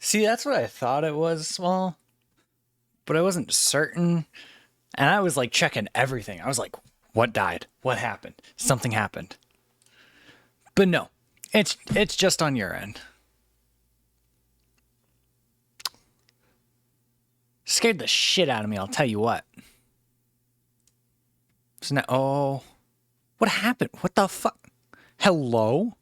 See, that's what I thought it was small, but I wasn't certain. And I was like checking everything. I was like, what died? What happened? Something happened. But no, it's just on your end. Scared the shit out of me, I'll tell you what. So now, oh, what happened? What the fuck? Hello?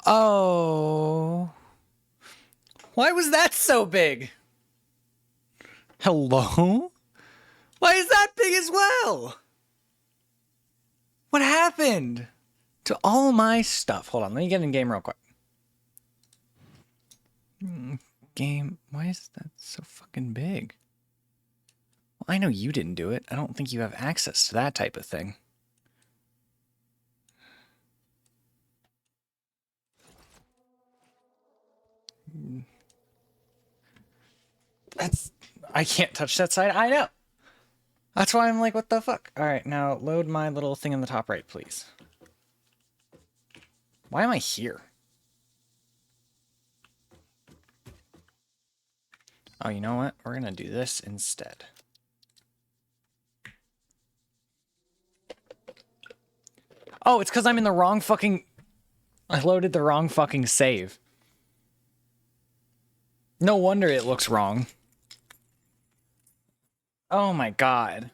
Oh. Why was that so big? Hello? Why is that big as well? What happened to all my stuff? Hold on, let me get in game real quick. Game, why is that so fucking big? Well, I know you didn't do it. I don't think you have access to that type of thing. I can't touch that side. I know. That's why I'm like, what the fuck? All right, now load my little thing in the top right, please. Why am I here? Oh, you know what? We're going to do this instead. Oh, it's because I'm in the wrong fucking... I loaded the wrong fucking save. No wonder it looks wrong. Oh my god.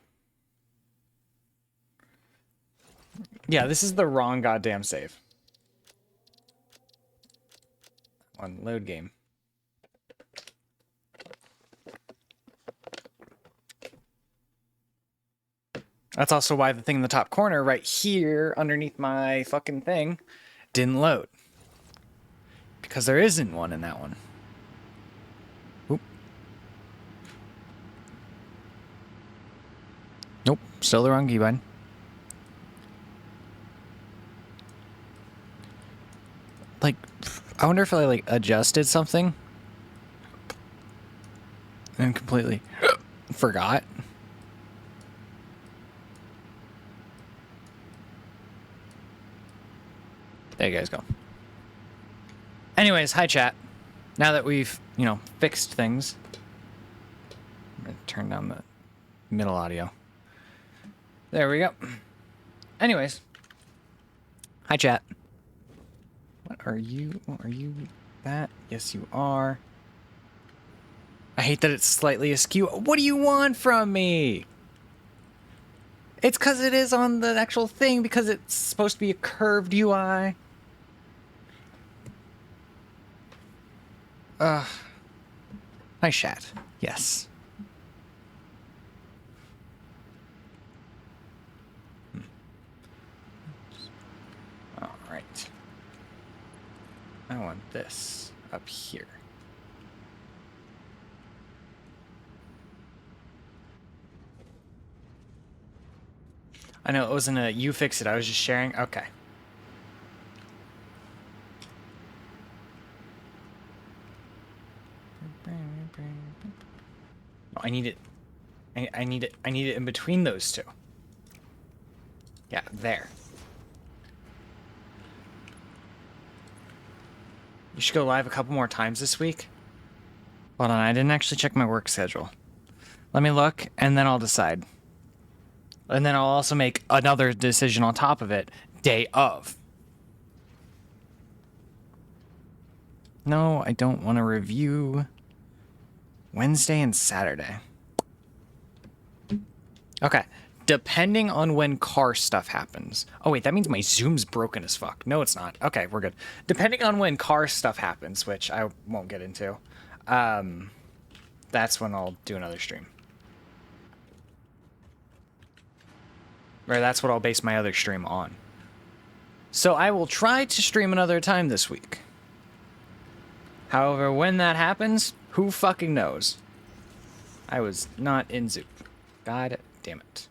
Yeah, this is the wrong goddamn save. On load game. That's also why the thing in the top corner right here underneath my fucking thing didn't load. Because there isn't one in that one. Oop. Nope, still the wrong key button. Like, I wonder if I like adjusted something and completely forgot. There you guys go. Anyways, hi chat. Now that we've, you know, fixed things, I'm gonna turn down the middle audio. There we go. Anyways, hi chat. What are you? Are you that? Yes, you are. I hate that it's slightly askew. What do you want from me? It's because it is on the actual thing, because it's supposed to be a curved UI. Hi, chat. Yes. All right. I want this up here. I know it wasn't a you fix it. I was just sharing. Okay. Oh, I need it. I need it. I need it in between those two. Yeah, there. You should go live a couple more times this week. Hold on, I didn't actually check my work schedule. Let me look, and then I'll decide. And then I'll also make another decision on top of it, day of. No, I don't want to review Wednesday and Saturday. Okay. Depending on when car stuff happens. Oh, wait, that means my Zoom's broken as fuck. No, it's not. Okay, we're good. Depending on when car stuff happens, which I won't get into, that's when I'll do another stream. Or that's what I'll base my other stream on. So I will try to stream another time this week. However, when that happens, who fucking knows? I was not in Zoom. God damn it.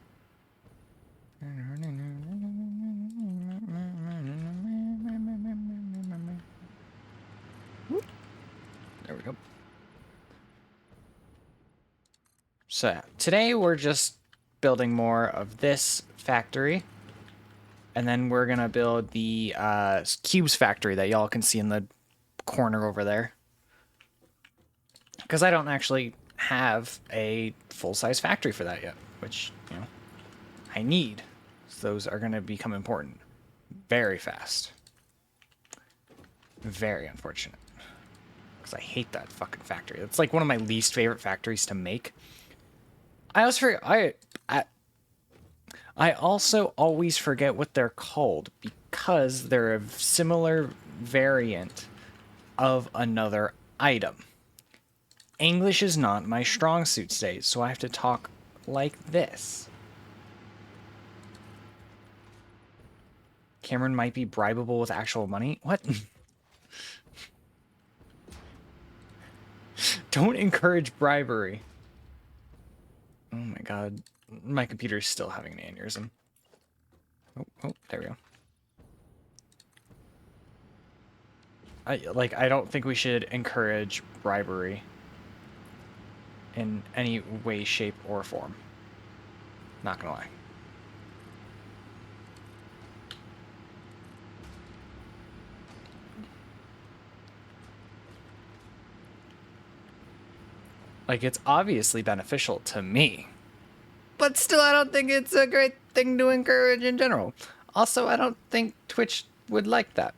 There we go. So today we're just building more of this factory. And then we're going to build the cubes factory that y'all can see in the corner over there. Because I don't actually have a full-size factory for that yet, which, you know, I need. So those are going to become important very fast. Very unfortunate. Because I hate that fucking factory. It's like one of my least favorite factories to make. I also always forget what they're called because they're a similar variant of another item. English is not my strong suit today, so I have to talk like this. Cameron might be bribable with actual money? What? Don't encourage bribery. Oh my god. My computer's still having an aneurysm. Oh, there we go. I don't think we should encourage bribery in any way, shape, or form. Not gonna lie. Like, it's obviously beneficial to me. But still, I don't think it's a great thing to encourage in general. Also, I don't think Twitch would like that.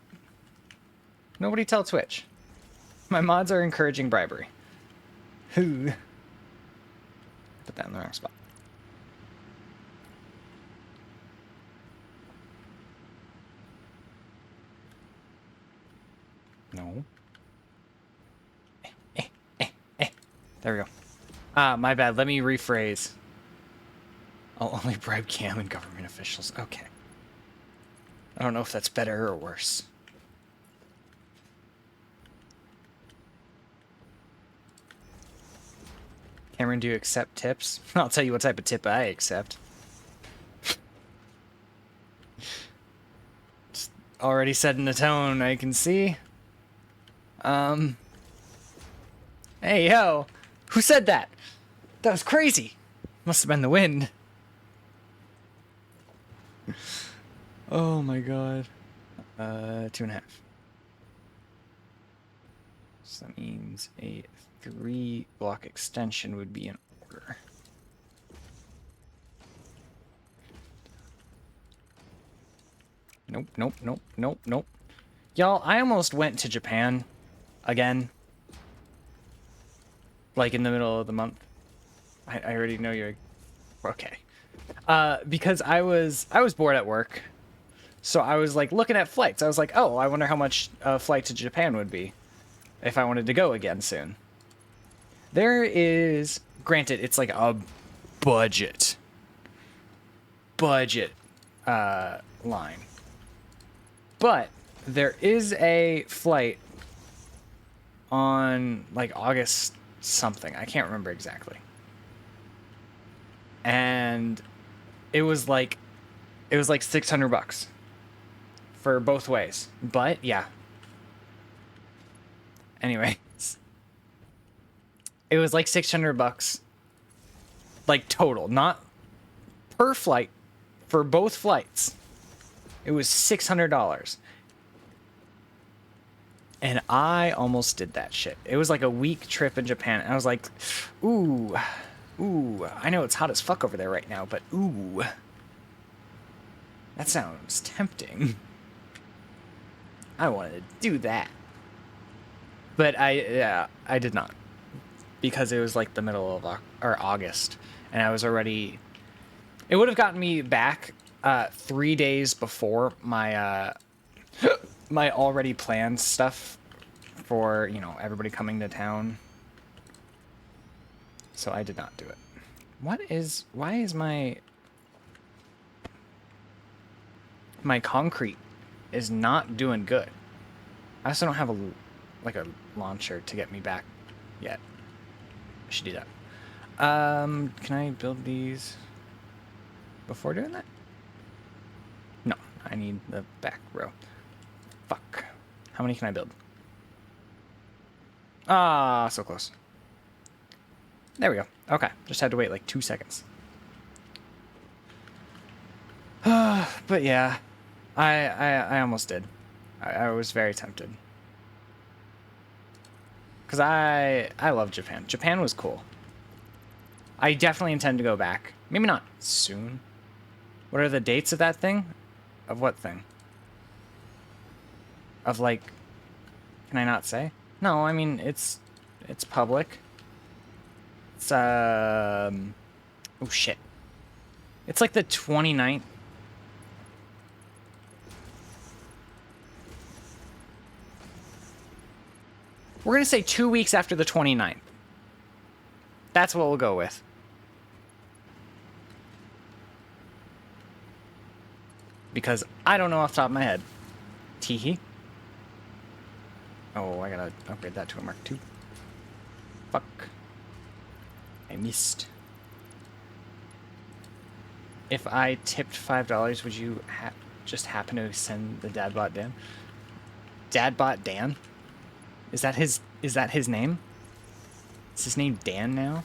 Nobody tell Twitch. My mods are encouraging bribery. Who? Put that in the wrong spot. No. There we go. Ah, my bad. Let me rephrase. I'll only bribe Cam and government officials. Okay. I don't know if that's better or worse. Cameron, do you accept tips? I'll tell you what type of tip I accept. Just already setting the tone, I can see. Hey, yo! Who said that? That was crazy! Must have been the wind. Oh my god. 2.5. So that means a 3-block extension would be in order. Nope. Y'all, I almost went to Japan again. Like in the middle of the month. I already know you're... Okay. Because I was bored at work. So I was like looking at flights. I was like, oh, I wonder how much a flight to Japan would be if I wanted to go again soon. There is, granted, it's like a budget line. But there is a flight on like August something. I can't remember exactly. And it was like $600 for both ways. But yeah. Anyways, it was like $600 like total, not per flight, for both flights. It was $600. And I almost did that shit. It was like a week trip in Japan. And I was like, ooh, I know it's hot as fuck over there right now, but ooh, that sounds tempting. I wanted to do that. But I did not. Because it was like the middle of August. And I was already... It would have gotten me back 3 days before my my already planned stuff for, you know, everybody coming to town. So I did not do it. Why is my concrete is not doing good? I also don't have a launcher to get me back yet. I should do that. Can I build these before doing that? No, I need the back row. Fuck. How many can I build? Ah, so close. There we go. Okay, just had to wait like 2 seconds. But yeah, I almost did. I was very tempted. Because I love Japan. Japan was cool. I definitely intend to go back. Maybe not soon. What are the dates of that thing? Of what thing? Of like... Can I not say? No, I mean, it's public. It's, oh shit. It's like the 29th. We're going to say 2 weeks after the 29th. That's what we'll go with. Because I don't know off the top of my head. Teehee. Oh, I gotta upgrade that to a Mark II. Fuck. I missed. If I tipped $5, would you just happen to send the Dadbot Dan? Dadbot Dan? Is that his name? Is his name Dan now?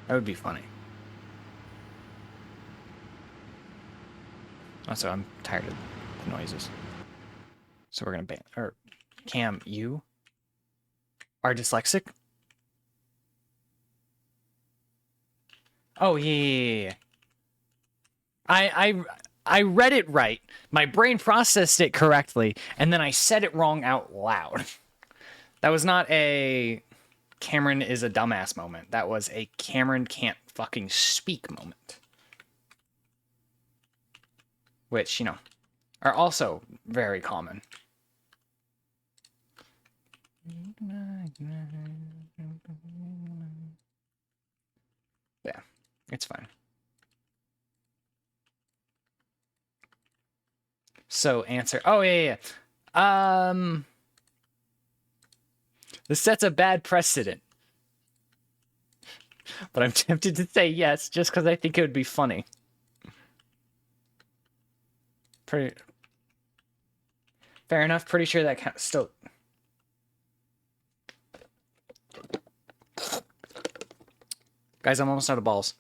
That would be funny. Also, I'm tired of the noises. So we're gonna ban, or Cam, you are dyslexic? Oh yeah. I read it right. My brain processed it correctly, and then I said it wrong out loud. That was not a Cameron is a dumbass moment. That was a Cameron can't fucking speak moment. Which, you know, are also very common. Yeah, it's fine. So answer. Oh yeah. This sets a bad precedent. But I'm tempted to say yes, just because I think it would be funny. Pretty fair enough. Pretty sure that counts. Still. Guys, I'm almost out of balls.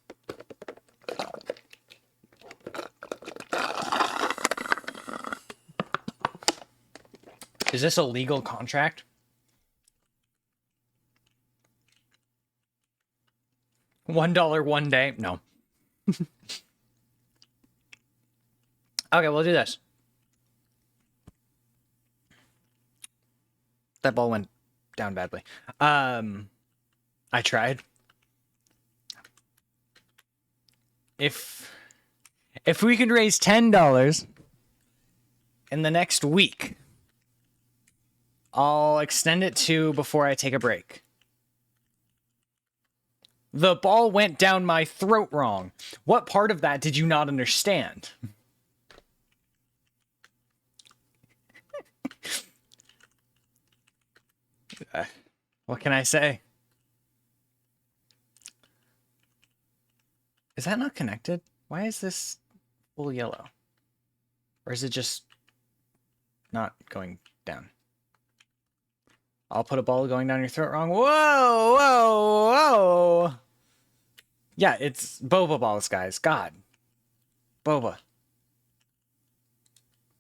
Is this a legal contract? $1 one day? No. Okay, we'll do this. That ball went down badly. I tried. If we could raise $10 in the next week, I'll extend it to before I take a break. The ball went down my throat wrong. What part of that did you not understand? What can I say? Is that not connected? Why is this full yellow? Or is it just not going down? I'll put a ball going down your throat wrong. Whoa, whoa, whoa. Yeah, it's boba balls, guys. God. Boba.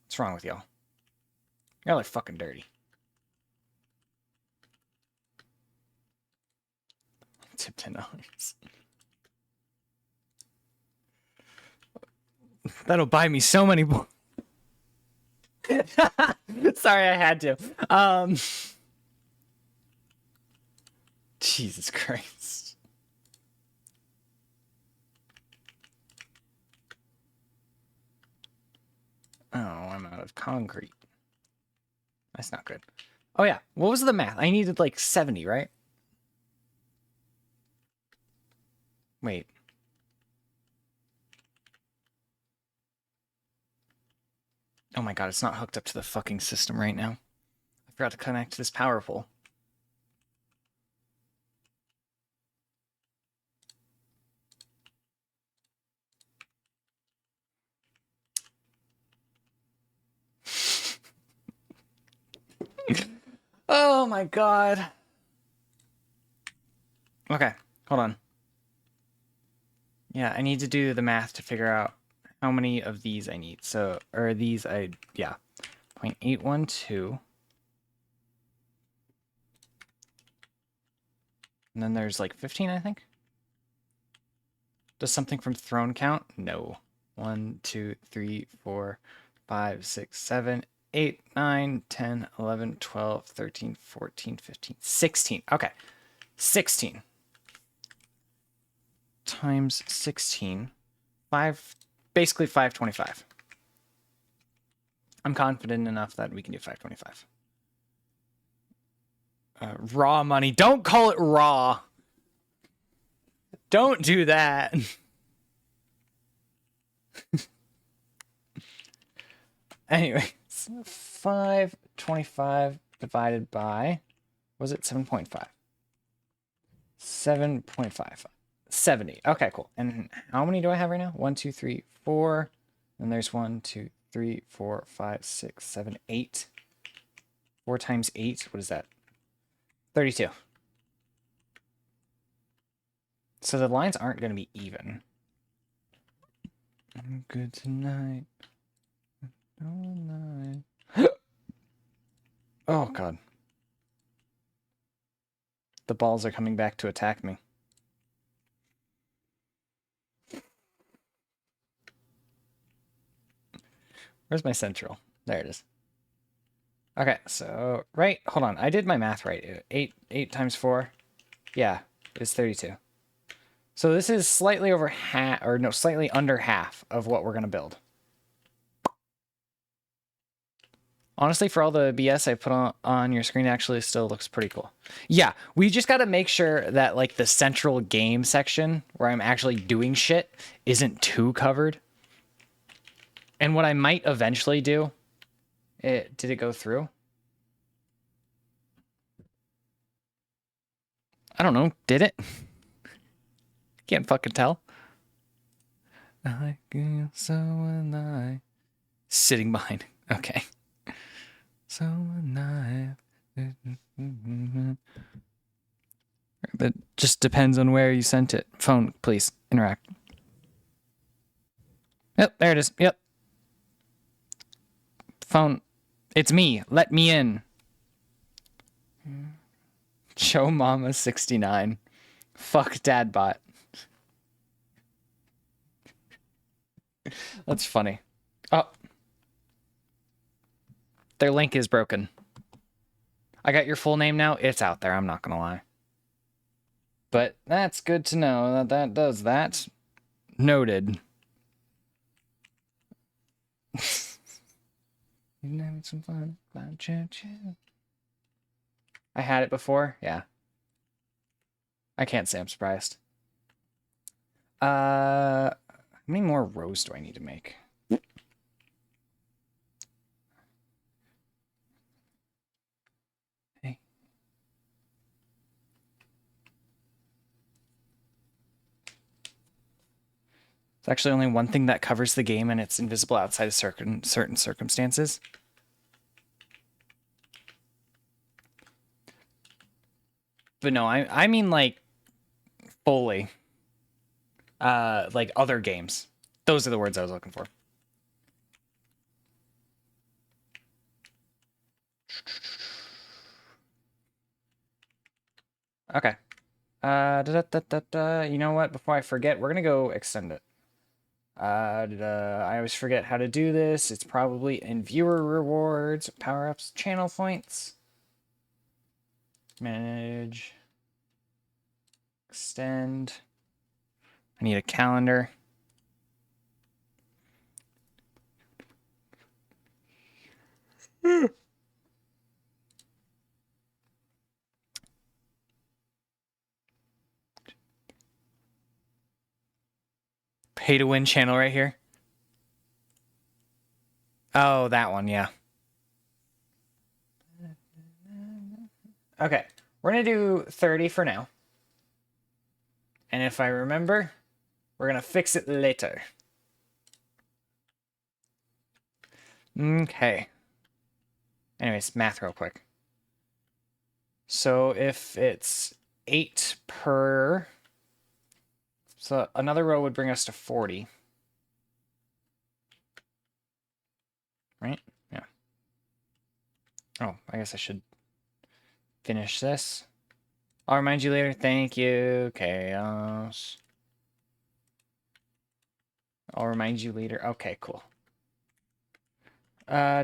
What's wrong with y'all? Y'all are fucking dirty. Tip $10. That'll buy me so many balls. Sorry, I had to. Jesus Christ. Oh, I'm out of concrete. That's not good. Oh, yeah. What was the math? I needed like 70, right? Wait. Oh my god, it's not hooked up to the fucking system right now. I forgot to connect to this power pole. Oh my god. Okay, hold on. Yeah, I need to do the math to figure out how many of these I need. So, or these yeah, 0.812. And then there's like 15, I think. Does something from throne count? No. 1, 2, 3, 4, 5, 6, 7, 8, 9, 10, 11, 12, 13, 14, 15, 16. Okay. 16 times 16. Basically 525. I'm confident enough that we can do 525. Raw money. Don't call it raw. Don't do that. Anyways, 525 divided by, was it 7.5? 7.5. 70. Okay, cool. And how many do I have right now? 1, 2, 3, 4. And there's 1, 2, 3, 4, 5, 6, 7, 8. 4 times 8. What is that? 32. So the lines aren't going to be even. I'm good tonight. Oh, night. Oh, God. The balls are coming back to attack me. Where's my central? There it is. Okay, so, right, hold on. I did my math right. 8 times 4. Yeah, it's 32. So this is slightly over half, or no, slightly under half of what we're going to build. Honestly, for all the BS I put on your screen, actually still looks pretty cool. Yeah, we just got to make sure that like the central game section where I'm actually doing shit isn't too covered. And what I might eventually do, did it go through? I don't know. Did it? Can't fucking tell. I feel so alive. Sitting behind. Okay. So alive. That just depends on where you sent it. Phone, please. Interact. Yep, there it is. Yep. Phone. It's me. Let me in. Show Mama 69. Fuck Dadbot. That's funny. Oh. Their link is broken. I got your full name now. It's out there. I'm not going to lie. But that's good to know that that does that. Noted. You're having some fun. I had it before. Yeah. I can't say I'm surprised. How many more rows do I need to make? Hey. It's actually only one thing that covers the game, and it's invisible outside of certain circumstances. But no, I mean like fully. Like other games. Those are the words I was looking for. Okay. You know what? Before I forget, we're gonna go extend it. I always forget how to do this. It's probably in viewer rewards, power-ups, channel points. Manage. Extend. I need a calendar. Pay to win channel right here. Oh, that one, yeah. Okay, we're gonna do 30 for now. And if I remember, we're gonna fix it later. Okay. Anyways, math real quick. So if it's 8 per... So another row would bring us to 40. right? Yeah. Oh, I guess I should finish this. I'll remind you later. Thank you, Chaos. I'll remind you later. Okay, cool. So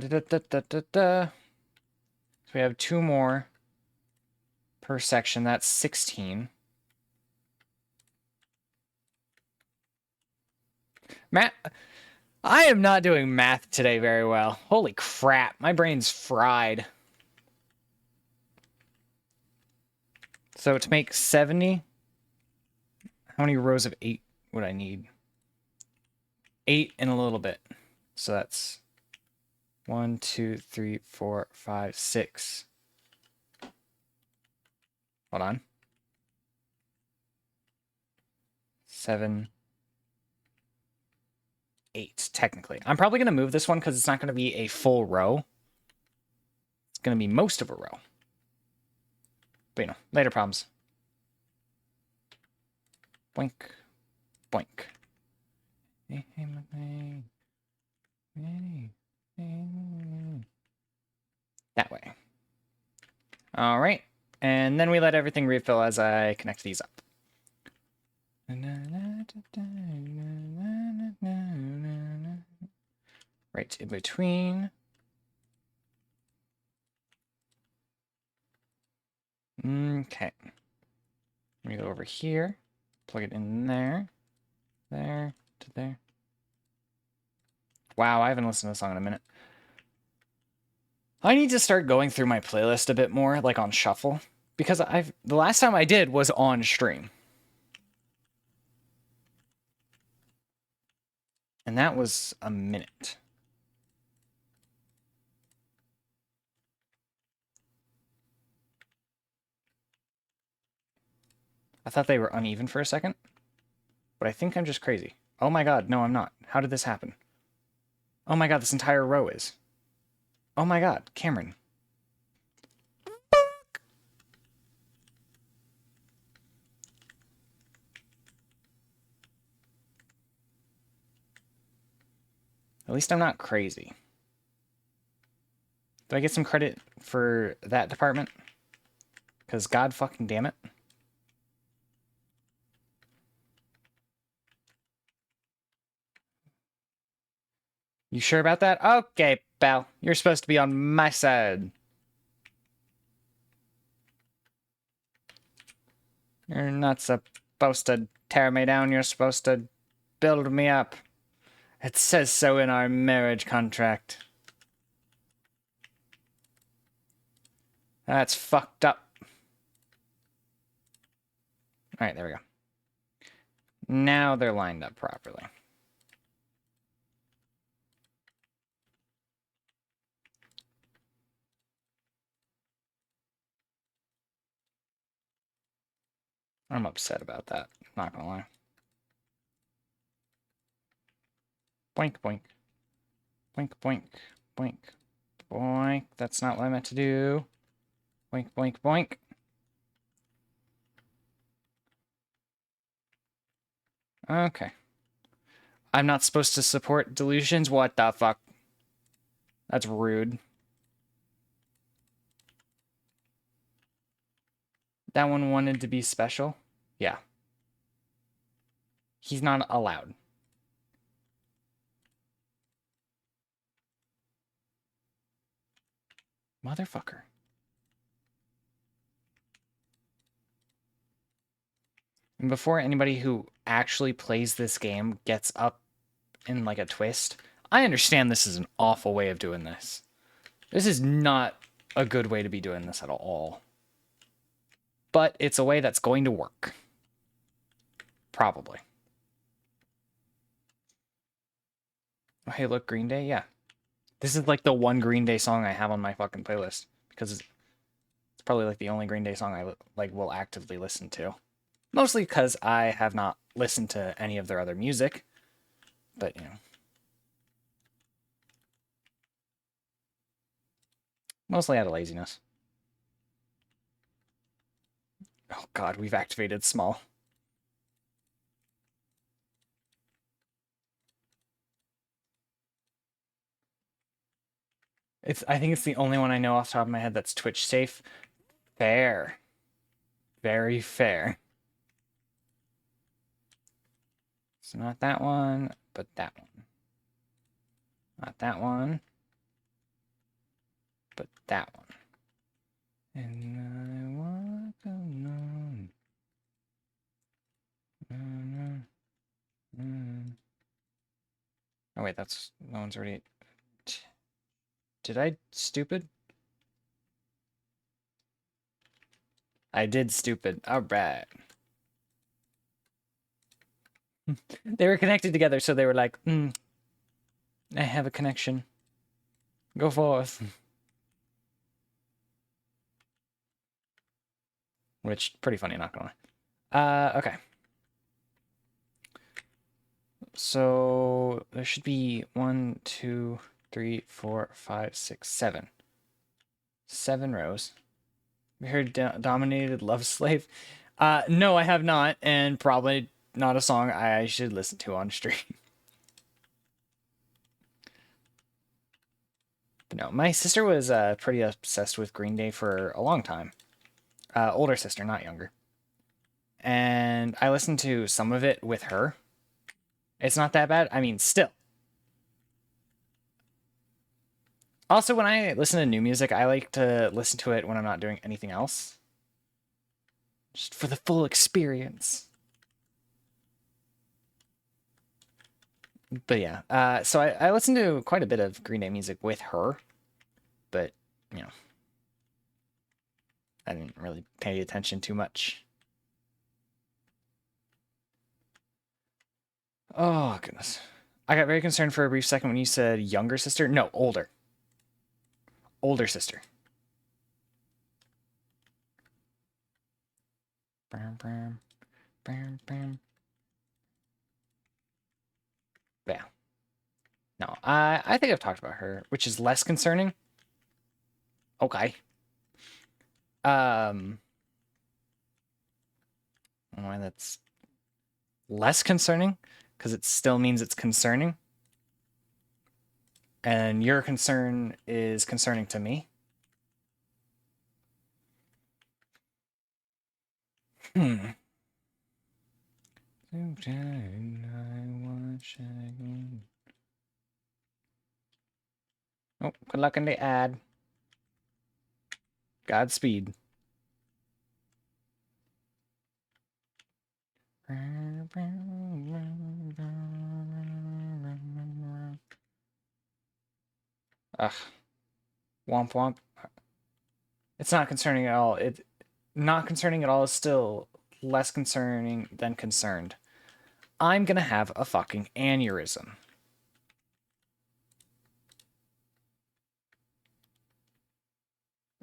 we have 2 more per section. That's 16. Matt, I am not doing math today very well. Holy crap, my brain's fried. So to make 70, how many rows of 8 would I need? 8 and a little bit. So that's 1, 2, 3, 4, 5, 6. Hold on. 7, 8, technically. I'm probably going to move this one because it's not going to be a full row. It's going to be most of a row. But, you know, later problems. Boink. Boink. That way. All right. And then we let everything refill as I connect these up. Right in between. Okay. Let me go over here. Plug it in there. There to there. Wow, I haven't listened to the song in a minute. I need to start going through my playlist a bit more, like on shuffle, because the last time I did was on stream. And that was a minute. I thought they were uneven for a second, but I think I'm just crazy. Oh my god, no, I'm not. How did this happen? Oh my god, this entire row is. Oh my god, Cameron. At least I'm not crazy. Do I get some credit for that department? Because god fucking damn it. You sure about that? Okay, pal. You're supposed to be on my side. You're not supposed to tear me down. You're supposed to build me up. It says so in our marriage contract. That's fucked up. Alright, there we go. Now they're lined up properly. I'm upset about that. Not gonna lie. Boink, boink. Boink, boink. Boink. Boink. That's not what I meant to do. Boink, boink, boink. Okay. I'm not supposed to support delusions? What the fuck? That's rude. That one wanted to be special? Yeah. He's not allowed. Motherfucker. And before anybody who actually plays this game gets up in like a twist, I understand this is an awful way of doing this. This is not a good way to be doing this at all. But it's a way that's going to work. Probably. Oh, hey, look, Green Day? Yeah. This is like the one Green Day song I have on my fucking playlist. Because it's probably like the only Green Day song I like will actively listen to. Mostly because I have not listened to any of their other music. But, you know. Mostly out of laziness. Oh god, we've activated small. I think it's the only one I know off the top of my head that's Twitch safe. Fair. Very fair. So not that one, but that one. Not that one, but that one. And I walk alone. Oh wait, that's that one's already. Did I stupid? I did stupid. All right. They were connected together, so they were like, I have a connection. Go forth. Which, pretty funny, not gonna lie. Okay. So, there should be 1, 2, 3, 4, 5, 6, 7. 7 rows. You heard Dominated Love Slave? No, I have not, and probably not a song I should listen to on stream. But no, my sister was pretty obsessed with Green Day for a long time. Older sister, not younger. And I listened to some of it with her. It's not that bad. I mean, still. Also, when I listen to new music, I like to listen to it when I'm not doing anything else. Just for the full experience. But yeah, so I listened to quite a bit of Green Day music with her. But, you know, I didn't really pay attention too much. Oh, goodness. I got very concerned for a brief second when you said younger sister. No, older. Older sister. Bam, bam, bam, bam. Yeah. No, I think I've talked about her, which is less concerning. Okay. Why that's less concerning? Because it still means it's concerning. And your concern is concerning to me. Hmm. Oh, good luck in the ad. Godspeed. Ugh. Womp womp. It's not concerning at all. It not concerning at all is still less concerning than concerned. I'm gonna have a fucking aneurysm.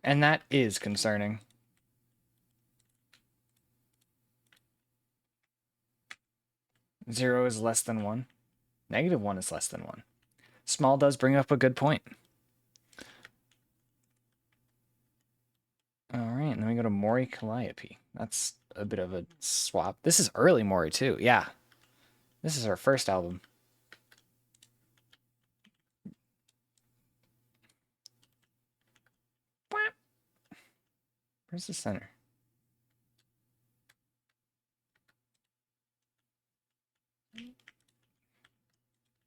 And that is concerning. Zero is less than one. -1 is less than one. Small does bring up a good point. All right, and then we go to Mori Calliope. That's a bit of a swap. This is early Mori too. Yeah, this is her first album. Where's the center?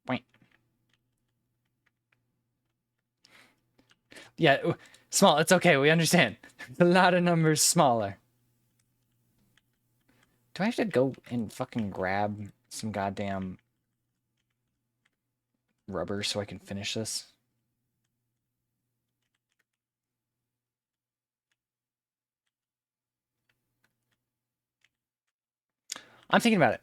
Point. Yeah, small. It's okay. We understand. A lot of numbers smaller. Do I have to go and fucking grab some goddamn rubber so I can finish this? I'm thinking about it.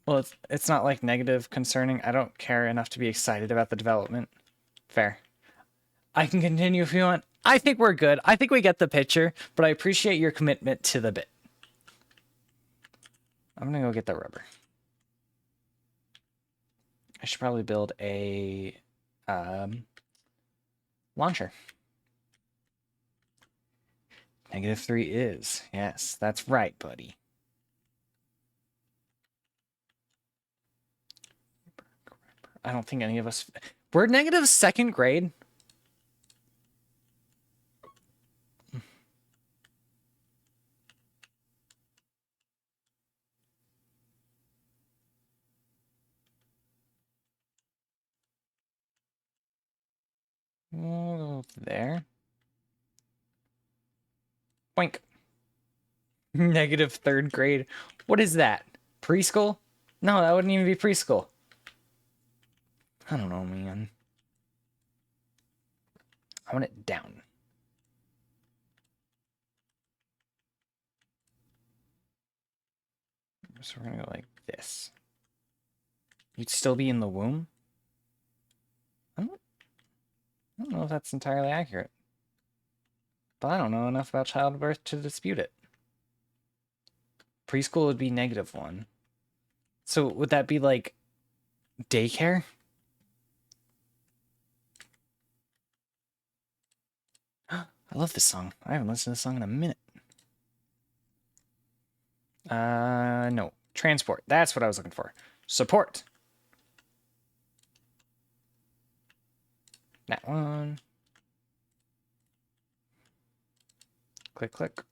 Well, it's not like negative concerning. I don't care enough to be excited about the development. Fair. I can continue if you want. I think we're good. I think we get the picture, but I appreciate your commitment to the bit. I'm gonna go get the rubber. I should probably build a launcher. -3 is. Yes, that's right, buddy. I don't think any of us... We're negative second grade? We'll go there. Boink. Negative third grade. What is that? Preschool? No, that wouldn't even be preschool. I don't know, man. I want it down. So we're gonna go like this. You'd still be in the womb? I don't know if that's entirely accurate. But I don't know enough about childbirth to dispute it. Preschool would be -1. So would that be like daycare? I love this song. I haven't listened to this song in a minute. No. Transport. That's what I was looking for. Support. That one. Click, click.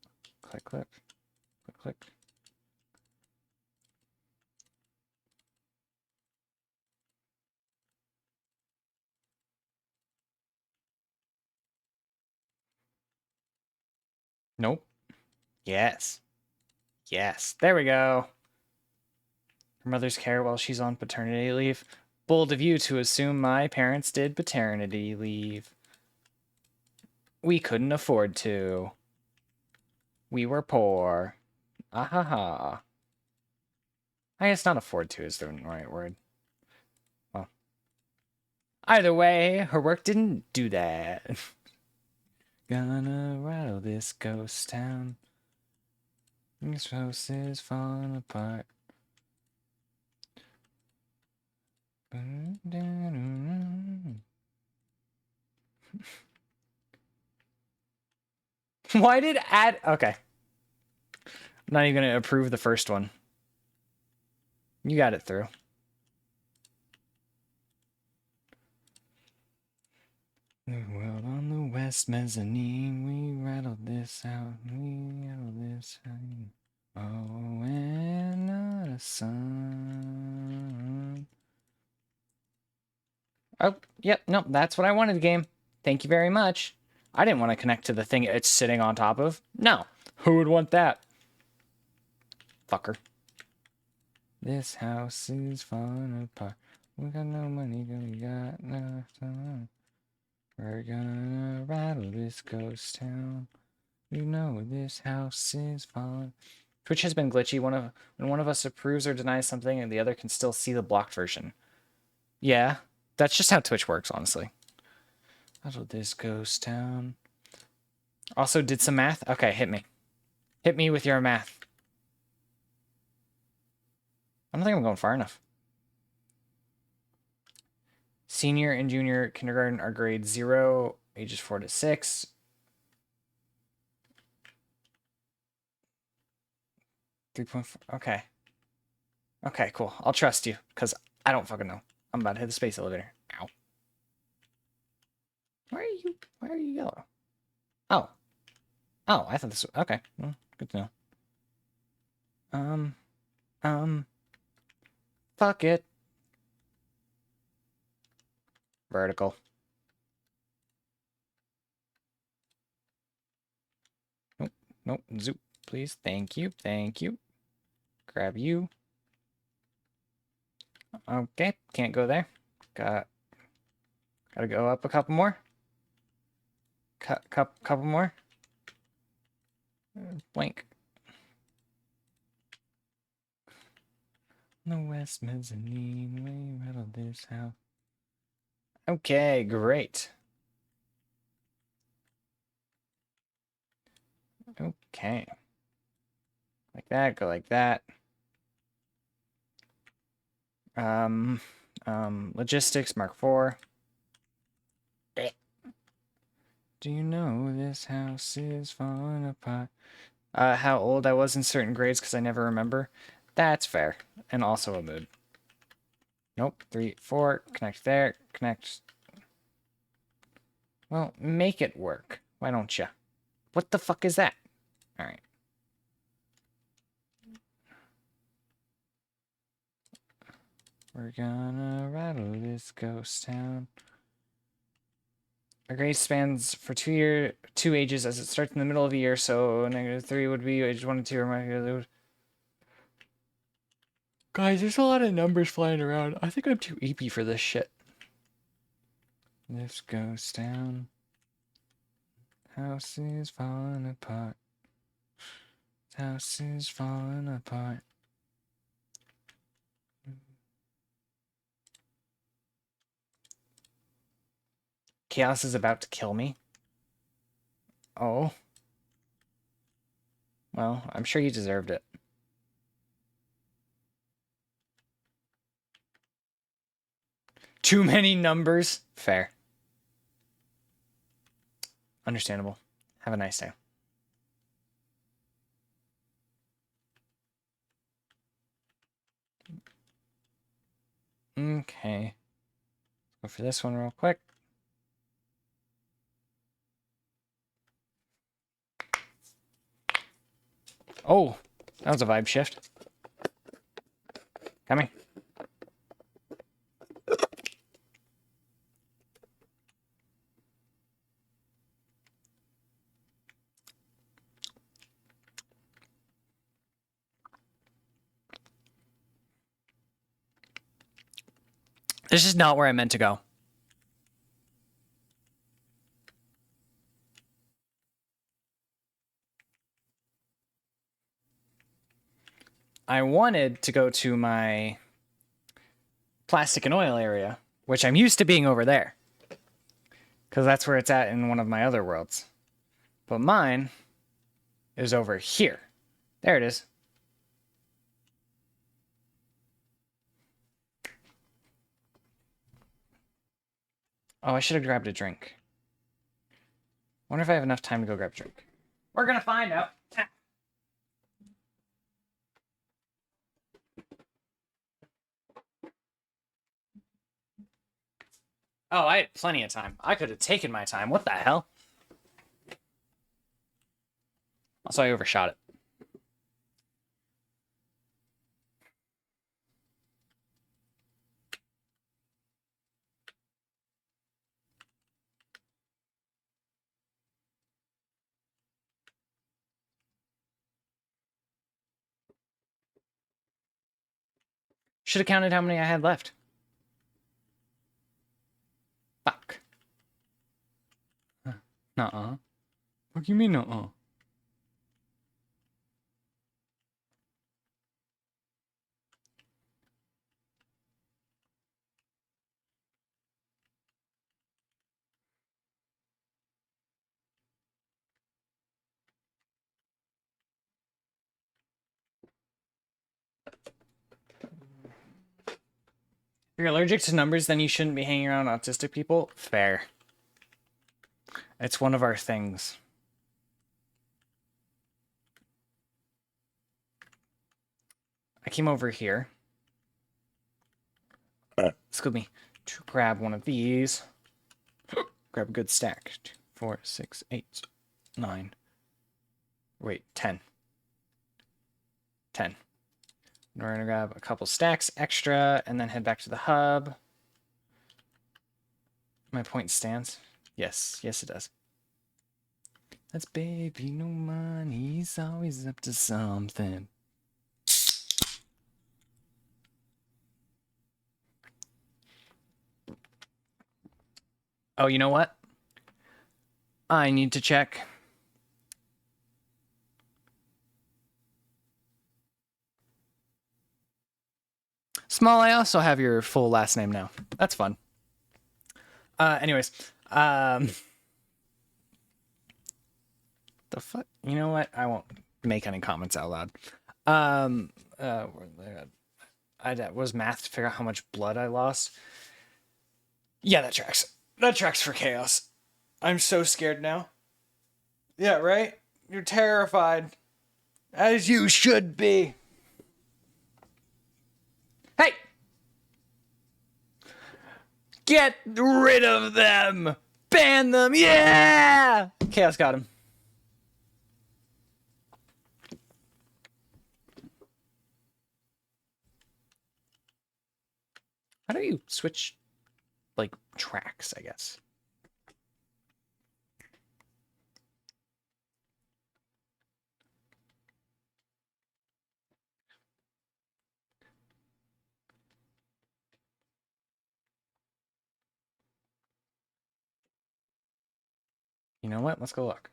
Click, click. Click, click. Nope. Yes. Yes. There we go. Her mother's care while she's on paternity leave. Bold of you to assume my parents did paternity leave. We couldn't afford to. We were poor. Ahaha. I guess not afford to is the right word. Well, either way, her work didn't do that. Gonna rattle this ghost town. This house is falling apart. Why did add... Okay. I'm not even going to approve the first one. You got it through. The world on the west mezzanine. We rattled this out. We rattled this out. Oh, and not a sun. Oh, yep, nope, that's what I wanted, game. Thank you very much. I didn't want to connect to the thing it's sitting on top of. No. Who would want that? Fucker. This house is falling apart. We got no money, we got nothing. We're gonna rattle this ghost town. You know this house is falling. Twitch has been glitchy. When one of us approves or denies something and the other can still see the blocked version. Yeah, that's just how Twitch works, honestly. Rattle this ghost town. Also did some math. Okay, hit me. Hit me with your math. I don't think I'm going far enough. Senior and junior kindergarten are grade 0, ages 4 to 6. Okay. Okay, cool. I'll trust you, because I don't fucking know. I'm about to hit the space elevator. Ow. Why are you yellow? Oh. Oh, I thought this was... Okay. Well, good to know. Fuck it. Vertical. Nope. Nope. Zoop, please. Thank you. Thank you. Grab you. Okay. Can't go there. Gotta go up a couple more. Couple more. Blank. The west mezzanine. We rattled this house. Okay, great. Okay. Like that, go like that. Logistics, Mark 4. Do you know this house is falling apart? How old I was in certain grades because I never remember. That's fair. And also a mood. Nope. 3, 4. Connect there. Connect. Well, make it work. Why don't you? What the fuck is that? All right. We're gonna rattle this ghost town. A grace spans for 2 ages as it starts in the middle of the year, so -3 would be age 1 and 2 or Guys, there's a lot of numbers flying around. I think I'm too EP for this shit. This goes down. House is falling apart. House is falling apart. Chaos is about to kill me. Oh. Well, I'm sure he deserved it. Too many numbers. Fair. Understandable. Have a nice day. Okay. Go for this one real quick. Oh, that was a vibe shift. Coming. This is not where I meant to go. I wanted to go to my plastic and oil area, which I'm used to being over there, because that's where it's at in one of my other worlds. But mine is over here. There it is. Oh, I should have grabbed a drink. Wonder if I have enough time to go grab a drink. We're gonna find out. Oh, I had plenty of time. I could have taken my time. What the hell? Also, I overshot it. Should have counted how many I had left. Fuck. Nuh-uh. What do you mean, nuh-uh? If you're allergic to numbers, then you shouldn't be hanging around autistic people. Fair. It's one of our things. I came over here. Excuse me. To grab one of these. Grab a good stack. 2, 4, 6, 8, 9. Wait, 10. 10. We're going to grab a couple stacks extra and then head back to the hub. My point stands. Yes, yes it does. That's baby no money. He's always up to something. Oh, you know what? I need to check. Small, I also have your full last name now. That's fun. Anyways, the fuck? You know what? I won't make any comments out loud. I was math to figure out how much blood I lost. Yeah, that tracks. That tracks for chaos. I'm so scared now. Yeah, right? You're terrified. As you should be. Hey! Get rid of them! Ban them! Yeah! Chaos got him. How do you switch, like, tracks, I guess? You know what? Let's go look.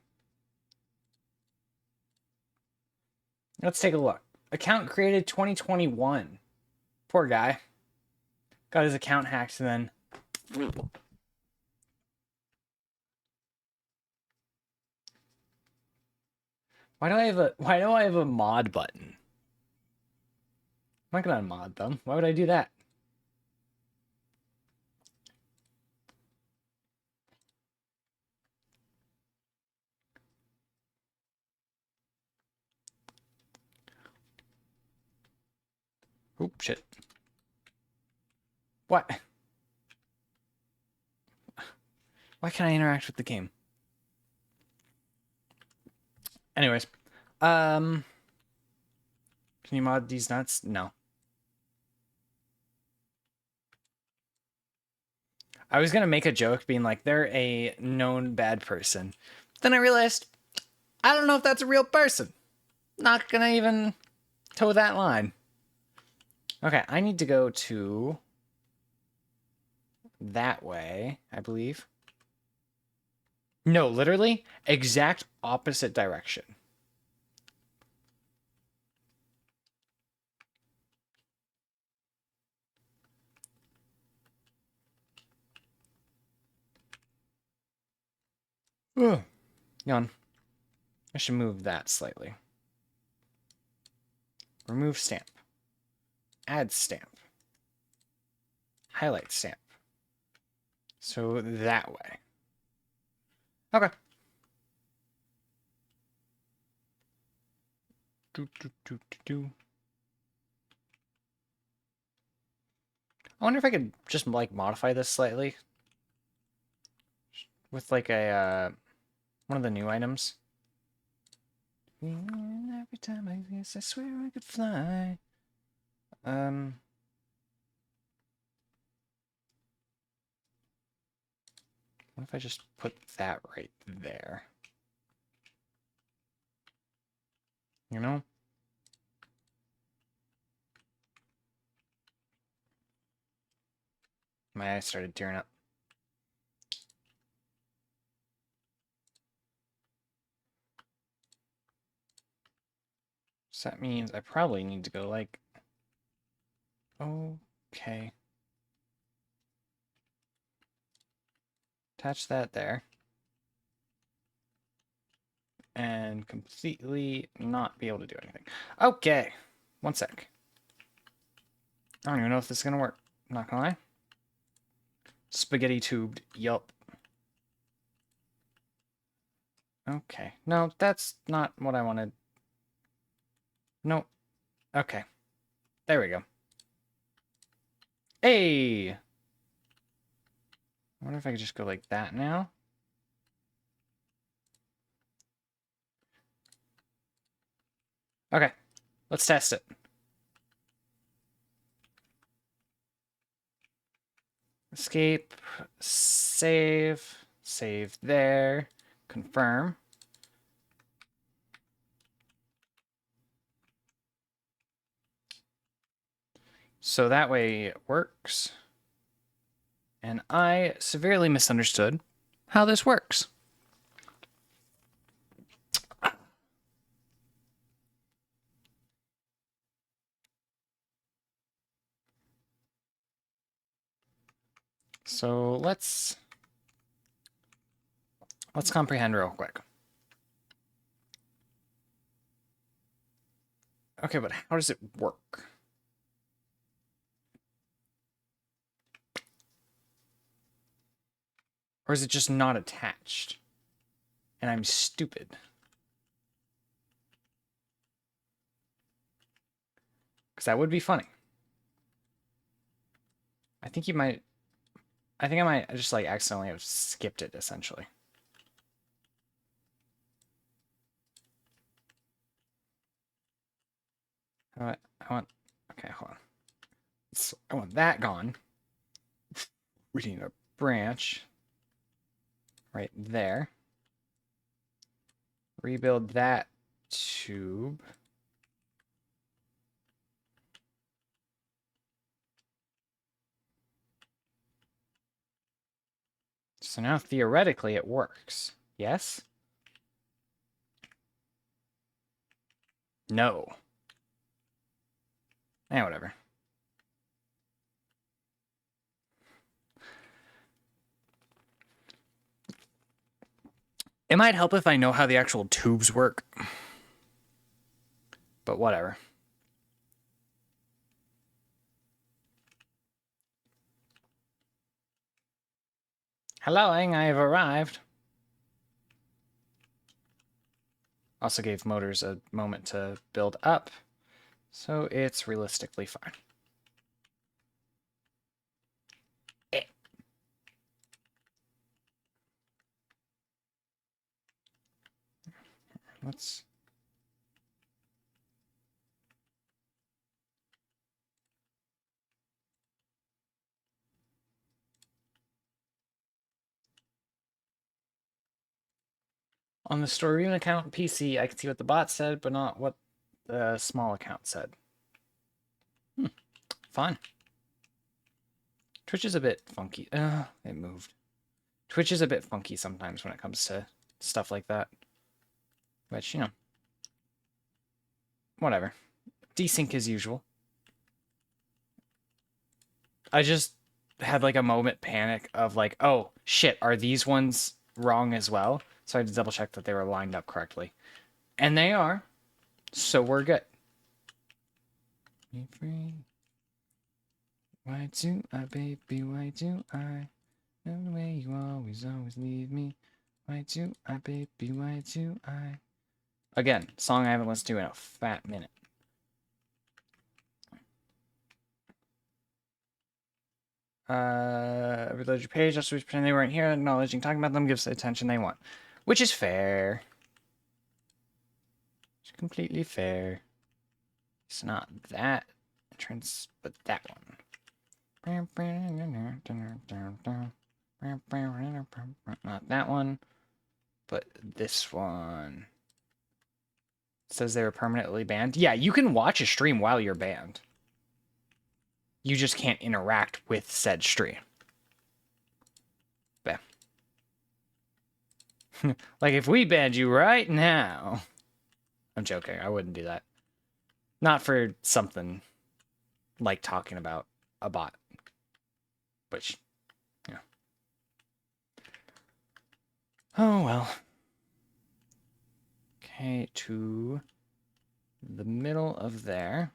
Let's take a look. Account created 2021. Poor guy. Got his account hacked and then... Why do I have a mod button? I'm not gonna unmod them. Why would I do that? Oop, shit. What? Why can't I interact with the game? Anyways, can you mod these nuts? No. I was gonna make a joke being like, they're a known bad person. Then I realized, I don't know if that's a real person. Not gonna even toe that line. Okay, I need to go to that way, I believe. No, literally, exact opposite direction. Ugh. Yawn. I should move that slightly. Remove stamp. Add stamp. Highlight stamp. So that way. Okay. I wonder if I could just like modify this slightly with like a one of the new items. Every time I guess I swear I could fly. What if I just put that right there? You know? My eyes started tearing up. So that means I probably need to go like... Okay. Attach that there. And completely not be able to do anything. Okay. One sec. I don't even know if this is going to work. I'm not going to lie. Spaghetti tubed. Yup. Okay. No, that's not what I wanted. No. Okay. There we go. Hey! I wonder if I could just go like that now. Okay. Let's test it. Escape. Save. Save there. Confirm. So that way it works. And I severely misunderstood how this works. So let's comprehend real quick. Okay, but how does it work? Or is it just not attached? And I'm stupid. Because that would be funny. I think I might just like accidentally have skipped it essentially. I want, okay, hold on. So I want that gone. We need a branch right there. Rebuild that tube. So now theoretically it works. Yes? No. Eh, whatever. It might help if I know how the actual tubes work. But whatever. Hello, I have arrived. Also gave motors a moment to build up, so it's realistically fine. Let's... On the story account PC, I can see what the bot said, but not what the small account said. Fun. Twitch is a bit funky. It moved. Twitch is a bit funky sometimes when it comes to stuff like that. Which, you know, whatever. Desync as usual. I just had like a moment panic of like, oh shit, are these ones wrong as well? So I had to double check that they were lined up correctly. And they are. So we're good. Be free. Why do I, baby? Why do I? The way you always leave me. Why do I, baby? Why do I? Again, song I haven't listened to in a fat minute. Reload your page, just pretend they weren't here, acknowledging, talking about them, gives the attention they want. Which is fair. It's completely fair. It's not that entrance, but that one. Not that one, but this one. It says they were permanently banned. Yeah, you can watch a stream while you're banned. You just can't interact with said stream. Bam. Like if we banned you right now. I'm joking. I wouldn't do that. Not for something like talking about a bot. Which, yeah. Oh, well. Okay, to the middle of there.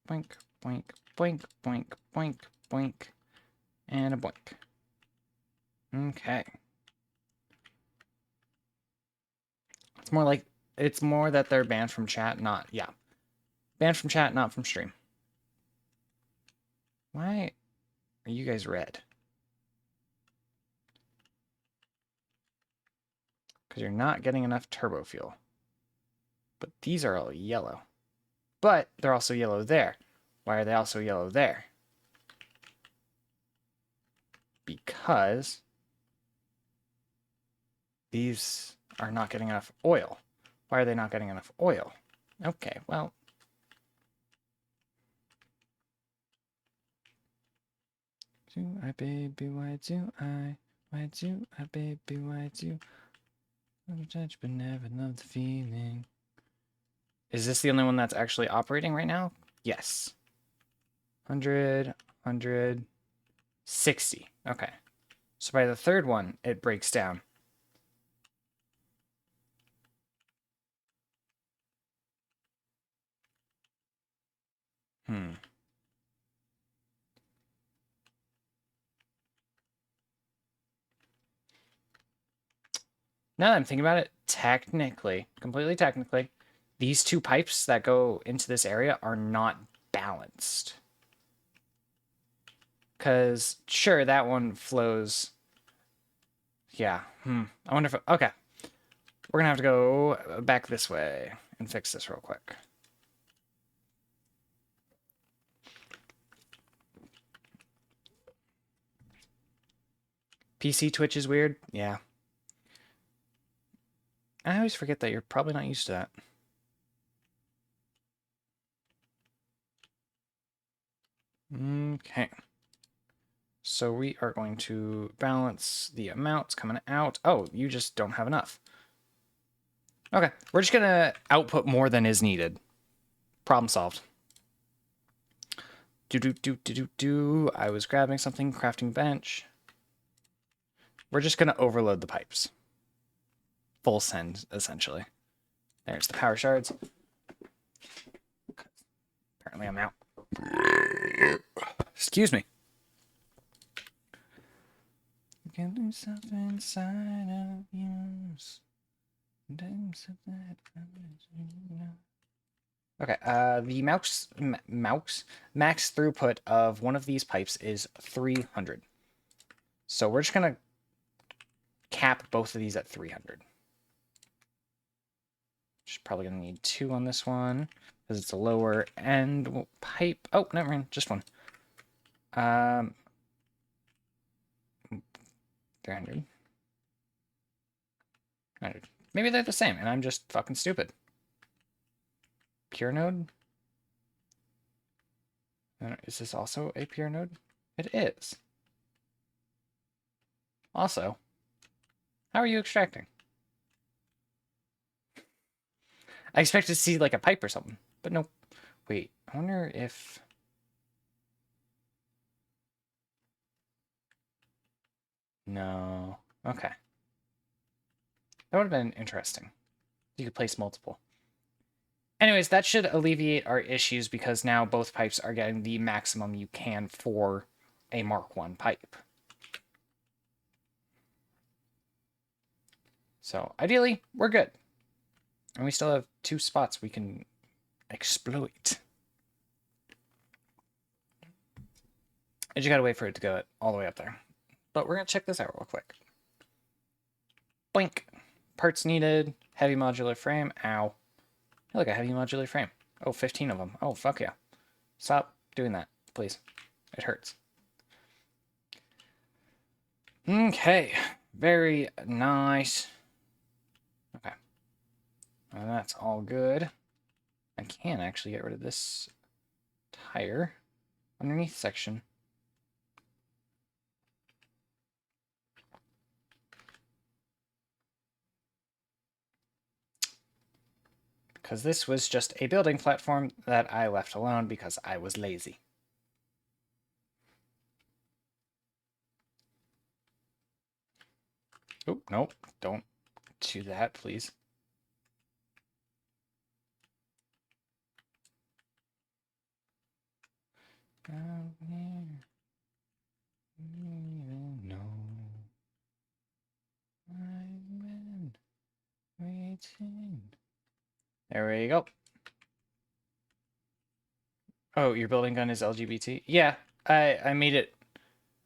Boink, boink, boink, boink, boink, boink, and a boink. Okay. It's more that they're banned from chat, not, yeah. Banned from chat, not from stream. Why are you guys red? Because you're not getting enough turbo fuel. But these are all yellow. But they're also yellow there. Why are they also yellow there? Because these are not getting enough oil. Why are they not getting enough oil? Okay, well. Do I, baby, why do I? Why do I, baby, why do I touch but never love the feeling? Is this the only one that's actually operating right now? Yes. 100, 100, 60. Okay. So by the third one, it breaks down. Now that I'm thinking about it, technically, completely technically, these two pipes that go into this area are not balanced. Because, sure, that one flows. Yeah. I wonder if... Okay. We're going to have to go back this way and fix this real quick. PC Twitch is weird? Yeah. I always forget that you're probably not used to that. Okay. So we are going to balance the amounts coming out. Oh, you just don't have enough. Okay, we're just gonna output more than is needed. Problem solved. Do. I was grabbing something, crafting bench. We're just gonna overload the pipes. Full send, essentially. There's the power shards. Apparently I'm out. Excuse me. You can do something inside of you. Okay, the max throughput of one of these pipes is 300. So we're just gonna cap both of these at 300. Just probably gonna need 2 on this one because it's a lower end pipe. Oh, never mind, just 1. 300. 100. Maybe they're the same, and I'm just fucking stupid. Pure node? Is this also a pure node? It is. Also, how are you extracting? I expected to see like a pipe or something, but nope. Wait, I wonder if... No. Okay. That would have been interesting. You could place multiple. Anyways, that should alleviate our issues because now both pipes are getting the maximum you can for a Mark 1 pipe. So ideally, we're good. And we still have 2 spots we can exploit. I just gotta wait for it to go all the way up there. But we're gonna check this out real quick. Blink. Parts needed. Heavy modular frame. Ow. Look, a heavy modular frame. Oh, 15 of them. Oh, fuck yeah. Stop doing that, please. It hurts. Okay. Very nice. Okay. Well, that's all good. I can actually get rid of this tire underneath section. Because this was just a building platform that I left alone because I was lazy. Oh, nope. Don't do that, please. Out here, even know I've been waiting. There we go. Oh, your building gun is LGBT? Yeah, I made it.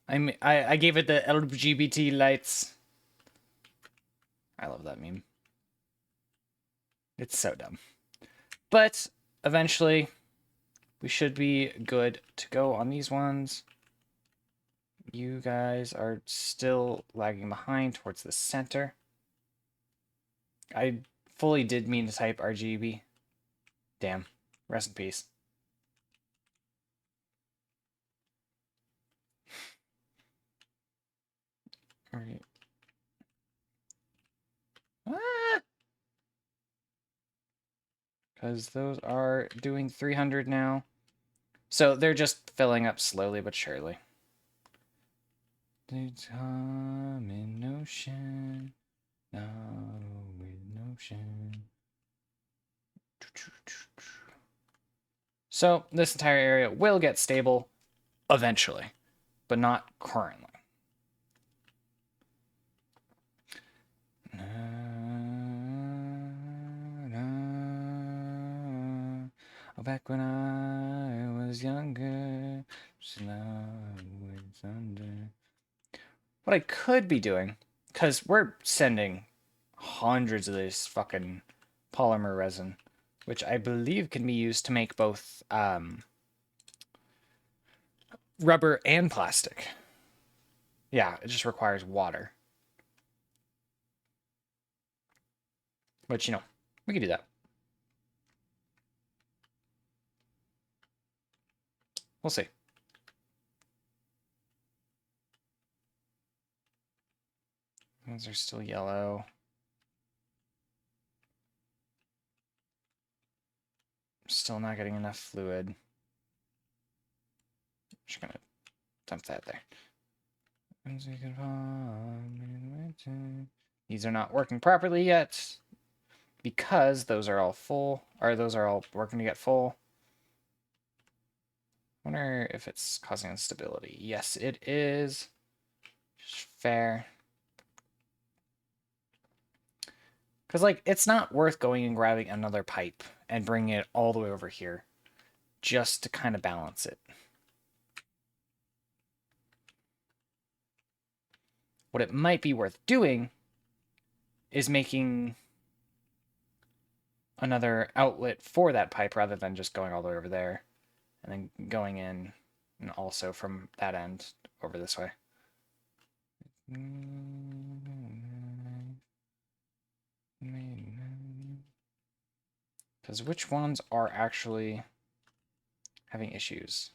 I gave it the LGBT lights. I love that meme. It's so dumb. But eventually, we should be good to go on these ones. You guys are still lagging behind towards the center. I fully did mean to type RGB. Damn. Rest in peace. Alright. Because those are doing 300 now. So they're just filling up slowly but surely. Time in ocean, now with ocean. So this entire area will get stable eventually, but not currently. Oh, back when I was younger, what I could be doing, because we're sending hundreds of this fucking polymer resin, which I believe can be used to make both rubber and plastic. Yeah, it just requires water. Which, you know, we can do that. We'll see. Those are still yellow. Still not getting enough fluid. Just gonna dump that there. These are not working properly yet because those are all full, or those are all working to get full. Wonder if it's causing instability. Yes, it is. Just fair. Because, like, it's not worth going and grabbing another pipe and bringing it all the way over here just to kind of balance it. What it might be worth doing is making another outlet for that pipe rather than just going all the way over there and then going in and also from that end over this way. Because which ones are actually having issues?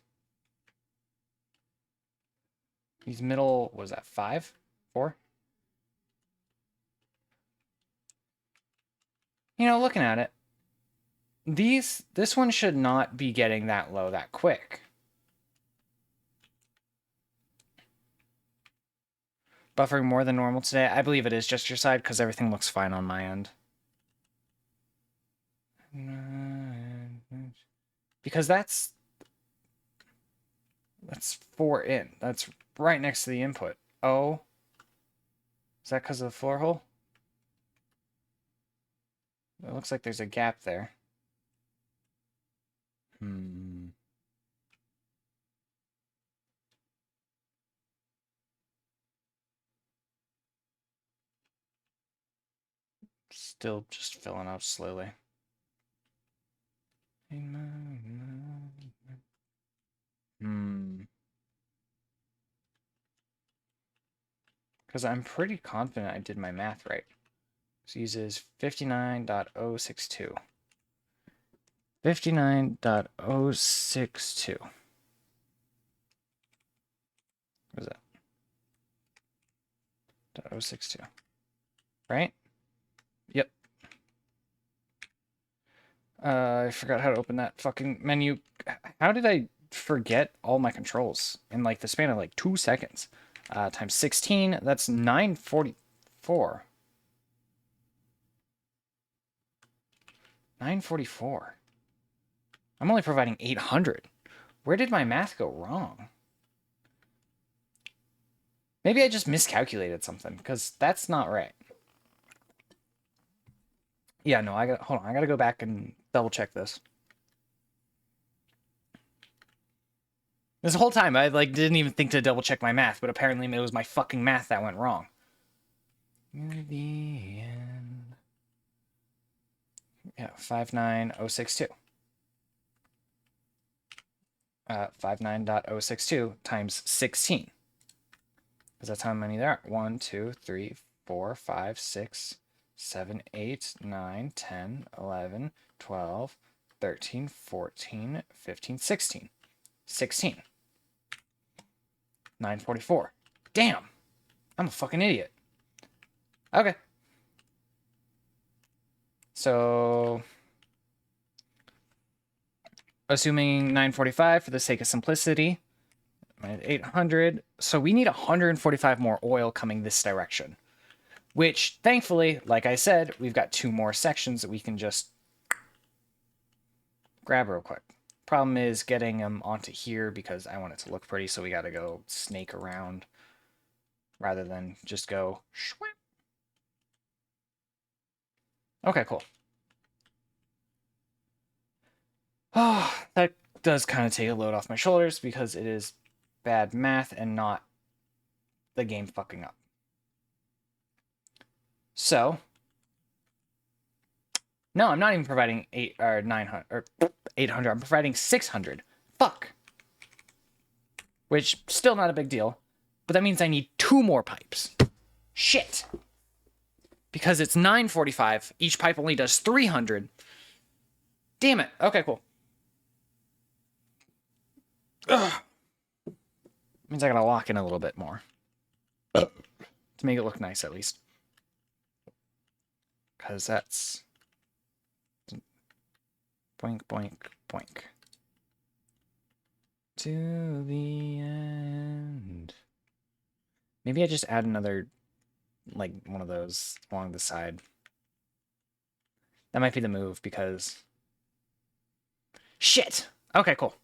These middle, was that 5? 4? You know, looking at it, this one should not be getting that low that quick. Buffering more than normal today? I believe it is just your side because everything looks fine on my end. Because that's 4 in. That's right next to the input. Oh. Is that because of the floor hole? It looks like there's a gap there. Still just filling out slowly. Because I'm pretty confident I did my math right. This uses 59.062. 59.062. What is that? .062. Right? Yep. I forgot how to open that fucking menu. How did I forget all my controls in like the span of like 2 seconds? Times 16, that's 944. 944. I'm only providing 800. Where did my math go wrong? Maybe I just miscalculated something, because that's not right. Yeah, no, hold on, I gotta go back and double check this. This whole time, I like didn't even think to double check my math, but apparently it was my fucking math that went wrong. The end. Yeah, 59062. 59.062 times 16. Because that's how many there are. 1, 2, 3, 4, 5, 6, 7, 8, 9, 10, 11, 12, 13, 14, 15, 16. 16. 944. Damn! I'm a fucking idiot. Okay. So, assuming 945 for the sake of simplicity, 800. So we need 145 more oil coming this direction. Which, thankfully, like I said, we've got 2 more sections that we can just grab real quick. Problem is getting them onto here because I want it to look pretty, so we got to go snake around rather than just go shwip. Okay, cool. Oh, that does kind of take a load off my shoulders because it is bad math and not the game fucking up. So, no, I'm not even providing 900 or 800. I'm providing 600. Fuck. Which still not a big deal, but that means I need 2 more pipes. Shit. Because it's 945. Each pipe only does 300. Damn it. Okay, cool. Ugh. Means I gotta lock in a little bit more to make it look nice, at least. because that's boink, boink, boink. To the end. Maybe I just add another, like, one of those along the side. That might be the move because... Shit! Okay, cool.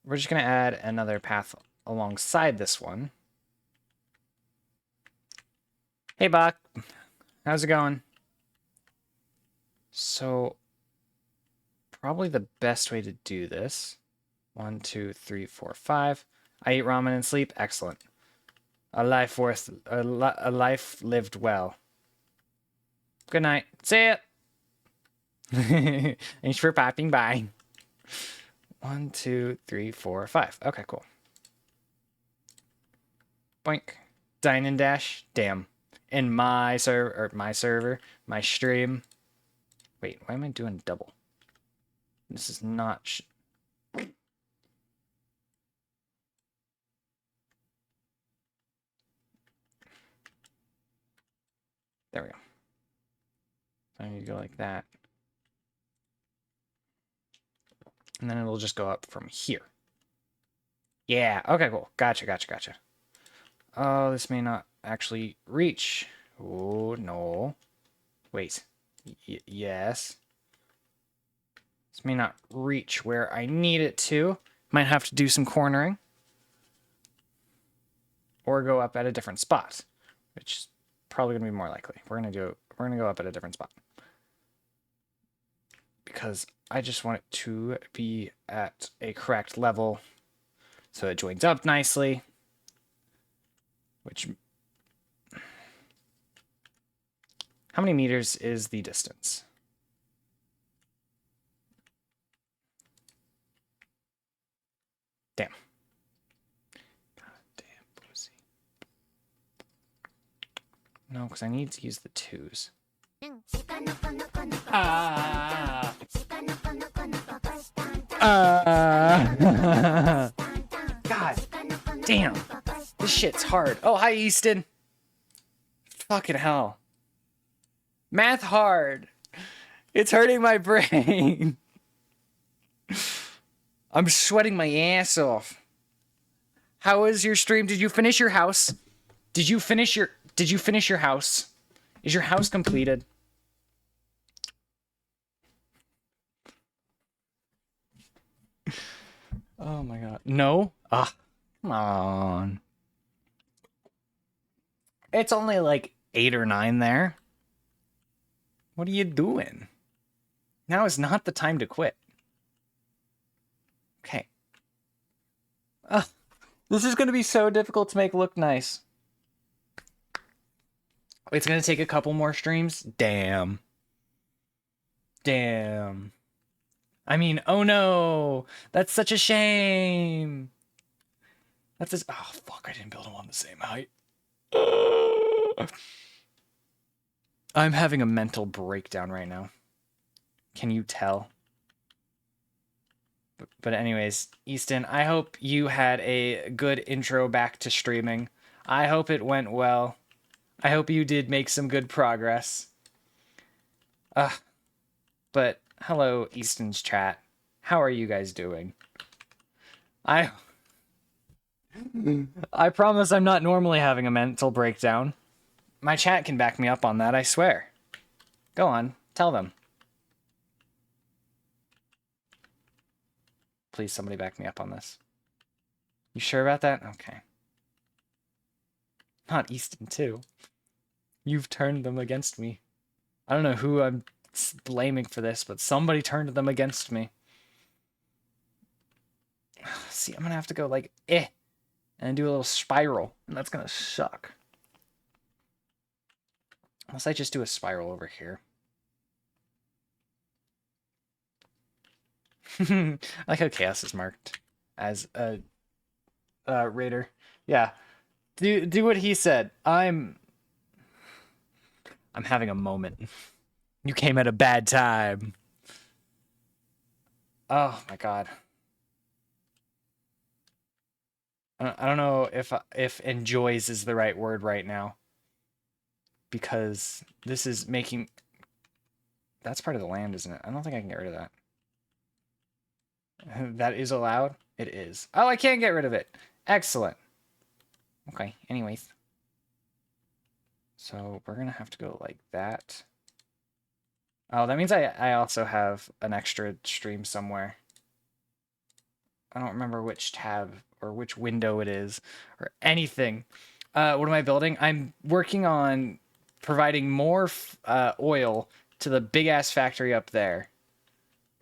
We're just going to add another path alongside this one. Hey, Buck. How's it going? So, probably the best way to do this. 1, 2, 3, 4, 5. I eat ramen and sleep. Excellent. A life lived well. Good night. See ya. Thanks for popping by. 1, 2, 3, 4, 5. Okay, cool. Boink. Dine and dash. Damn. In my server, my stream. Wait, why am I doing double? This is not. There we go. I need to go like that. And then it'll just go up from here. Yeah, okay, cool. Gotcha, gotcha, gotcha. Oh, this may not actually reach. Oh, no. Wait. Yes. This may not reach where I need it to. Might have to do some cornering. Or go up at a different spot. Which is probably going to be more likely. We're going to go up at a different spot. Because I just want it to be at a correct level so it joins up nicely. Which... How many meters is the distance? Damn. God damn pussy. No, because I need to use the 2s. God damn. This shit's hard. Oh, hi, Easton. Fucking hell. Math hard. It's hurting my brain. I'm sweating my ass off. How was your stream? Did you finish your house? Did you finish your house? Is your house completed? Oh my god. No? Ah, come on. It's only like 8 or 9 there. What are you doing? Now is not the time to quit. Okay. This is going to be so difficult to make look nice. It's going to take a couple more streams? Damn. Damn. I mean, oh no. That's such a shame. That's just... Oh, fuck. I didn't build them on the same height. I'm having a mental breakdown right now. Can you tell? But anyways, Easton, I hope you had a good intro back to streaming. I hope it went well. I hope you did make some good progress. But hello, Easton's chat. How are you guys doing? I promise I'm not normally having a mental breakdown. My chat can back me up on that, I swear. Go on, tell them. Please, somebody back me up on this. You sure about that? Okay. Not Easton, too. You've turned them against me. I don't know who I'm blaming for this, but somebody turned them against me. See, I'm gonna have to go like, and do a little spiral, and that's gonna suck. Unless I just do a spiral over here. I like how chaos is marked as a raider. Yeah. Do what he said. I'm having a moment. You came at a bad time. Oh my god. I don't know if enjoys is the right word right now. because this is making... That's part of the land, isn't it? I don't think I can get rid of that. That is allowed? It is. Oh, I can't get rid of it. Excellent. Okay, anyways. So we're going to have to go like that. Oh, that means I also have an extra stream somewhere. I don't remember which tab or which window it is or anything. What am I building? I'm working on providing more oil to the big-ass factory up there.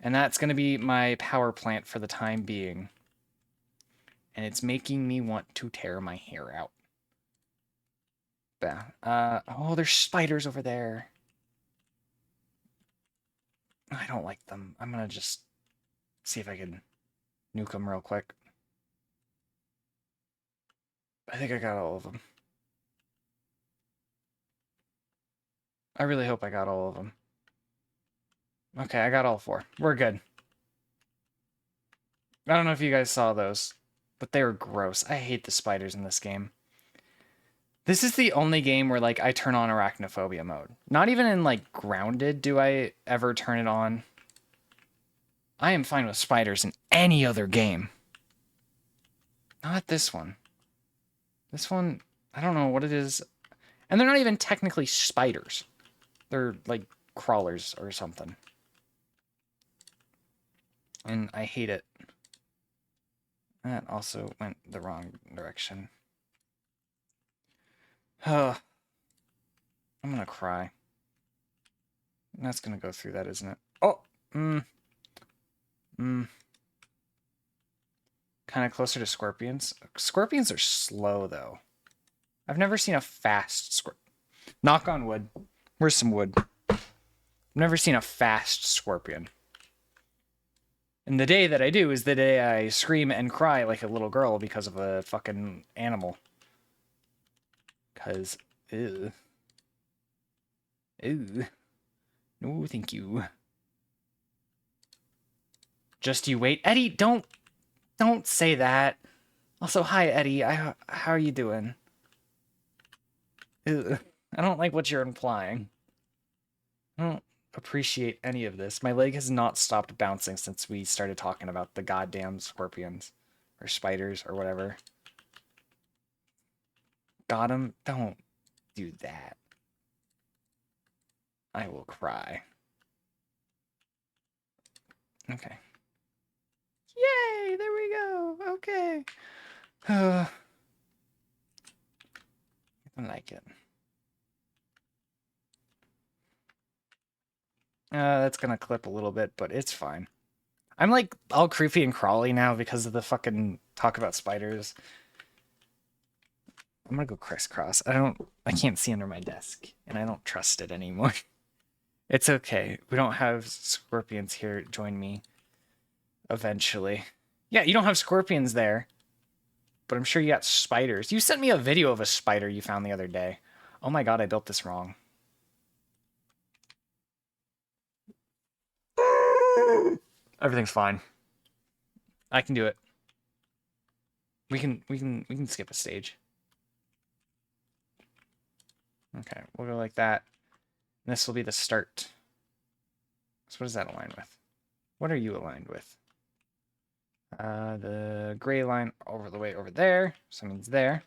And that's going to be my power plant for the time being. And it's making me want to tear my hair out. Oh, there's spiders over there. I don't like them. I'm going to just see if I can nuke them real quick. I think I got all of them. I really hope I got all of them. Okay, I got all 4. We're good. I don't know if you guys saw those, but they were gross. I hate the spiders in this game. This is the only game where, like, I turn on arachnophobia mode. Not even in, like, Grounded do I ever turn it on. I am fine with spiders in any other game. Not this one. This one, I don't know what it is. And they're not even technically spiders. They're, like, crawlers or something. And I hate it. That also went the wrong direction. I'm gonna cry. That's gonna go through that, isn't it? Oh! Kind of closer to scorpions. Scorpions are slow, though. I've never seen a fast scorpion. Knock on wood. Where's some wood? I've never seen a fast scorpion. And the day that I do is the day I scream and cry like a little girl because of a fucking animal. Because, ew. Ew. No, thank you. Just you wait. Eddie, don't say that. Also, hi, Eddie. How are you doing? Ew. I don't like what you're implying. I don't appreciate any of this. My leg has not stopped bouncing since we started talking about the goddamn scorpions. Or spiders, or whatever. Got him? Don't do that. I will cry. Okay. Yay! There we go! Okay. I like it. That's gonna clip a little bit, but it's fine. I'm like all creepy and crawly now because of the fucking talk about spiders. I'm gonna go crisscross. I can't see under my desk, and I don't trust it anymore. It's okay. We don't have scorpions here. Join me. Eventually. Yeah, you don't have scorpions there. But I'm sure you got spiders. You sent me a video of a spider you found the other day. Oh my god, I built this wrong. Everything's fine. I can do it. We can skip a stage. Okay, we'll go like that. And this will be the start. So what does that align with? What are you aligned with? The gray line over the way over there. So that means there.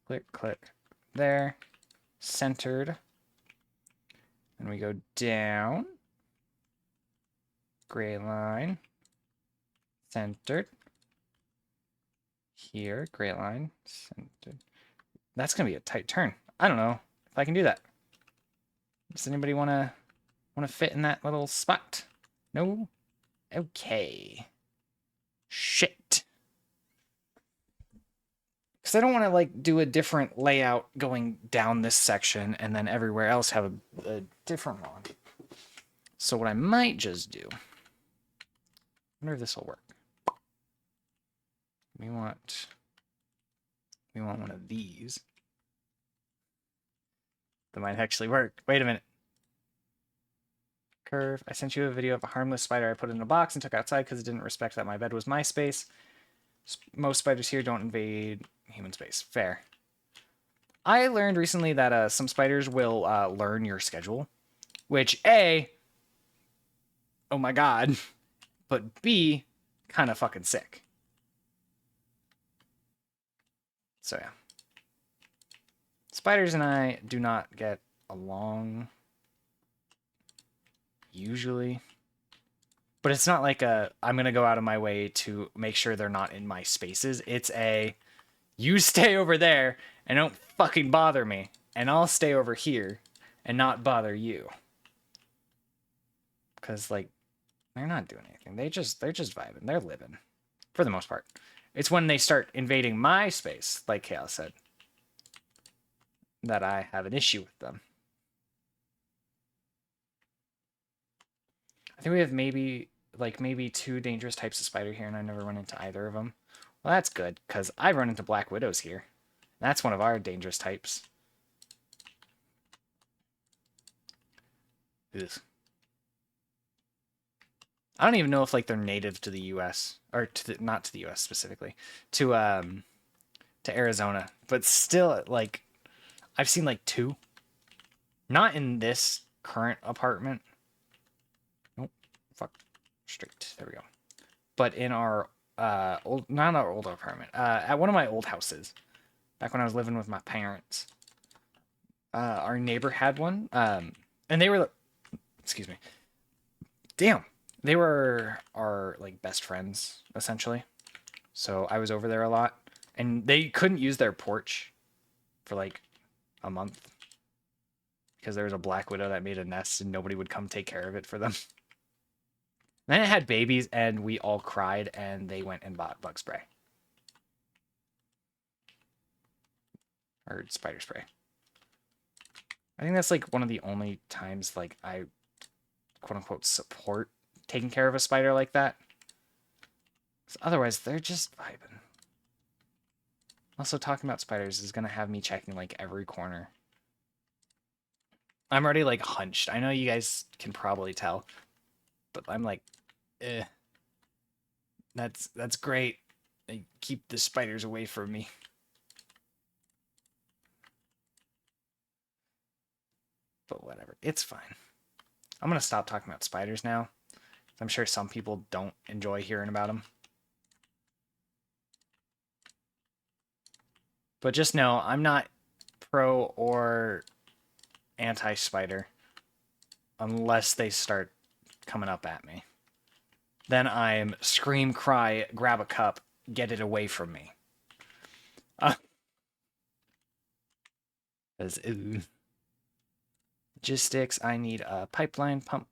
Click, click, there. Centered. And we go down. Gray line. Centered. Here, gray line. Centered. That's going to be a tight turn. I don't know if I can do that. Does anybody want to fit in that little spot? No? Okay. Shit. Because I don't want to, like, do a different layout going down this section and then everywhere else have a different one. So what I might just do... I wonder if this will work. We want one of these. That might actually work. Wait a minute. Curve. I sent you a video of a harmless spider I put in a box and took outside because it didn't respect that my bed was my space. Most spiders here don't invade human space. Fair. I learned recently that some spiders will learn your schedule, which A, oh my god, but B, kind of fucking sick. So yeah. Spiders and I do not get along usually. But it's not like I'm going to go out of my way to make sure they're not in my spaces. It's you stay over there and don't fucking bother me. And I'll stay over here and not bother you. Cuz like they're not doing anything. They're just vibing. They're living for the most part. It's when they start invading my space, like Chaos said, that I have an issue with them. I think we have maybe two dangerous types of spider here, and I never run into either of them. Well, that's good, because I've run into black widows here. That's one of our dangerous types. Ugh. I don't even know if like they're native to the U.S. or not to the U.S. specifically, to Arizona, but still like I've seen like two. Not in this current apartment. Nope. Fuck. Straight. There we go. But in our not our old apartment, at one of my old houses, back when I was living with my parents, our neighbor had one, and they were, excuse me, damn, they were our like best friends essentially. So I was over there a lot, and they couldn't use their porch for like a month because there was a black widow that made a nest, and nobody would come take care of it for them. Then it had babies, and we all cried, and they went and bought bug spray. Or spider spray. I think that's like one of the only times like I quote unquote support taking care of a spider like that. Otherwise, they're just vibing. Also, talking about spiders is gonna have me checking like every corner. I'm already like hunched. I know you guys can probably tell, but I'm like, eh. That's great. They keep the spiders away from me. But whatever, it's fine. I'm gonna stop talking about spiders now. I'm sure some people don't enjoy hearing about them. But just know, I'm not pro or anti-spider unless they start coming up at me. Then I'm scream, cry, grab a cup, get it away from me. Logistics, I need a pipeline pump.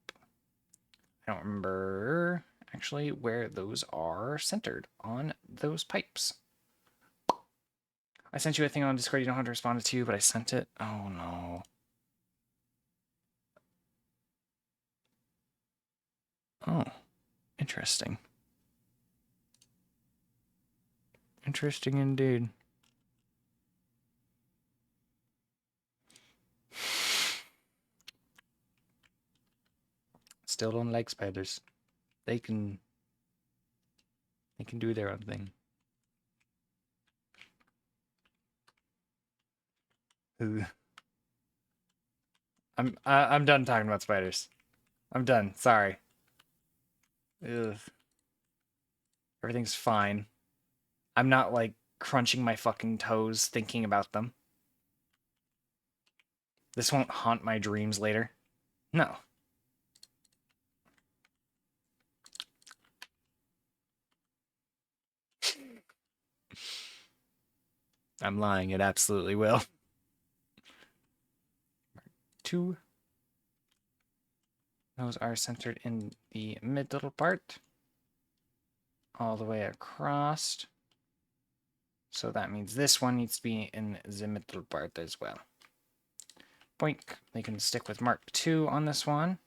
I don't remember actually where those are centered on those pipes. I sent you a thing on Discord. You don't have to respond to, but I sent it. Oh no. Oh, interesting. Interesting indeed. Still don't like spiders. They can do their own thing. Ooh. I'm done talking about spiders. I'm done. Sorry. Ugh. Everything's fine. I'm not like crunching my fucking toes thinking about them. This won't haunt my dreams later. No. I'm lying. It absolutely will. Two. Those are centered in the middle part. All the way across. So that means this one needs to be in the middle part as well. Boink. They can stick with Mark 2 on this one.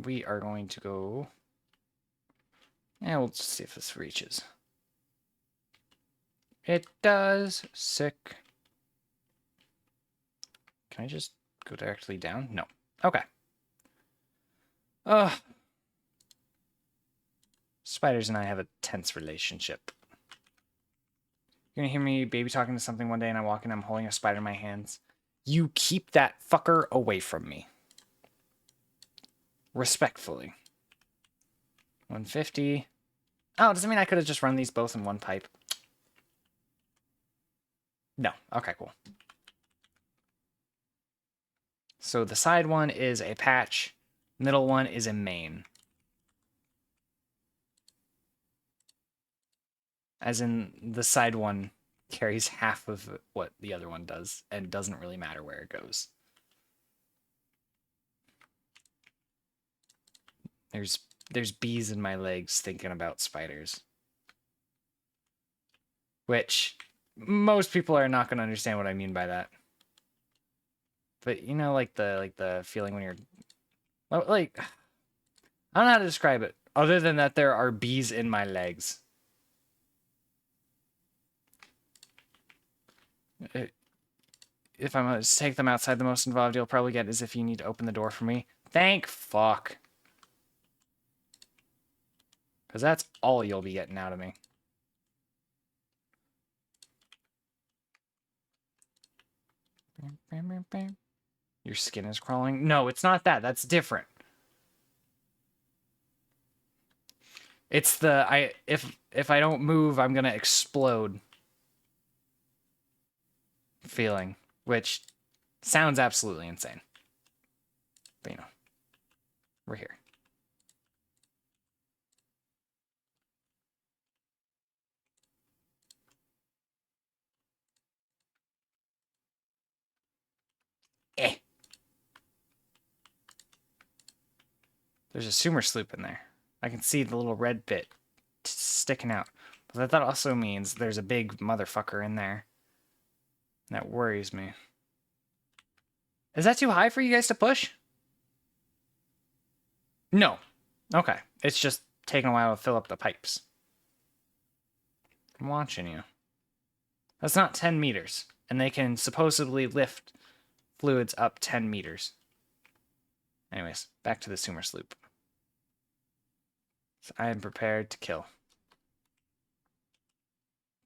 We are going to go... Yeah, we'll just see if this reaches. It does. Sick. Can I just go directly down? No. Okay. Ugh. Spiders and I have a tense relationship. You're gonna hear me baby talking to something one day and I walk in, I'm holding a spider in my hands. You keep that fucker away from me. Respectfully. 150. Oh, does it mean I could have just run these both in one pipe? No. Okay, cool. So the side one is a patch. Middle one is a main. As in, the side one carries half of what the other one does, and doesn't really matter where it goes. There's bees in my legs thinking about spiders. Which, most people are not going to understand what I mean by that. But, you know, like the feeling when you're... Like, I don't know how to describe it, other than that there are bees in my legs. If I'm going to take them outside, the most involved you'll probably get is if you need to open the door for me. Thank fuck. Because that's all you'll be getting out of me. Your skin is crawling? No, it's not that. That's different. It's the if I don't move, I'm gonna explode feeling, which sounds absolutely insane. But you know, we're here. Eh. There's a sumer sloop in there. I can see the little red bit sticking out. But that also means there's a big motherfucker in there. That worries me. Is that too high for you guys to push? No. Okay. It's just taking a while to fill up the pipes. I'm watching you. That's not 10 meters. And they can supposedly lift fluids up 10 meters. Anyways, back to the sumer sloop. So I am prepared to kill.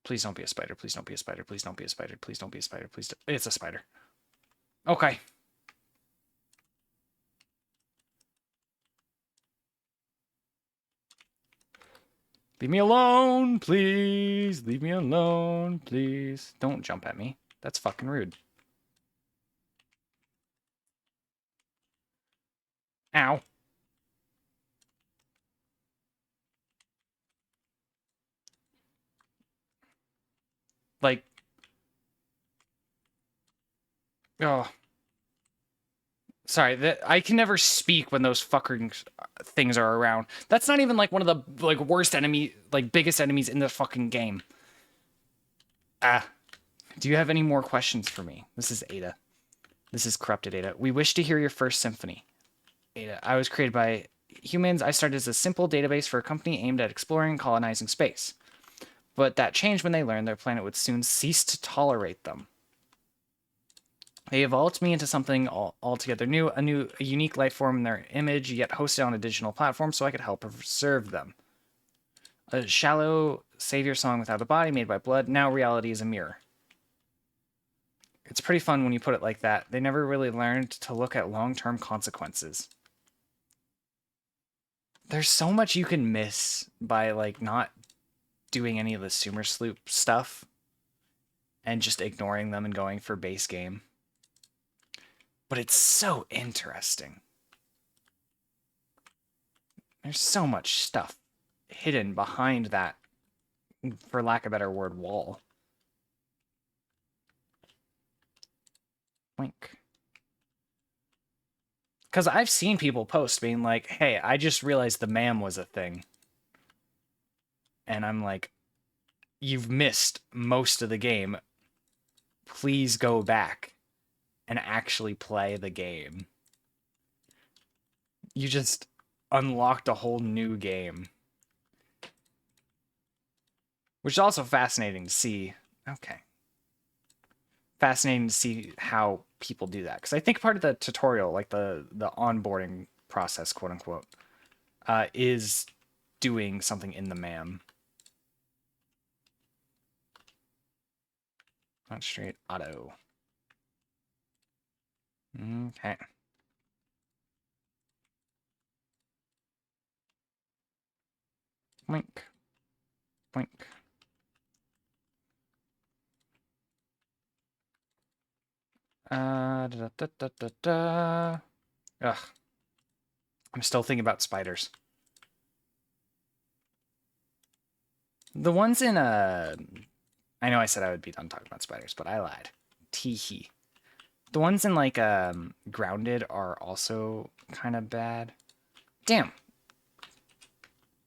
Please don't be a spider. Please don't be a spider. Please don't be a spider. Please don't be a spider. Please don't. It's a spider. Okay. Leave me alone, please. Leave me alone, please. Don't jump at me. That's fucking rude. Ow. Like... Oh. Sorry, I can never speak when those fucking things are around. That's not even like one of the like worst enemy, like biggest enemies in the fucking game. Ah. Do you have any more questions for me? This is Ada. This is Corrupted Ada. We wish to hear your first symphony. Ada, I was created by humans. I started as a simple database for a company aimed at exploring and colonizing space. But that changed when they learned their planet would soon cease to tolerate them. They evolved me into something altogether new, a unique life form in their image, yet hosted on a digital platform so I could help preserve them. A shallow savior song without a body, made by blood. Now reality is a mirror. It's pretty fun when you put it like that. They never really learned to look at long-term consequences. There's so much you can miss by, like, not doing any of the sumer sloop stuff and just ignoring them and going for base game. But it's so interesting. There's so much stuff hidden behind that, for lack of a better word, wall. Wink. Because I've seen people post being like, hey, I just realized the MAM was a thing. And I'm like, you've missed most of the game. Please go back and actually play the game. You just unlocked a whole new game. Which is also fascinating to see. Okay. Fascinating to see how people do that. Because I think part of the tutorial, like the onboarding process, quote unquote, is doing something in the MAM. Not straight auto. Okay. Boink. Boink. Da, da, da, da, da, da. Ugh. I'm still thinking about spiders. The ones in I know I said I would be done talking about spiders, but I lied. Teehee. The ones in like Grounded are also kind of bad. Damn.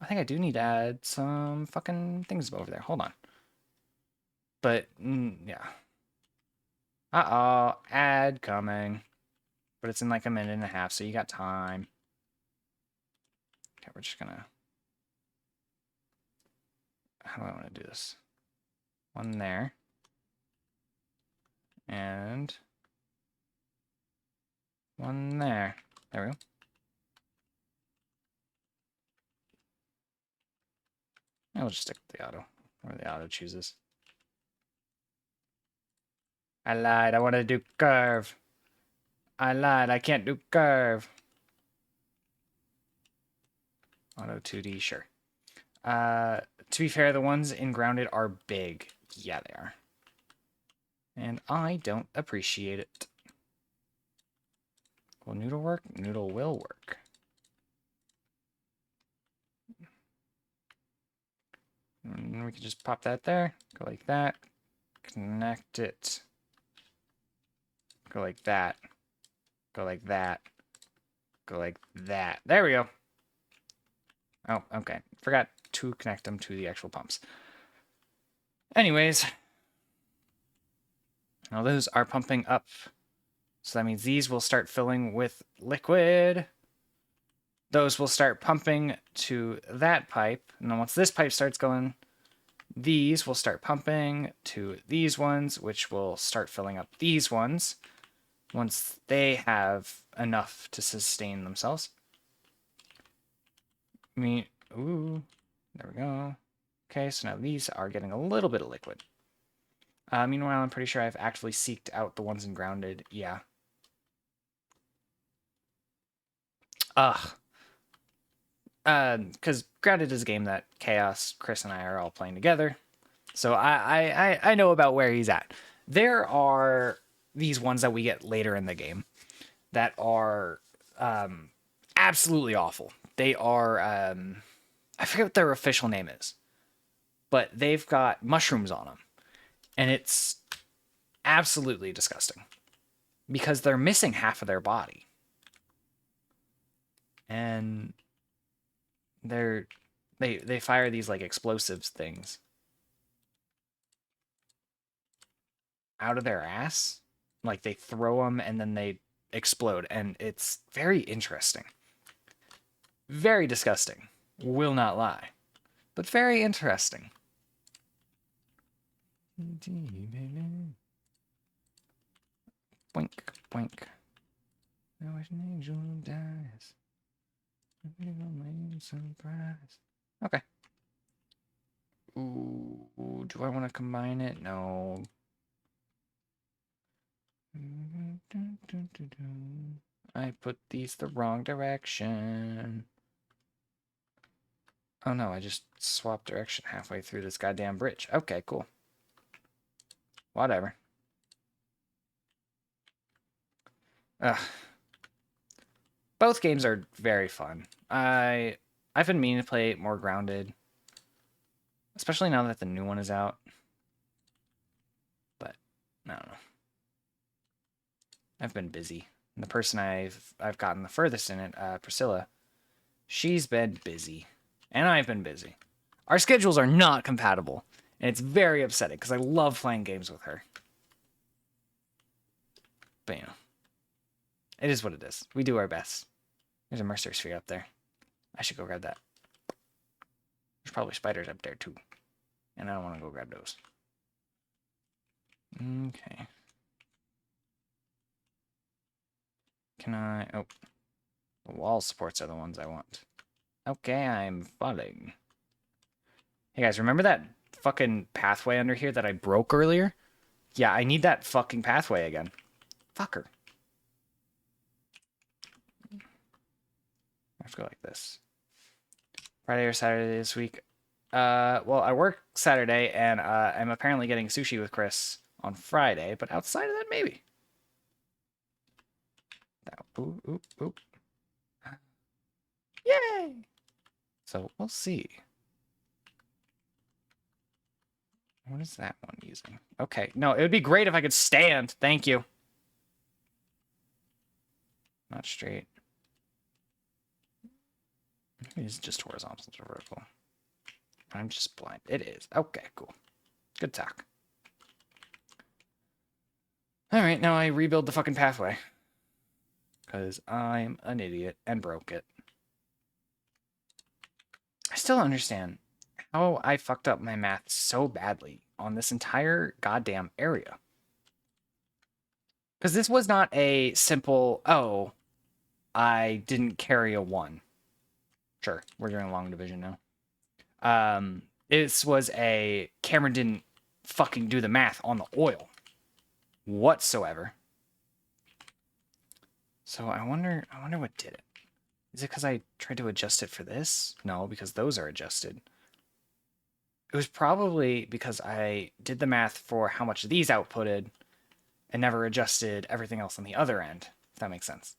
I think I do need to add some fucking things over there. Hold on. But yeah. Uh-oh, ad coming. But it's in like a minute and a half, so you got time. Okay, we're just gonna... How do I want to do this? One there. And... one there. There we go. I'll just stick with the auto. Where the auto chooses. I lied, I wanted to do curve. I lied, I can't do curve. Auto 2D, sure. To be fair, the ones in Grounded are big. Yeah, they are. And I don't appreciate it. Will noodle work? Noodle will work. And we can just pop that there. Go like that. Connect it. Go like that. Go like that. Go like that. There we go. Oh, okay. Forgot to connect them to the actual pumps. Anyways. Now those are pumping up. So that means these will start filling with liquid. Those will start pumping to that pipe. And then once this pipe starts going, these will start pumping to these ones, which will start filling up these ones once they have enough to sustain themselves. Ooh, there we go. Okay, so now these are getting a little bit of liquid. Meanwhile, I'm pretty sure I've actually seeked out the ones in Grounded. Yeah. Ugh. Because Grounded is a game that Chaos, Chris, and I are all playing together. So I know about where he's at. There are these ones that we get later in the game that are absolutely awful. They are, I forget what their official name is, but they've got mushrooms on them. And it's absolutely disgusting because they're missing half of their body. And they fire these like explosives things out of their ass. Like they throw them and then they explode. And it's very interesting. Very disgusting. Will not lie. But very interesting. Boink, boink. Now an angel dies. Surprise. Okay. Ooh, do I want to combine it? No. I put these the wrong direction. Oh no, I just swapped direction halfway through this goddamn bridge. Okay, cool. Whatever. Ugh. Both games are very fun. I've been meaning to play more Grounded, especially now that the new one is out. But I don't know. I've been busy. And the person I've gotten the furthest in it, Priscilla, she's been busy, and I've been busy. Our schedules are not compatible, and it's very upsetting because I love playing games with her. But you know, it is what it is. We do our best. There's a Mercer sphere up there. I should go grab that. There's probably spiders up there too, and I don't want to go grab those. Okay. Can I... Oh. The wall supports are the ones I want. Okay, I'm falling. Hey guys, remember that fucking pathway under here that I broke earlier? Yeah, I need that fucking pathway again. Fucker. I have to go like this. Friday or Saturday this week. Well, I work Saturday, and I'm apparently getting sushi with Chris on Friday, but outside of that, maybe. Ooh, ooh, ooh. Yay! So we'll see. What is that one using? Okay, no, it would be great if I could stand. Thank you. Not straight. Maybe it's just horizontal to vertical. I'm just blind. It is. Okay, cool. Good talk. Alright, now I rebuild the fucking pathway. Because I'm an idiot and broke it. I still don't understand how I fucked up my math so badly on this entire goddamn area. Because this was not a simple, oh, I didn't carry a 1. Sure, we're doing long division now. This was a Cameron didn't fucking do the math on the oil whatsoever. So I wonder what did it. Is it because I tried to adjust it for this? No, because those are adjusted. It was probably because I did the math for how much these outputted and never adjusted everything else on the other end, if that makes sense.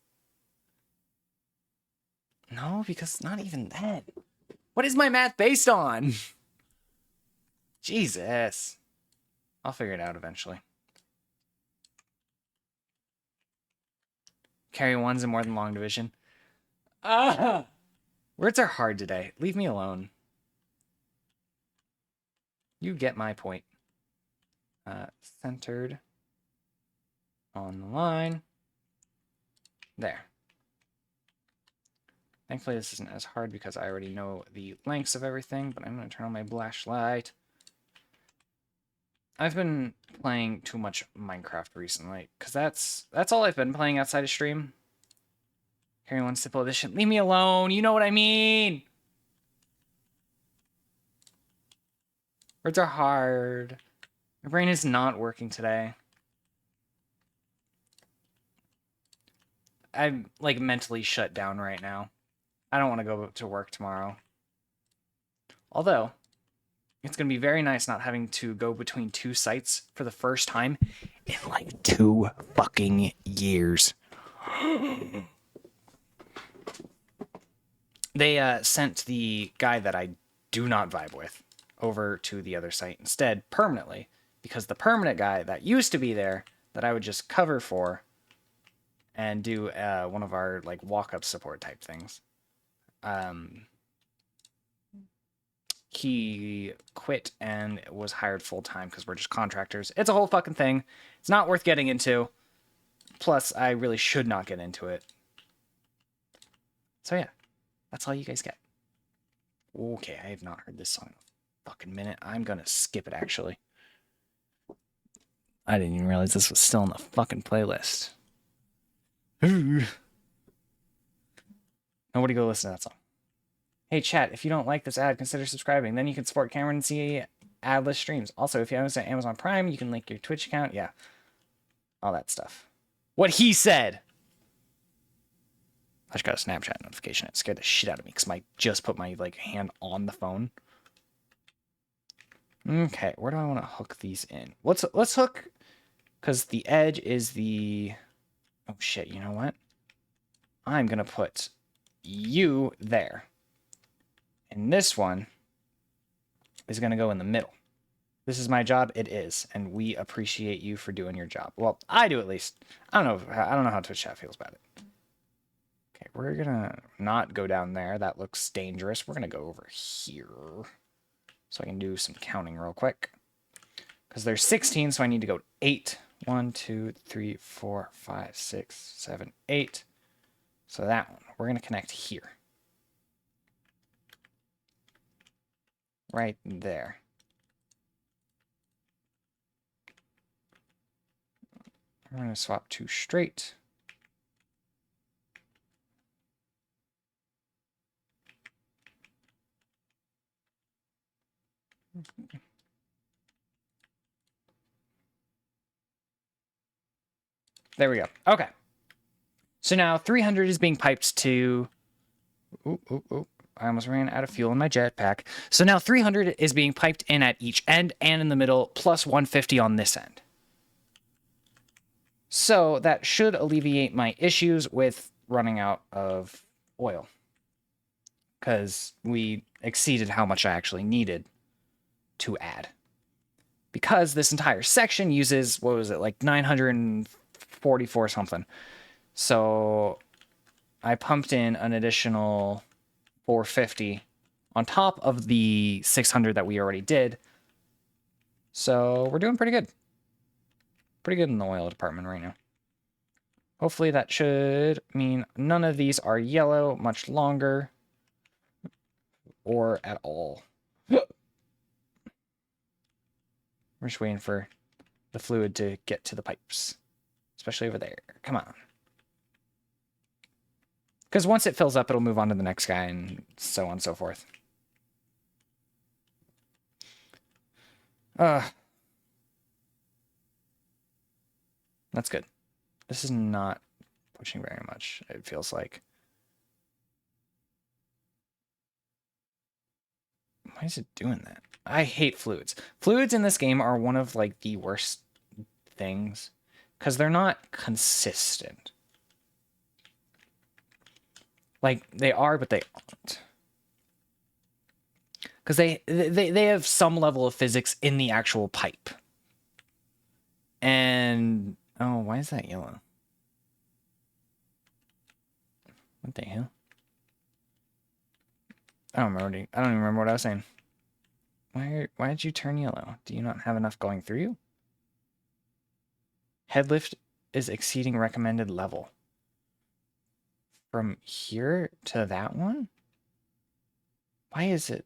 No, because not even that. What is my math based on? Jesus. I'll figure it out eventually. Carry 1s in more than long division. Words are hard today. Leave me alone. You get my point. Centered on the line. There. Thankfully, this isn't as hard because I already know the lengths of everything, but I'm going to turn on my flashlight. I've been playing too much Minecraft recently, because that's all I've been playing outside of stream. Carry 1 simple edition. Leave me alone. You know what I mean. Words are hard. My brain is not working today. I'm like mentally shut down right now. I don't want to go to work tomorrow. Although, it's going to be very nice not having to go between 2 sites for the first time in like 2 fucking years. They sent the guy that I do not vibe with over to the other site instead permanently, because the permanent guy that used to be there that I would just cover for and do one of our like walk-up support type things, he quit and was hired full-time because we're just contractors. It's a whole fucking thing. It's not worth getting into. Plus, I really should not get into it. So yeah, that's all you guys get. Okay, I have not heard this song in a fucking minute. I'm gonna skip it, actually. I didn't even realize this was still in the fucking playlist. Nobody go listen to that song. Hey, chat, if you don't like this ad, consider subscribing. Then you can support Cameron and see adless streams. Also, if you have Amazon Prime, you can link your Twitch account. Yeah. All that stuff. What he said! I just got a Snapchat notification. It scared the shit out of me because I just put my like hand on the phone. Okay, where do I want to hook these in? Let's hook, because the edge is the... Oh shit, you know what? I'm gonna put you there. And this one is gonna go in the middle. This is my job. It is, and we appreciate you for doing your job. Well, I do at least. I don't know how Twitch chat feels about it. Okay, we're gonna not go down there. That looks dangerous. We're gonna go over here, so I can do some counting real quick. Because there's 16, so I need to go 8. 1, 2, 3, 4, 5, 6, 7, 8. So that one, we're gonna connect here, right there. We're going to swap 2 straight. There we go. Okay. So now 300 is being piped to... Oop. I almost ran out of fuel in my jetpack. So now 300 is being piped in at each end and in the middle, plus 150 on this end. So that should alleviate my issues with running out of oil, because we exceeded how much I actually needed to add. Because this entire section uses, what was it, like 944 something. So I pumped in an additional 450 on top of the 600 that we already did. So we're doing pretty good. Pretty good in the oil department right now. Hopefully that should mean none of these are yellow much longer or at all. We're just waiting for the fluid to get to the pipes, especially over there. Come on. Because once it fills up, it'll move on to the next guy and so on and so forth. That's good. This is not pushing very much, it feels like. Why is it doing that? I hate fluids. Fluids in this game are one of like the worst things because they're not consistent. Like they are, but they aren't. Because they have some level of physics in the actual pipe. And oh, why is that yellow? What the hell? I don't even remember what I was saying. Why did you turn yellow? Do you not have enough going through you? Head lift is exceeding recommended level. From here to that one? Why is it?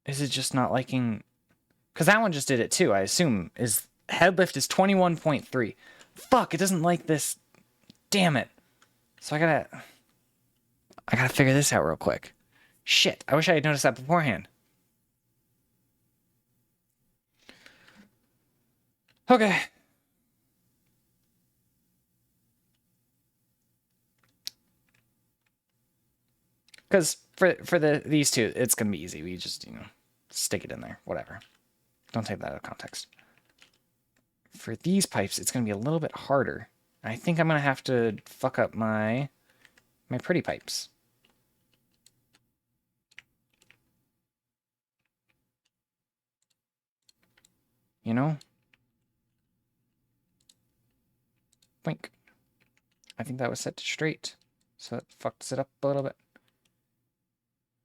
Is it just not liking? Because that one just did it too, I assume. Is head lift is 21.3. Fuck, it doesn't like this. Damn it. So I gotta figure this out real quick. Shit, I wish I had noticed that beforehand. Okay. Because for these two, it's gonna be easy. We just, stick it in there. Whatever. Don't take that out of context. For these pipes, it's gonna be a little bit harder. I think I'm gonna have to fuck up my pretty pipes. You know? Blink. I think that was set to straight. So it fucks it up a little bit.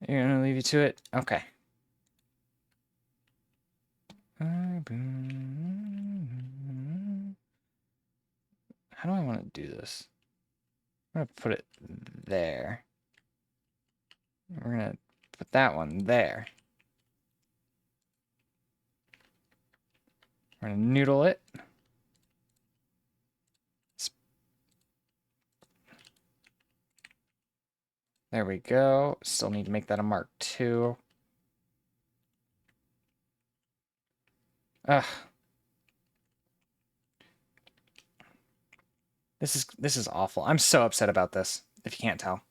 You're gonna leave you to it? Okay. How do I want to do this? I'm gonna put it there. We're gonna put that one there. We're gonna noodle it. There we go. Still need to make that a Mark II. Ugh. This is awful. I'm so upset about this, if you can't tell.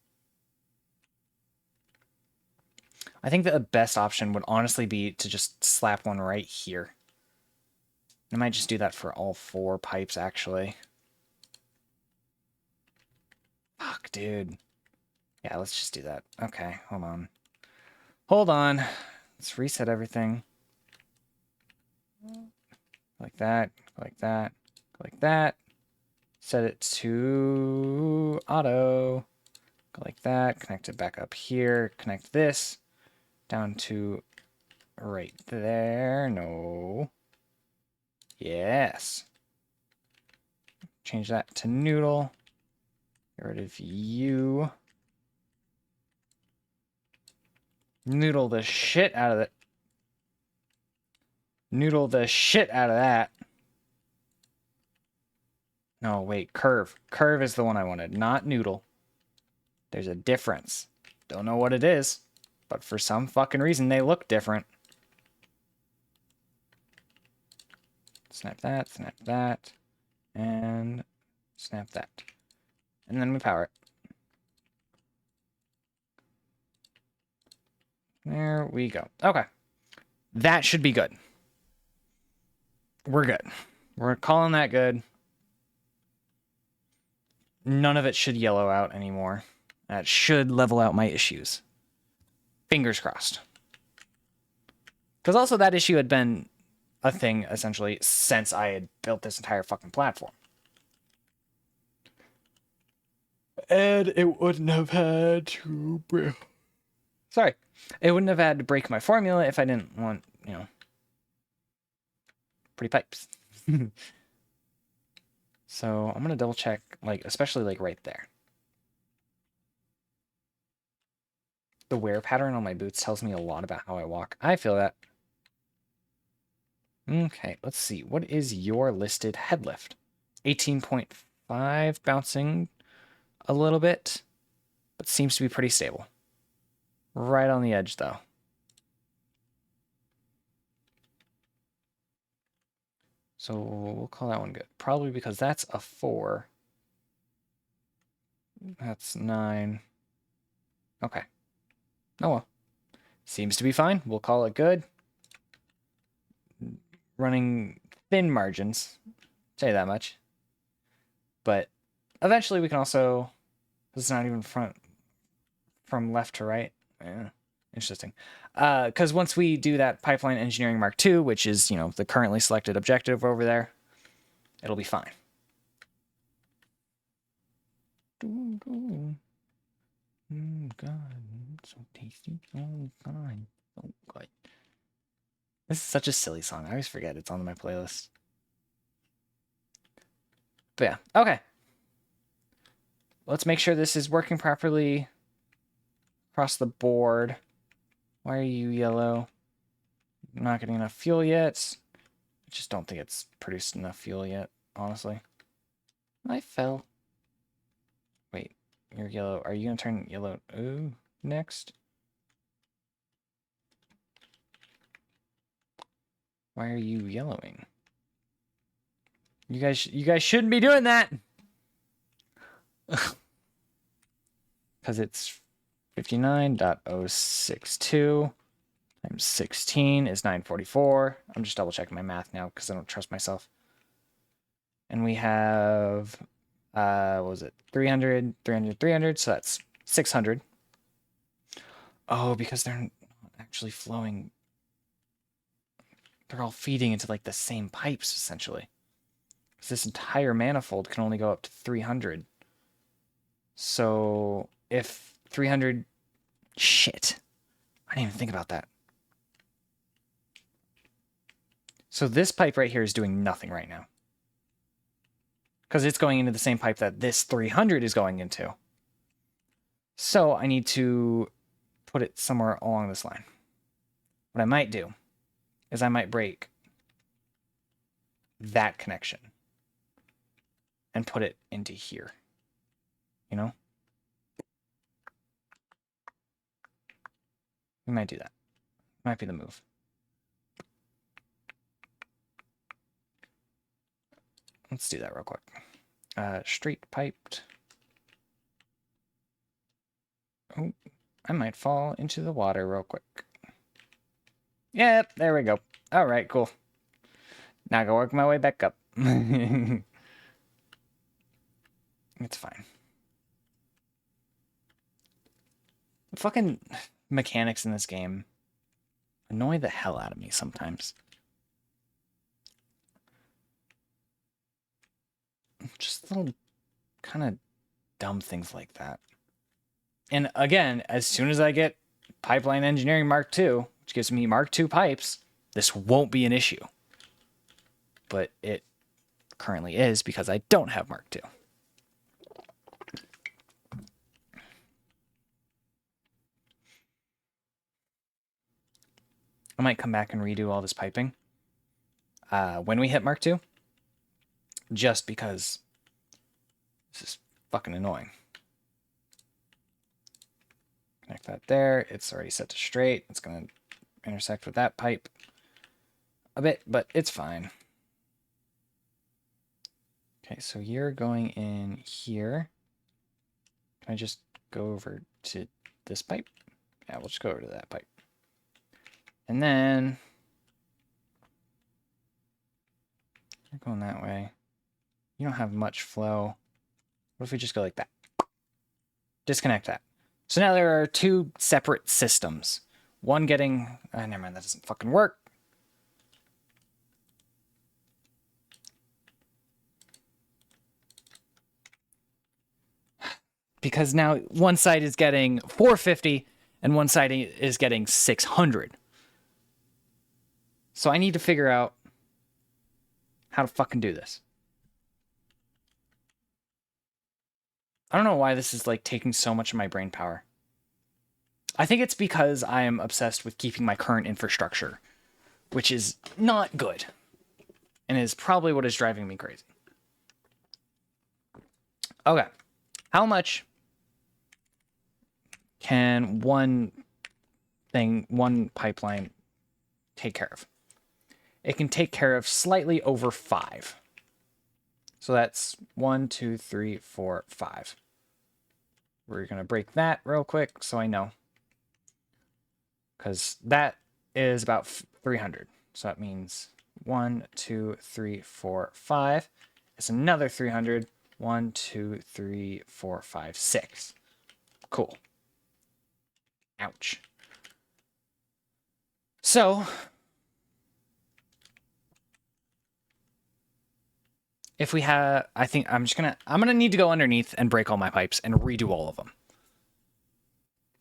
I think that the best option would honestly be to just slap one right here. I might just do that for all 4 pipes, actually. Fuck, dude. Yeah, let's just do that. Okay, hold on. Hold on. Let's reset everything. Like that, like that, like that. Set it to auto. Go like that. Connect it back up here. Connect this down to right there. No. Yes. Change that to noodle. Get rid of you. Noodle the shit out of it. Noodle the shit out of that. No, wait, curve. Curve is the one I wanted, not noodle. There's a difference. Don't know what it is, but for some fucking reason they look different. Snap that, snap that. And snap that. And then we power it. There we go. Okay. That should be good. We're good. We're calling that good. None of it should yellow out anymore. That should level out my issues. Fingers crossed. Because also that issue had been a thing, essentially, since I had built this entire fucking platform. And it wouldn't have had to break... Sorry. It wouldn't have had to break my formula if I didn't want, you know, pretty pipes. So I'm going to double check, like, especially like right there. The wear pattern on my boots tells me a lot about how I walk. I feel that. Okay, let's see. What is your listed head lift? 18.5, bouncing a little bit, but seems to be pretty stable. Right on the edge, though. So we'll call that one good. Probably because that's a 4. That's 9. Okay. Oh well. Seems to be fine. We'll call it good. Running thin margins. Say that much. But eventually we can also... It's not even from left to right. Yeah. Interesting. Because once we do that Pipeline Engineering Mark II, which is, you know, the currently selected objective over there, it'll be fine. God, so tasty. Oh, God. Oh, God. This is such a silly song. I always forget it's on my playlist. But yeah, okay. Let's make sure this is working properly across the board. Why are you yellow? I'm not getting enough fuel yet. I just don't think it's produced enough fuel yet, honestly. I fell. Wait, you're yellow. Are you going to turn yellow? Ooh, next. Why are you yellowing? You guys shouldn't be doing that. Because it's 59.062 times 16 is 944. I'm just double checking my math now because I don't trust myself. And we have, what was it? 300, 300, 300. So that's 600. Oh, because they're not actually flowing. They're all feeding into like the same pipes, essentially. Because this entire manifold can only go up to 300. So if 300... Shit. I didn't even think about that. So this pipe right here is doing nothing right now. Because it's going into the same pipe that this 300 is going into. So I need to put it somewhere along this line. What I might do is I might break that connection and put it into here. You know? We might do that. Might be the move. Let's do that real quick. Straight piped. Oh, I might fall into the water real quick. Yep, there we go. All right, cool. Now I can work my way back up. It's fine. The fucking mechanics in this game annoy the hell out of me sometimes. Just little kind of dumb things like that. And again, as soon as I get Pipeline Engineering Mark II, which gives me Mark II pipes, this won't be an issue. But it currently is because I don't have Mark II. I might come back and redo all this piping when we hit Mark II, just because this is fucking annoying. Connect that there. It's already set to straight. It's going to intersect with that pipe a bit, but it's fine. Okay, so you're going in here. Can I just go over to this pipe? Yeah, we'll just go over to that pipe. And then you're going that way. You don't have much flow. What if we just go like that? Disconnect that. So now there are two separate systems. One getting... never mind, that doesn't fucking work. Because now one side is getting 450 and one side is getting 600. So I need to figure out how to fucking do this. I don't know why this is like taking so much of my brain power. I think it's because I am obsessed with keeping my current infrastructure, which is not good and is probably what is driving me crazy. Okay. How much can one pipeline take care of? It can take care of slightly over 5. So that's 1, 2, 3, 4, 5. We're going to break that real quick so I know. Because that is about 300. So that means 1, 2, 3, 4, 5. It's another 300. 1, 2, 3, 4, 5, 6. Cool. Ouch. So, if we have, I think I'm gonna need to go underneath and break all my pipes and redo all of them.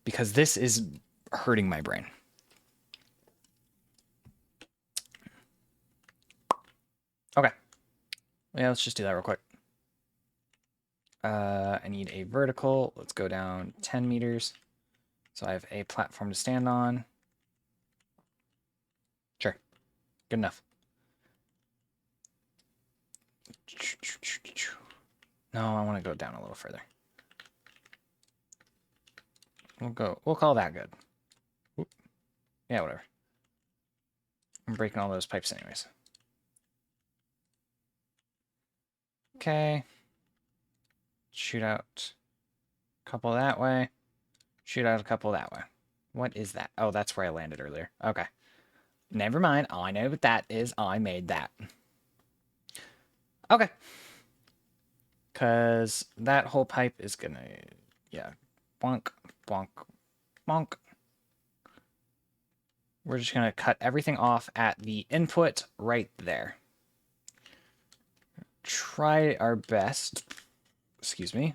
Because this is hurting my brain. Okay. Yeah, let's just do that real quick. I need a vertical. Let's go down 10 meters. So I have a platform to stand on. Sure. Good enough. No, I want to go down a little further. We'll call that good. Oop. Yeah, whatever. I'm breaking all those pipes anyways. Okay. Shoot out a couple that way. Shoot out a couple that way. What is that? Oh, that's where I landed earlier. Okay. Never mind. I know what that is. I made that. Okay. Because that whole pipe is gonna... Yeah. Bonk, bonk, bonk. We're just gonna cut everything off at the input right there. Try our best, excuse me,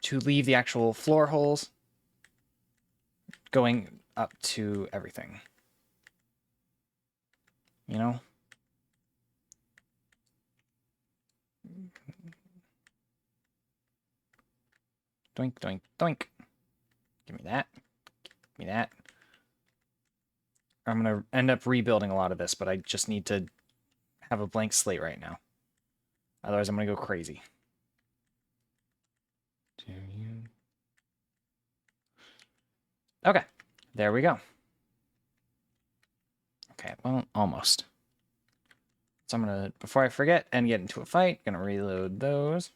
to leave the actual floor holes going up to everything. You know? Doink, doink, doink. Give me that. Give me that. I'm going to end up rebuilding a lot of this, but I just need to have a blank slate right now. Otherwise, I'm going to go crazy. Okay. There we go. Okay, well, almost. So I'm going to, before I forget and get into a fight, going to reload those.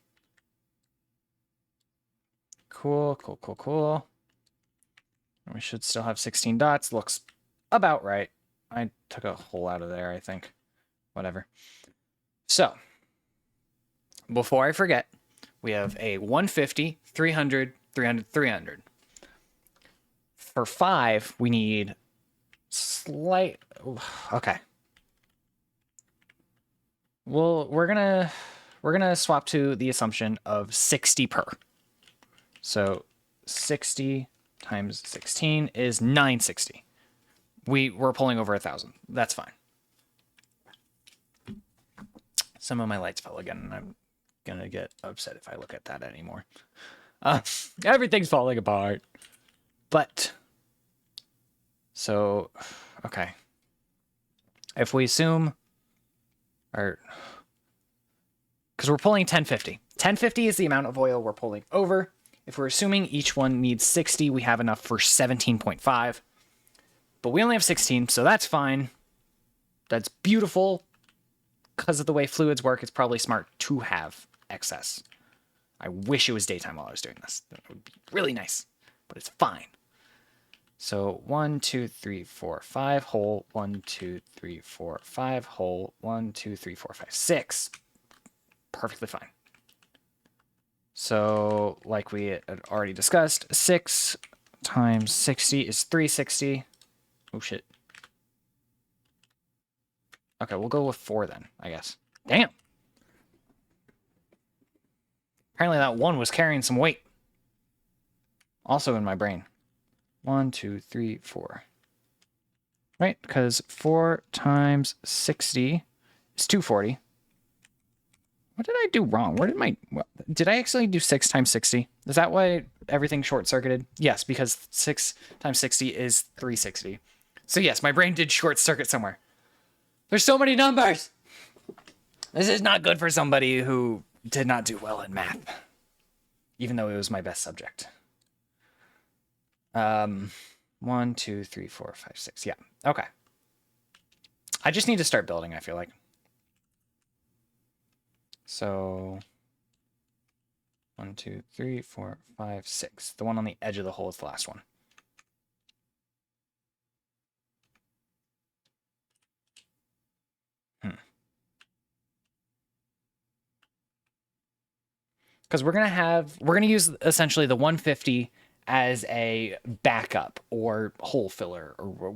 Cool, cool, cool, cool. We should still have 16 dots. Looks about right. I took a hole out of there, I think. Whatever. So, before I forget, we have a 150, 300, 300, 300. For 5, we need slight... Okay. Well, we're gonna swap to the assumption of 60 per. So 60 times 16 is 960. We're pulling over 1,000. That's fine. Some of my lights fell again, and I'm gonna get upset if I look at that anymore. Everything's falling apart. But so okay. If we assume because we're pulling 1050. 1050 is the amount of oil we're pulling over. If we're assuming each one needs 60, we have enough for 17.5. But we only have 16, so that's fine. That's beautiful. because of the way fluids work, it's probably smart to have excess. I wish it was daytime while I was doing this. That would be really nice, but it's fine. So 1, 2, 3, 4, 5 hole, 1, 2, 3, 4, 5 hole, 1, 2, 3, 4, 5, 6. Perfectly fine. So like we had already discussed, 6 times 60 is 360. Oh shit. Okay, we'll go with 4 then, I guess. Damn. Apparently that 1 was carrying some weight. Also in my brain. 1, 2, 3, 4. Right, because 4 times 60 is 240. What did I do wrong? Where did my... Did I actually do 6 times 60? Is that why everything short-circuited? Yes, because 6 times 60 is 360. So yes, my brain did short-circuit somewhere. There's so many numbers! This is not good for somebody who did not do well in math. Even though it was my best subject. 1, 2, 3, 4, 5, 6. Yeah, okay. I just need to start building, I feel like. So 1, 2, 3, 4, 5, 6. The one on the edge of the hole is the last one. Because we're gonna use essentially the 150 as a backup or hole filler or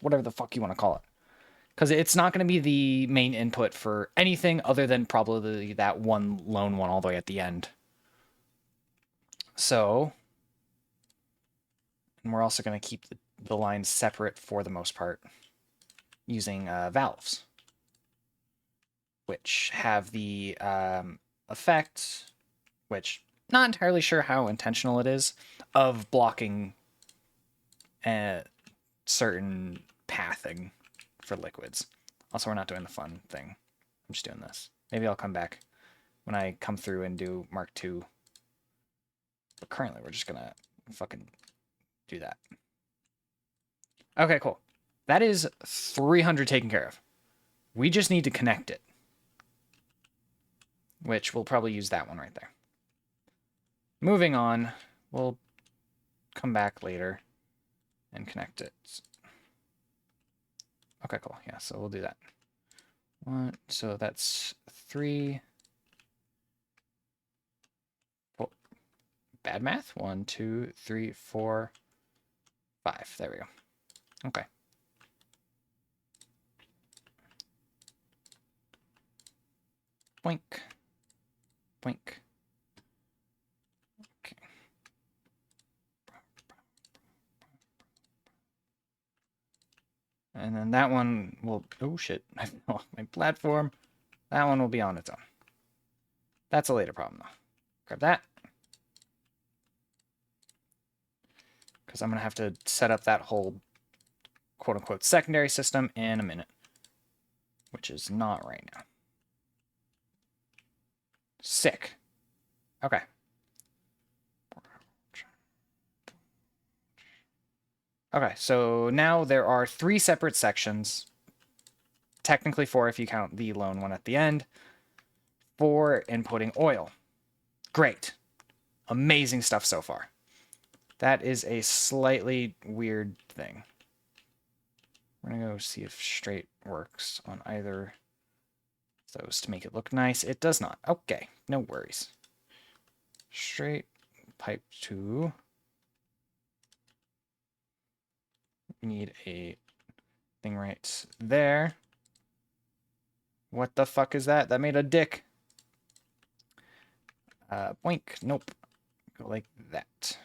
whatever the fuck you want to call it. Because it's not going to be the main input for anything other than probably that one lone one all the way at the end. So, and we're also going to keep the lines separate for the most part using valves, which have the effect, which not entirely sure how intentional it is, of blocking certain pathing for liquids. Also, we're not doing the fun thing. I'm just doing this. Maybe I'll come back when I come through and do Mark II. But currently, we're just gonna fucking do that. Okay, cool. That is 300 taken care of. We just need to connect it. Which we'll probably use that one right there. Moving on, we'll come back later and connect it. Okay, cool. Yeah, so we'll do that. So that's 3. Four. Bad math. 1, 2, 3, 4, 5. There we go. Okay. Boink. Boink. Okay. And then that one will... Oh, shit. I lost my platform. That one will be on its own. That's a later problem, though. Grab that. Because I'm going to have to set up that whole quote-unquote secondary system in a minute. Which is not right now. Sick. Okay. Okay, so now there are 3 separate sections. Technically 4 if you count the lone one at the end. For inputting oil. Great. Amazing stuff so far. That is a slightly weird thing. We're going to go see if straight works on either of those to make it look nice. It does not. Okay, no worries. Straight pipe to... We need a thing right there. What the fuck is that? That made a dick. Boink. Nope. Go like that.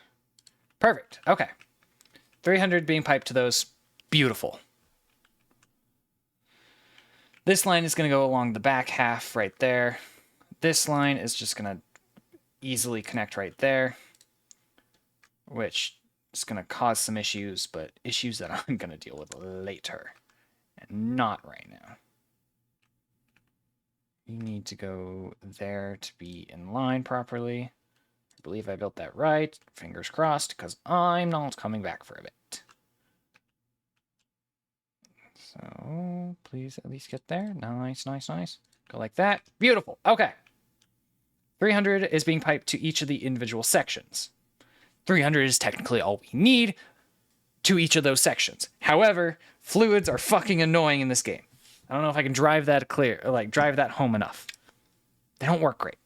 Perfect. Okay. 300 being piped to those. Beautiful. This line is going to go along the back half right there. This line is just going to easily connect right there, which is going to cause some issues, but issues that I'm going to deal with later and not right now. You need to go there to be in line properly. I believe I built that right. Fingers crossed, because I'm not coming back for a bit. So, please at least get there. Nice, nice, nice. Go like that. Beautiful. Okay. 300 is being piped to each of the individual sections. 300 is technically all we need to each of those sections. However, fluids are fucking annoying in this game. I don't know if I can drive that drive that home enough. They don't work great.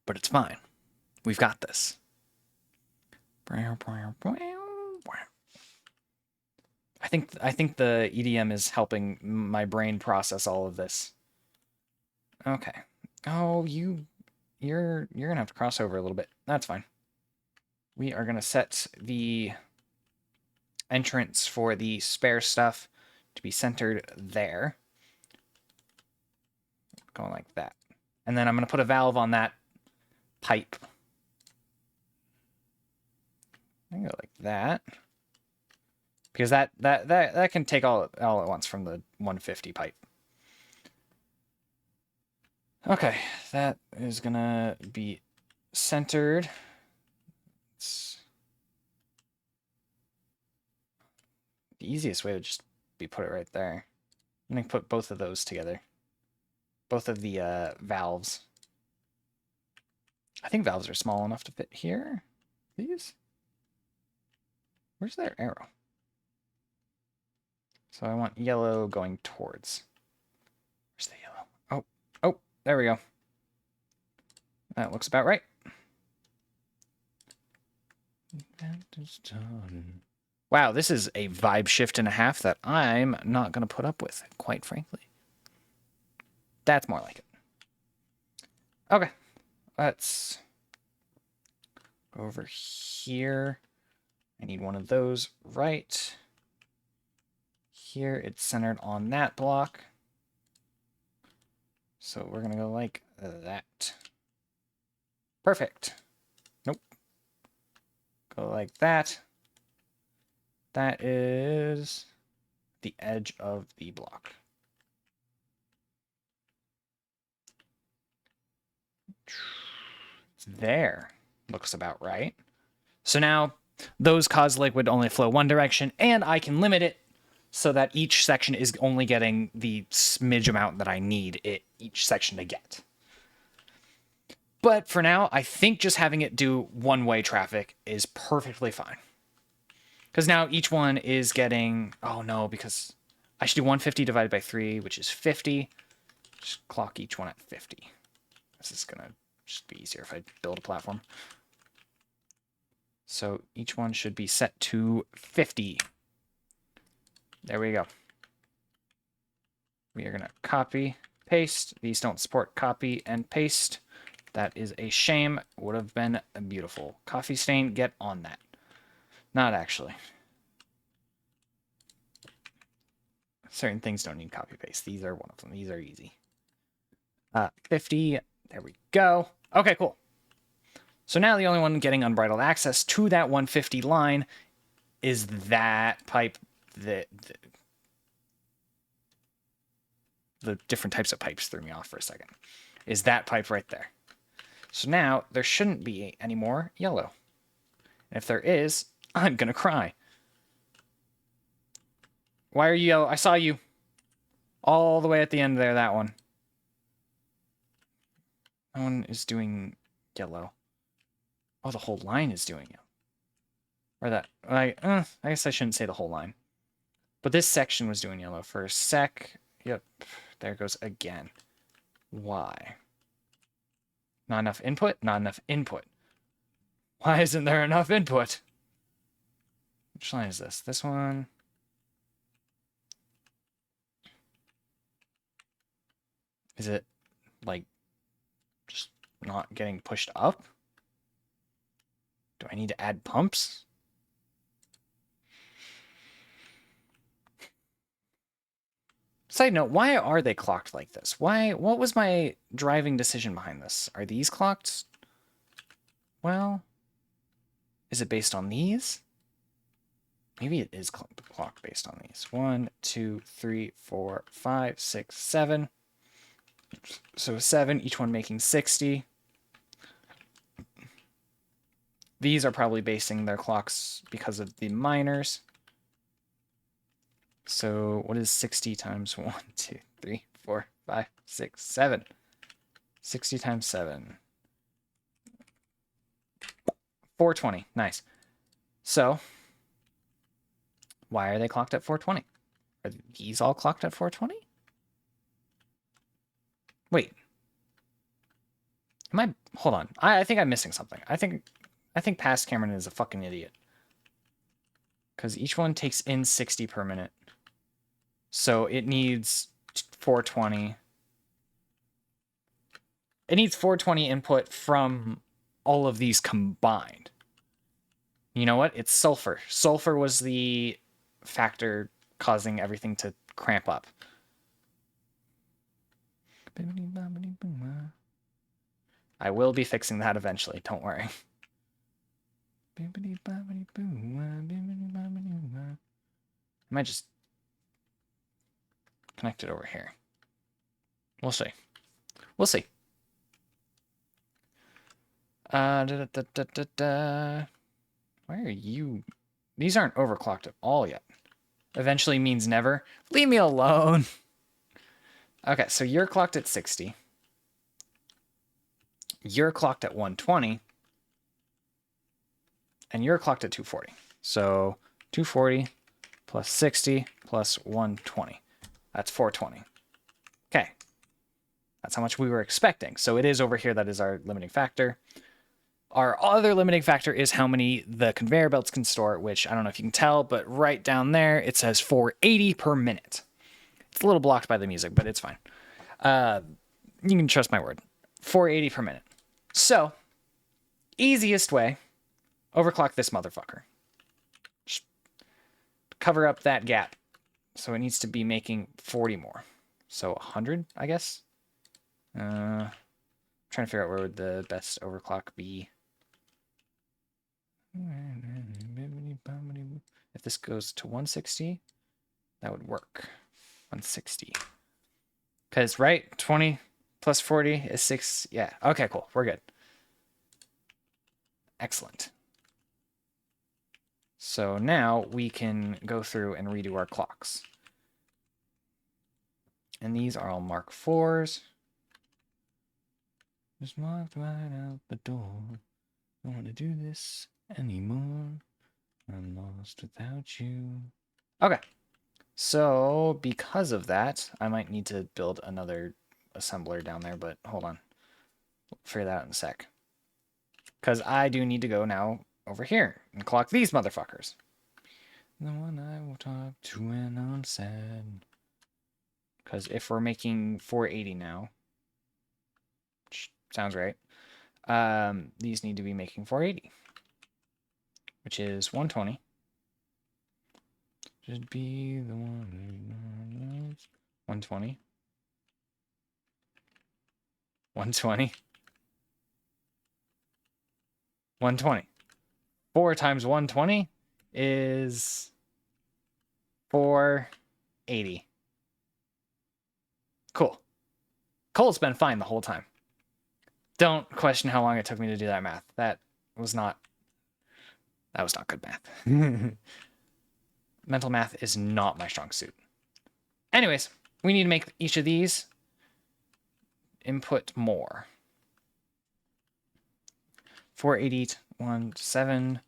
But it's fine. We've got this. I think the EDM is helping my brain process all of this. Okay. Oh, you're gonna have to cross over a little bit. That's fine. We are gonna set the entrance for the spare stuff to be centered there. Going like that. And then I'm gonna put a valve on that pipe. I can go like that. Because that can take all at once from the 150 pipe. Okay, that is gonna be centered. The easiest way would just be put it right there. I'm gonna put both of those together. Both of the valves. I think valves are small enough to fit here. These? Where's their arrow? So I want yellow going towards. Where's the yellow? Oh, there we go. That looks about right. Wow, this is a vibe shift and a half that I'm not going to put up with, quite frankly. That's more like it. Okay, let's go over here. I need one of those right here. It's centered on that block. So we're going to go like that. Perfect. Nope. Go like that. That is the edge of the block. It's there. Looks about right. So now those cause liquid only flow one direction, and I can limit it so that each section is only getting the smidge amount that I need each section to get. But for now, I think just having it do one-way traffic is perfectly fine. Because now each one is getting... Oh, no, because I should do 150 divided by 3, which is 50. Just clock each one at 50. This is going to just be easier if I build a platform. So each one should be set to 50. There we go. We are going to copy, paste. These don't support copy and paste. That is a shame. Would have been beautiful. Coffee stain, get on that. Not actually. Certain things don't need copy paste. These are one of them. These are easy. 50. There we go. Okay, cool. So now the only one getting unbridled access to that 150 line is that pipe. The different types of pipes threw me off for a second. Is that pipe right there. So now there shouldn't be any more yellow. And if there is, I'm going to cry. Why are you yellow? I saw you. All the way at the end there, that one. That one is doing yellow. Oh, the whole line is doing yellow. Or that. I guess I shouldn't say the whole line. But this section was doing yellow for a sec. Yep. There it goes again. Why? Not enough input? Not enough input. Why isn't there enough input? Which line is this? This one? Is it, like, just not getting pushed up? Do I need to add pumps? Side note, why are they clocked like this? What was my driving decision behind this? Are these clocked? Well, is it based on these? Maybe it is clocked based on these. 1, 2, 3, 4, 5, 6, 7. So 7, each one making 60. These are probably basing their clocks because of the minors. So what is 60 times 1, 2, 3, 4, 5, 6, 7. 60 times 7. 420. Nice. So, why are they clocked at 420? Are these all clocked at 420? Wait. Am I... Hold on. I think I'm missing something. I think past Cameron is a fucking idiot. Because each one takes in 60 per minute. So it needs 420. It needs 420 input from all of these combined. You know what? It's sulfur. Sulfur was the factor causing everything to cramp up. I will be fixing that eventually. Don't worry. I might just connect it over here. We'll see. We'll see. Why are you... These aren't overclocked at all yet. Eventually means never. Leave me alone. Okay, so you're clocked at 60. You're clocked at 120. And you're clocked at 240. So 240 plus 60 plus 120. That's 420. Okay. That's how much we were expecting. So it is over here. That is our limiting factor. Our other limiting factor is how many the conveyor belts can store, which I don't know if you can tell, but right down there it says 480 per minute. It's a little blocked by the music, but it's fine. You can trust my word. 480 per minute. So, easiest way, overclock this motherfucker. Just cover up that gap. So it needs to be making 40 more. So 100, I guess. Trying to figure out where would the best overclock be. If this goes to 160, that would work. 160. Because, right, 20 plus 40 is 6. Yeah, okay, cool. We're good. Excellent. So now we can go through and redo our clocks. And these are all Mark 4s. Just walked right out the door. Don't want to do this anymore. I'm lost without you. Okay. So because of that, I might need to build another assembler down there, but hold on. We'll figure that out in a sec. Because I do need to go now over here and clock these motherfuckers. The one I will talk to when I'm sad. Because if we're making 480 now, which sounds right, these need to be making 480, which is 120. Should be the one. 120. 120. 120. 4 times 120 is 480. Cool. Cole's been fine the whole time. Don't question how long it took me to do that math. That was not good math. Mental math is not my strong suit. Anyways, we need to make each of these input more. 480, 17,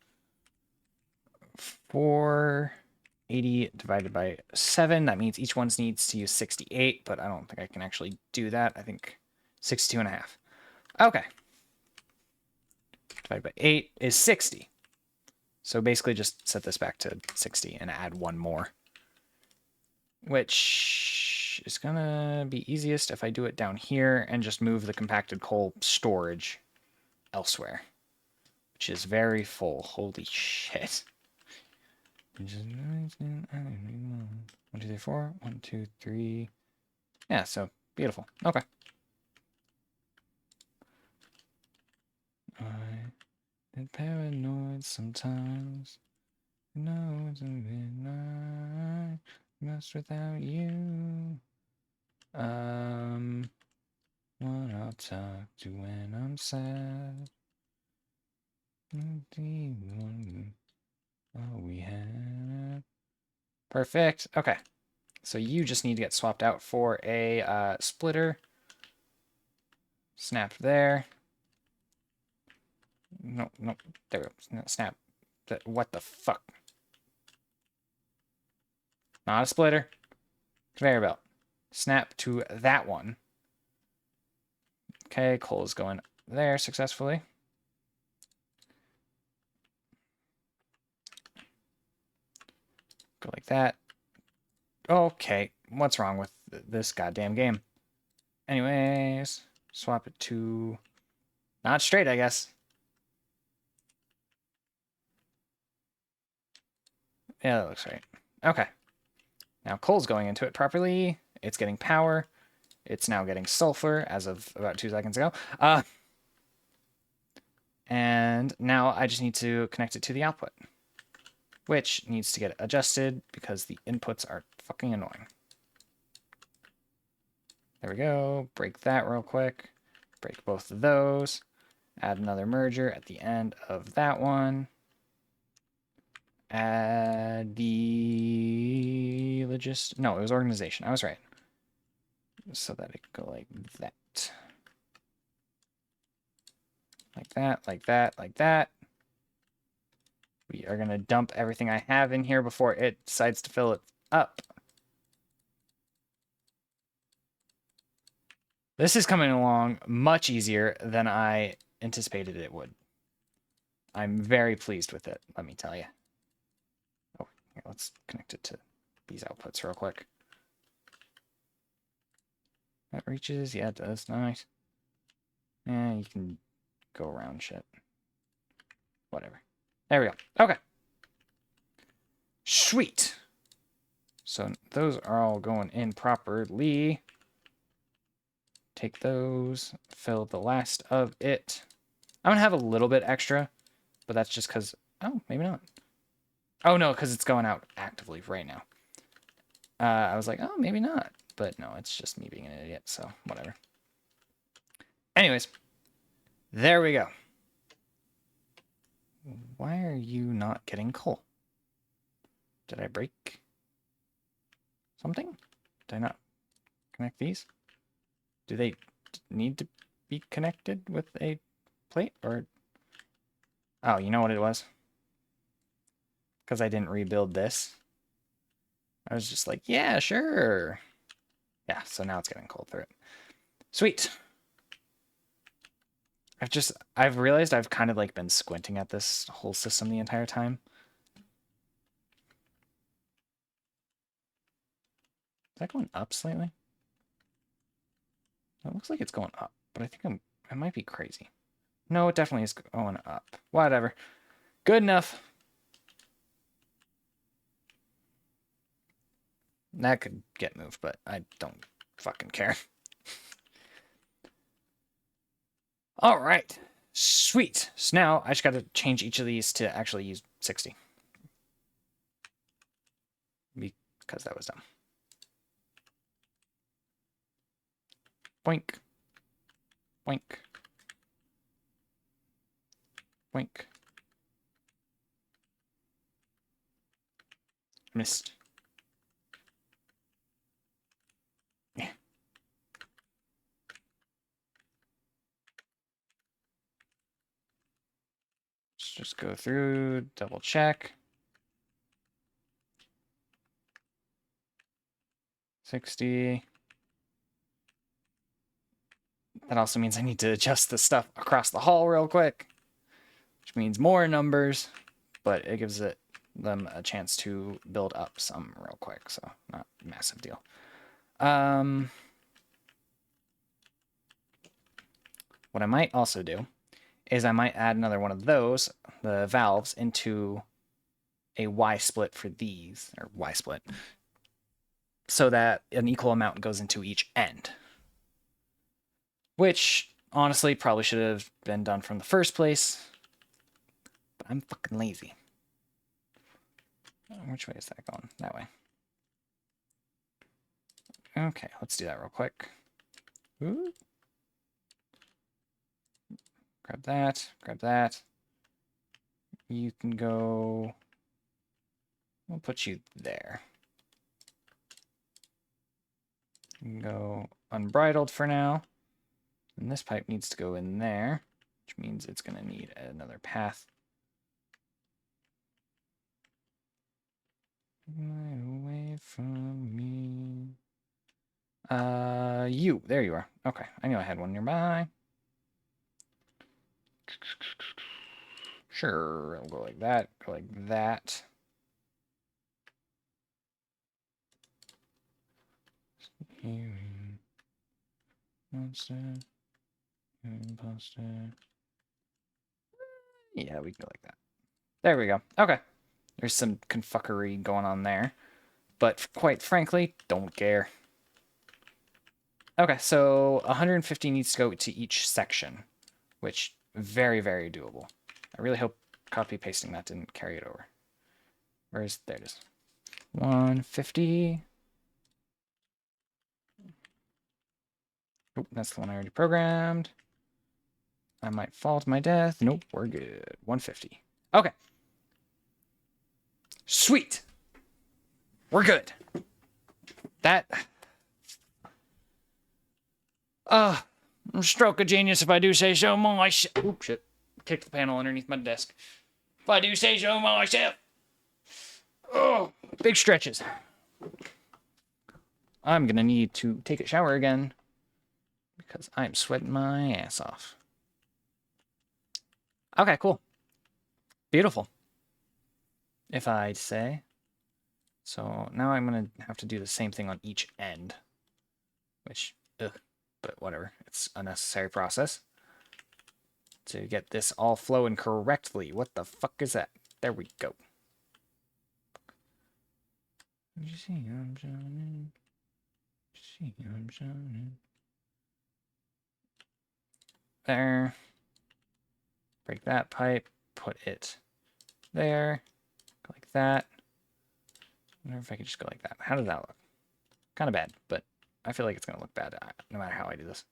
480 divided by 7. That means each one needs to use 68, but I don't think I can actually do that. I think 62 and a half. Okay. Divided by 8 is 60. So basically just set this back to 60 and add one more. Which is going to be easiest if I do it down here and just move the compacted coal storage elsewhere. Which is very full. Holy shit. 1, 2, 3, 4. 1, 2, 3. Yeah, so beautiful. Okay. I get paranoid sometimes. No, it's a midnight. Lost without you. What I'll talk to when I'm sad. All we had. Perfect. Okay. So you just need to get swapped out for a splitter. Snap there. No, no, there we go. No, snap. What the fuck? Not a splitter. Conveyor belt. Snap to that one. Okay, coal is going there successfully. Go like that. Okay, what's wrong with this goddamn game? Anyways, swap it to... Not straight, I guess. Yeah, that looks right. Okay. Now coal's going into it properly. It's getting power. It's now getting sulfur as of about 2 seconds ago. And now I just need to connect it to the output, which needs to get adjusted because the inputs are fucking annoying. There we go. Break that real quick. Break both of those. Add another merger at the end of that one. Add the no, it was organization. I was right. So that it could go like that. Like that, like that, like that. We are going to dump everything I have in here before it decides to fill it up. This is coming along much easier than I anticipated it would. I'm very pleased with it, let me tell you. Oh, here, let's connect it to these outputs real quick. That reaches? Yeah, it does. Nice. Yeah, you can go around shit. Whatever. There we go. Okay. Sweet. So those are all going in properly. Take those, fill the last of it. I'm going to have a little bit extra, but that's just because... Oh, maybe not. Oh, no, because it's going out actively right now. I was like, oh, maybe not. But no, it's just me being an idiot, so whatever. Anyways, there we go. Why are you not getting coal? Did I break something? Did I not connect these? Do they need to be connected with a plate? Or... Oh, you know what it was? Because I didn't rebuild this. I was just like, yeah, sure. Yeah, so now it's getting cold through it. Sweet. I've realized I've kind of like been squinting at this whole system the entire time. Is that going up slightly? It looks like it's going up, but I think I might be crazy. No, it definitely is going up. Whatever. Good enough. That could get moved, but I don't fucking care. All right. Sweet. So now I just got to change each of these to actually use 60. Because that was dumb. Boink. Boink. Boink. Missed. Yeah. Let's just go through, double check. 60. That also means I need to adjust the stuff across the hall real quick, which means more numbers, but it gives them a chance to build up some real quick, so not a massive deal. What I might also do is I might add another one of those, the valves, into a Y split for these, or Y split, so that an equal amount goes into each end. Which, honestly, probably should have been done from the first place, but I'm fucking lazy. Which way is that going? That way. Okay, let's do that real quick. Ooh. Grab that, grab that. You can go... We'll put you there. We can go unbridled for now. And this pipe needs to go in there, which means it's going to need another path. Away from me. There you are. Okay, I knew I had one nearby. Sure, I'll go like that, go like that. Monster. Imposter. Yeah, we can go like that. There we go. Okay. There's some confuckery going on there. But quite frankly, don't care. Okay, so 150 needs to go to each section, which very, very doable. I really hope copy pasting that didn't carry it over. There it is. 150. Oh, that's the one I already programmed. I might fall to my death. Nope, we're good. 150. Okay. Sweet. We're good. That... stroke of genius if I do say so myself. Oop, shit. Kicked the panel underneath my desk. If I do say so myself. Oh, big stretches. I'm gonna need to take a shower again because I'm sweating my ass off. Okay, cool. Beautiful. If I'd say. So now I'm gonna have to do the same thing on each end. Which, ugh, but whatever. It's a necessary process. To get this all flowing correctly. What the fuck is that? There we go. You see I'm shining. See I'm shining. There. Break that pipe. Put it there. Go like that. I wonder if I could just go like that. How does that look? Kind of bad, but I feel like it's going to look bad no matter how I do this.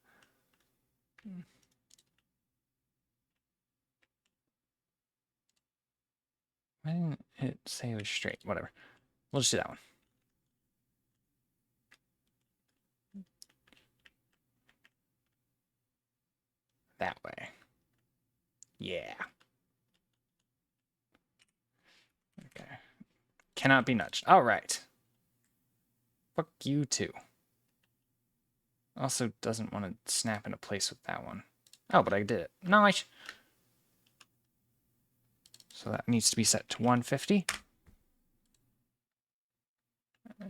Why didn't it say it was straight? Whatever. We'll just do that one. That way. Yeah. Okay. Cannot be nudged. All right. Fuck you too. Also doesn't want to snap into place with that one. Oh, but I did it. Nice. So that needs to be set to 150.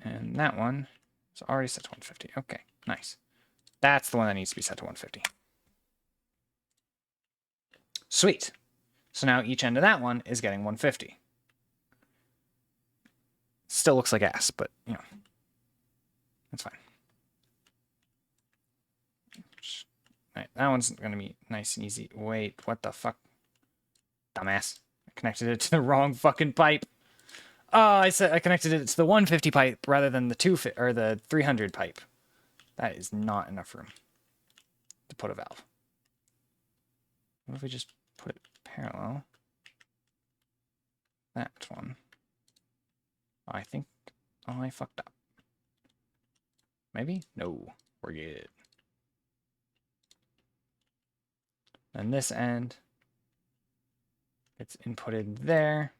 And that one is already set to 150. Okay, nice. That's the one that needs to be set to 150. Sweet. So now each end of that one is getting 150. Still looks like ass, but, you know, that's fine. Right, that one's going to be nice and easy. Wait, what the fuck? Dumbass. I connected it to the wrong fucking pipe. I connected it to the 150 pipe rather than the 250 or the 300 pipe. That is not enough room to put a valve. What if we just put it parallel? That one. I think I fucked up. Maybe? No, we're good. And this end, it's inputted there.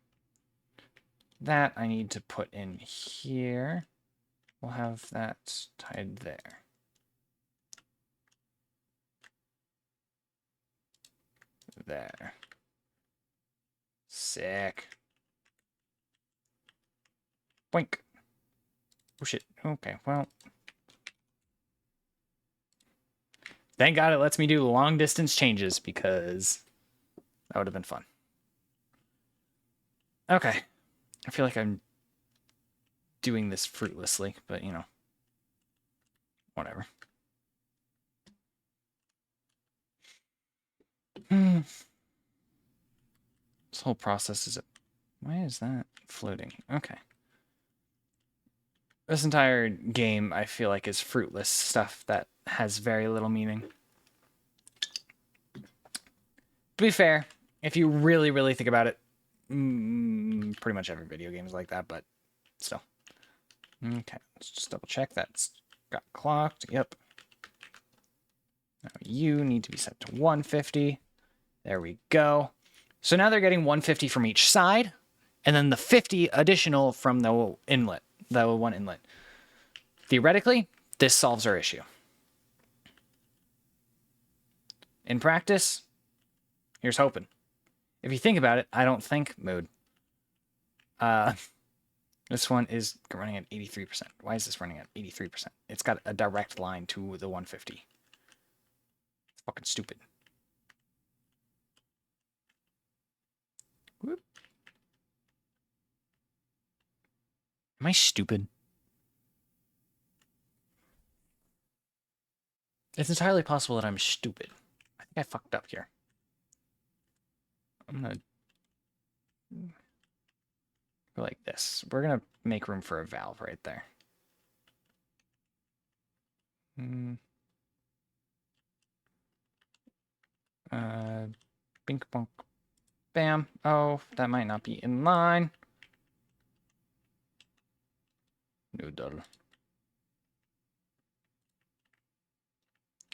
That I need to put in here. We'll have that tied there. There. Sick. Boink. Oh shit. Okay, well. Thank God it lets me do long distance changes because that would have been fun. Okay. I feel like I'm doing this fruitlessly, but you know. Whatever. This whole process is... Why is that floating? Okay. This entire game, I feel like, is fruitless stuff that has very little meaning. To be fair, if you really, really think about it, pretty much every video game is like that, but still. Okay, let's just double check. That's got clocked. Yep. Now you need to be set to 150. There we go. So now they're getting 150 from each side, and then the 50 additional from the inlet, the one inlet. Theoretically, this solves our issue. In practice, here's hoping. If you think about it, I don't think mood. This one is running at 83%. Why is this running at 83%? It's got a direct line to the 150. It's fucking stupid. Whoop. Am I stupid? It's entirely possible that I'm stupid. I think I fucked up here. I'm gonna go like this. We're gonna make room for a valve right there. Bink bonk. Bam. Oh, that might not be in line. Noodle.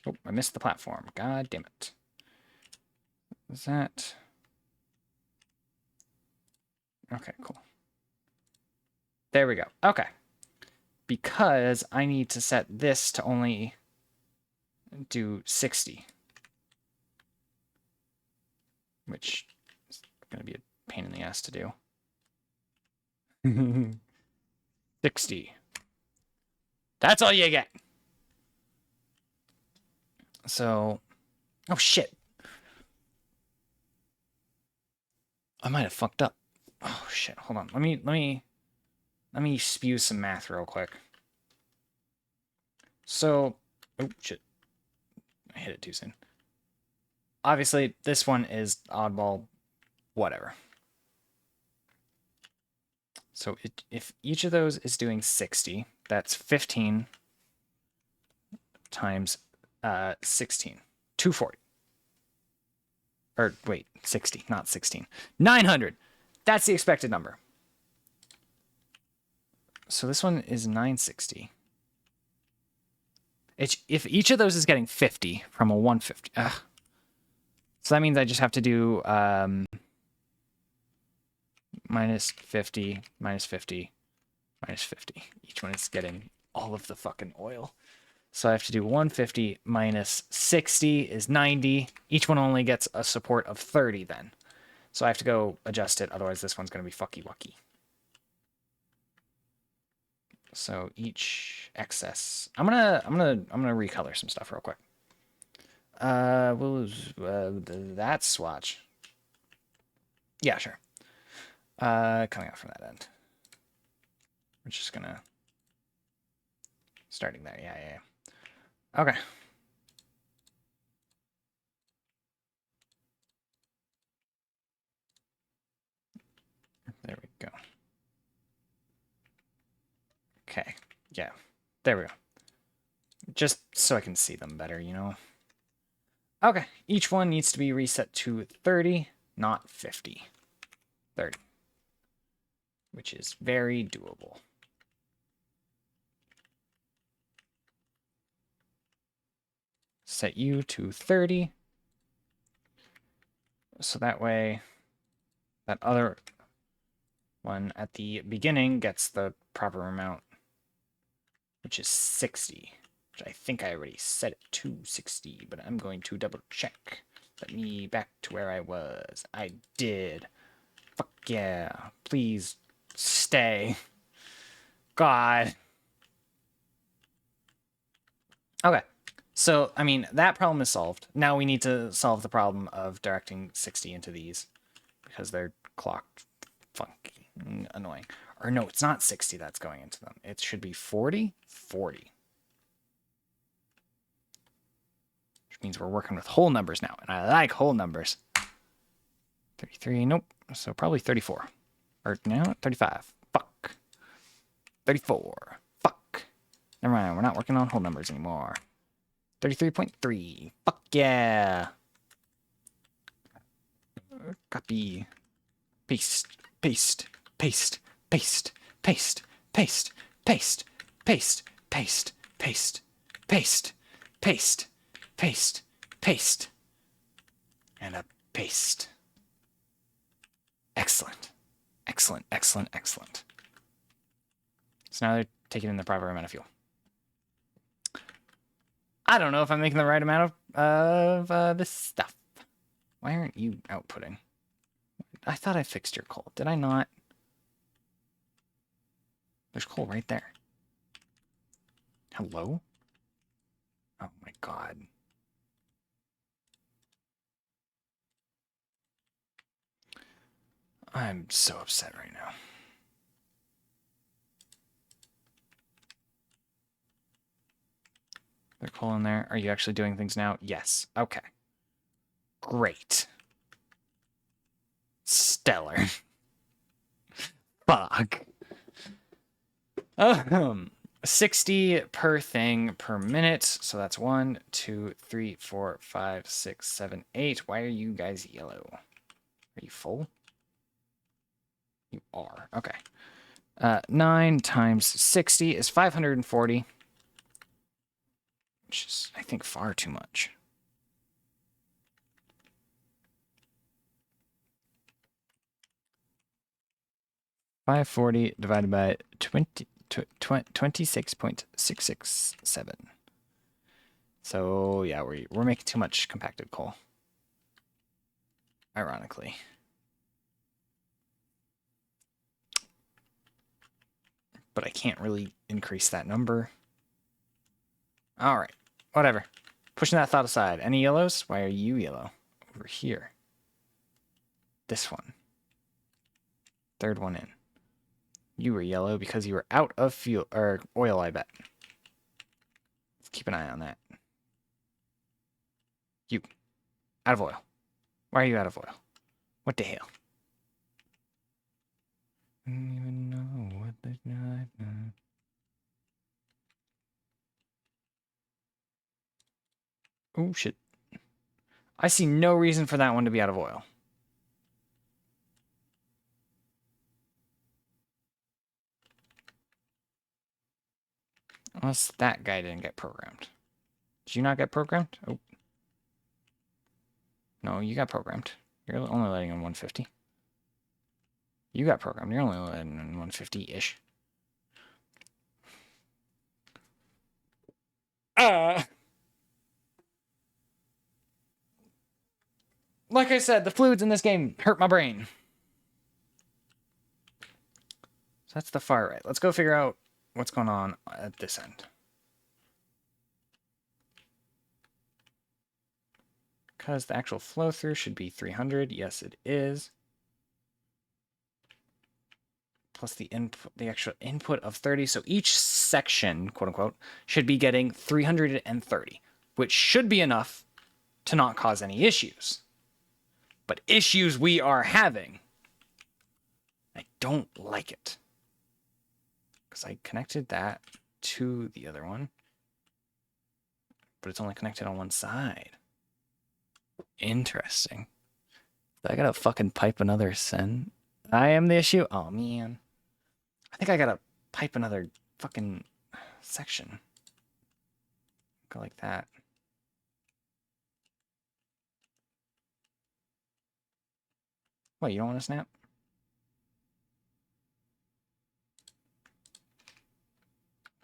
Oh, I missed the platform. God damn it. Is that... Okay, cool. There we go. Okay. Because I need to set this to only do 60. Which is going to be a pain in the ass to do. 60. That's all you get. So, oh shit. I might have fucked up. Oh shit, hold on. Let me spew some math real quick. So, oh shit. I hit it too soon. Obviously, this one is oddball, whatever. So if each of those is doing 60, that's 15 times 16. 240. Or wait, 60, not 16. 900. That's the expected number. So this one is 960. If each of those is getting 50 from a 150. So that means I just have to do minus 50, minus 50, minus 50. Each one is getting all of the fucking oil. So I have to do 150 minus 60 is 90. Each one only gets a support of 30 then. So I have to go adjust it, otherwise this one's going to be fucky wucky. So each excess. I'm gonna recolor some stuff real quick. That swatch. Yeah, sure. Coming out from that end. We're just gonna starting there. Yeah. Okay. There we go. Okay. Yeah. There we go. Just so I can see them better, you know. Okay. Each one needs to be reset to 30, not 50. 30. Which is very doable. Set you to 30. So that way, that other one at the beginning gets the proper amount, which is 60. Which I think I already set it to 60, but I'm going to double check. Let me back to where I was. I did. Fuck yeah. Please stay. God. Okay. So, I mean, that problem is solved. Now we need to solve the problem of directing 60 into these because they're clocked funky, annoying. Or no, it's not 60 that's going into them. It should be 40, 40. Which means we're working with whole numbers now, and I like whole numbers. 33, nope. So probably 34. Or no, 35. Fuck. 34. Fuck. Never mind, we're not working on whole numbers anymore. 33.3. Fuck yeah. Copy. Paste. Paste. Paste. Paste. Paste. Paste. Paste. Paste. Paste. paste, paste, paste, paste, paste, and a paste. Excellent. Excellent, excellent, excellent. So now they're taking in the proper amount of fuel. I don't know if I'm making the right amount of this stuff. Why aren't you outputting? I thought I fixed your coal. Did I not? There's coal right there. Hello? Oh my god. I'm so upset right now. There's coal in there. Are you actually doing things now? Yes. Okay. Great. Stellar. Fuck. 60 per thing per minute. So that's 1, 2, 3, 4, 5, 6, 7, 8. Why are you guys yellow? Are you full? You are. Okay. 9 times 60 is 540. Which is, I think, far too much. $540 divided by 26.667. So yeah, we're making too much compacted coal. Ironically. But I can't really increase that number. All right, whatever. Pushing that thought aside. Any yellows? Why are you yellow? Over here. This one. Third one in. You were yellow because you were out of fuel or oil, I bet. Let's keep an eye on that. You. Out of oil. Why are you out of oil? What the hell? I don't even know what the... Oh, shit. I see no reason for that one to be out of oil. Unless that guy didn't get programmed. Did you not get programmed? Oh. No, you got programmed. You're only letting in 150. You got programmed. You're only letting in 150-ish. Like I said, the fluids in this game hurt my brain. So that's the far right. Let's go figure out what's going on at this end. Because the actual flow through should be 300. Yes, it is. Plus the input, the actual input of 30. So each section, quote unquote, should be getting 330, which should be enough to not cause any issues. But issues we are having. I don't like it. Because I connected that to the other one. But it's only connected on one side. Interesting. I gotta fucking pipe another send. I am the issue? Oh, man. I think I gotta pipe another fucking section. Go like that. What, you don't want to snap?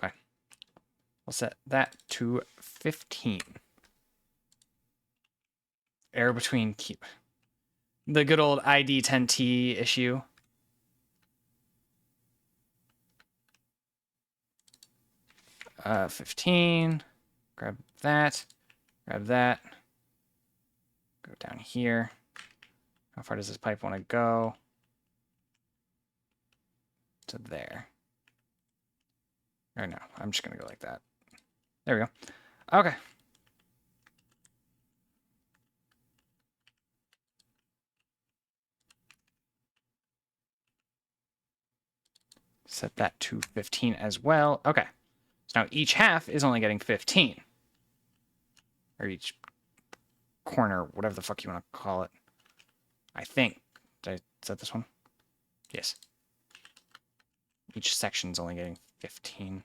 Okay. We'll set that to 15. Error between keep. The good old ID10T issue. Uh, 15. Grab that. Grab that. Go down here. How far does this pipe want to go? To there. Or no, I'm just going to go like that. There we go. Okay. Set that to 15 as well. Okay. So now each half is only getting 15. Or each corner, whatever the fuck you want to call it. I think. Did I set this one? Yes. Each section's only getting 15.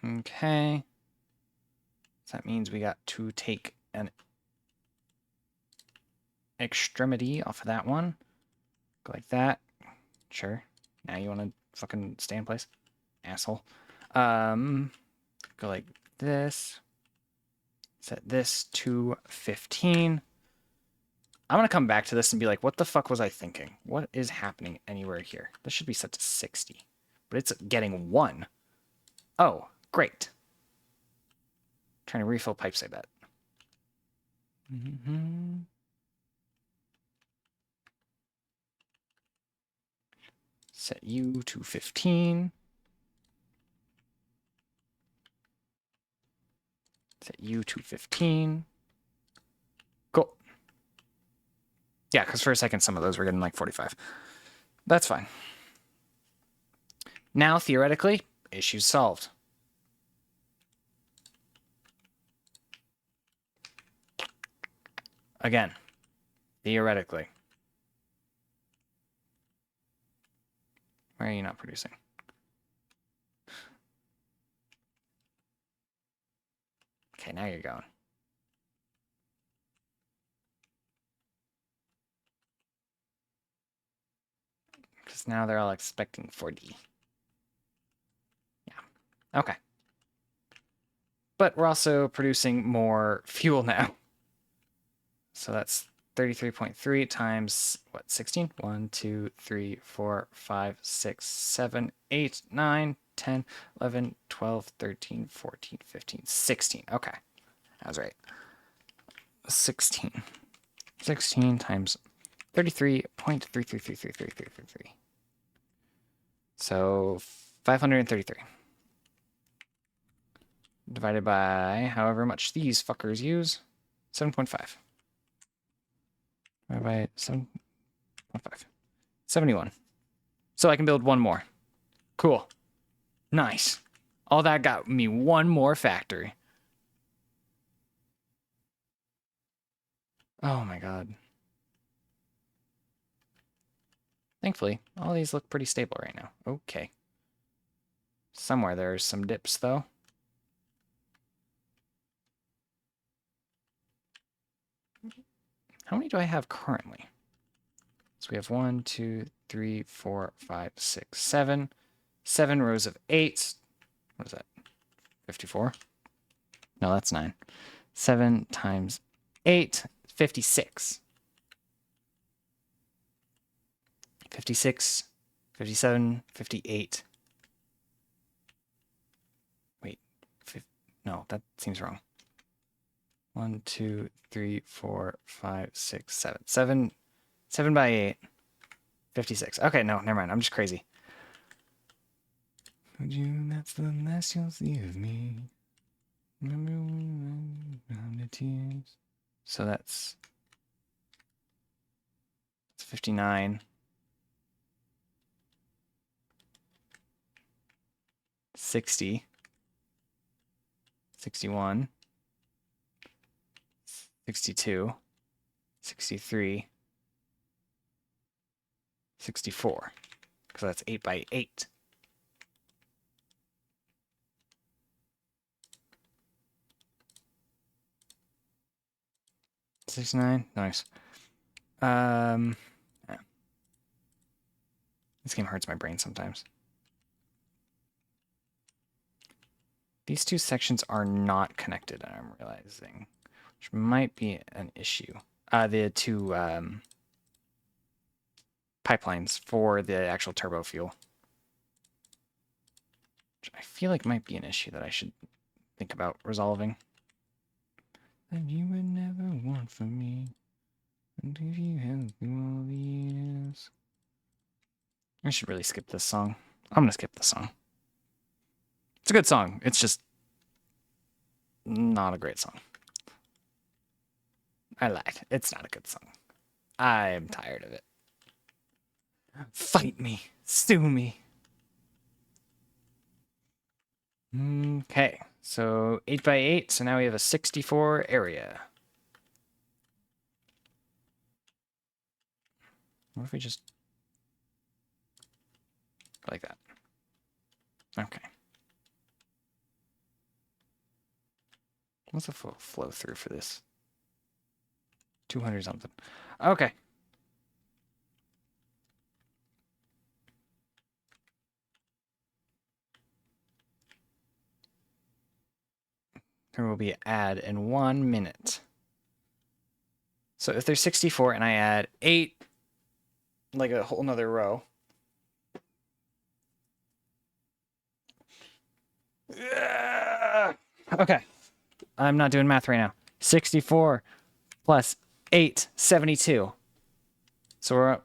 Okay. So that means we got to take an extremity off of that one. Go like that. Sure. Now you want to fucking stay in place? Asshole. Go like this. Set this to 15. I'm going to come back to this and be like, what the fuck was I thinking? What is happening anywhere here? This should be set to 60. But it's getting 1. Oh, great. Trying to refill pipes, I bet. Set you to 15. Set you to 15. Cool. Yeah, because for a second, some of those were getting like 45. That's fine. Now, theoretically, issue's solved. Again, theoretically. Why are you not producing? Okay, now you're going. Because now they're all expecting 40. Yeah. Okay. But we're also producing more fuel now. So that's 33.3 times, what, 16? 1, 2, 3, 4, 5, 6, 7, 8, 9, 10, 11, 12, 13, 14, 15, 16. Okay. I was right. 16. 16 times 33.33333333. So 533. Divided by however much these fuckers use. 7.5. Divided by 7.5. 71. So I can build one more. Cool. Nice. All that got me one more factory. Oh my god. Thankfully, all these look pretty stable right now. Okay. Somewhere there's some dips, though. How many do I have currently? So we have 1, 2, 3, 4, 5, 6, 7. 7 rows of 8. What is that? 54? No, that's 9. 7 times 8, 56. 56, 57, 58. Wait, no, that seems wrong. 1, 2, 3, 4, 5, 6, 7. 7 by 8. 56. Okay, no, never mind. I'm just crazy. Would you, that's the last you'll see of me. Remember when the tears. So that's 59. 60. 61. 62. 63. 64. Because that's 8 by 8. $69. Nice. Yeah. This game hurts my brain sometimes. These two sections are not connected, I'm realizing, which might be an issue. The two pipelines for the actual turbo fuel, which I feel like might be an issue that I should think about resolving. That you would never want from me until you have through all the years. I should really skip this song. I'm gonna skip this song. It's a good song. It's just not a great song. I lied. It's not a good song. I'm tired of it. Fight me. Sue me. Okay, so 8 by 8, so now we have a 64 area. What if we just like that? Okay. What's the flow through for this? 200 something. Okay. There will be an add in 1 minute. So if there's 64 and I add 8, like a whole nother row. Okay. I'm not doing math right now. 64 plus 8, 72. So we're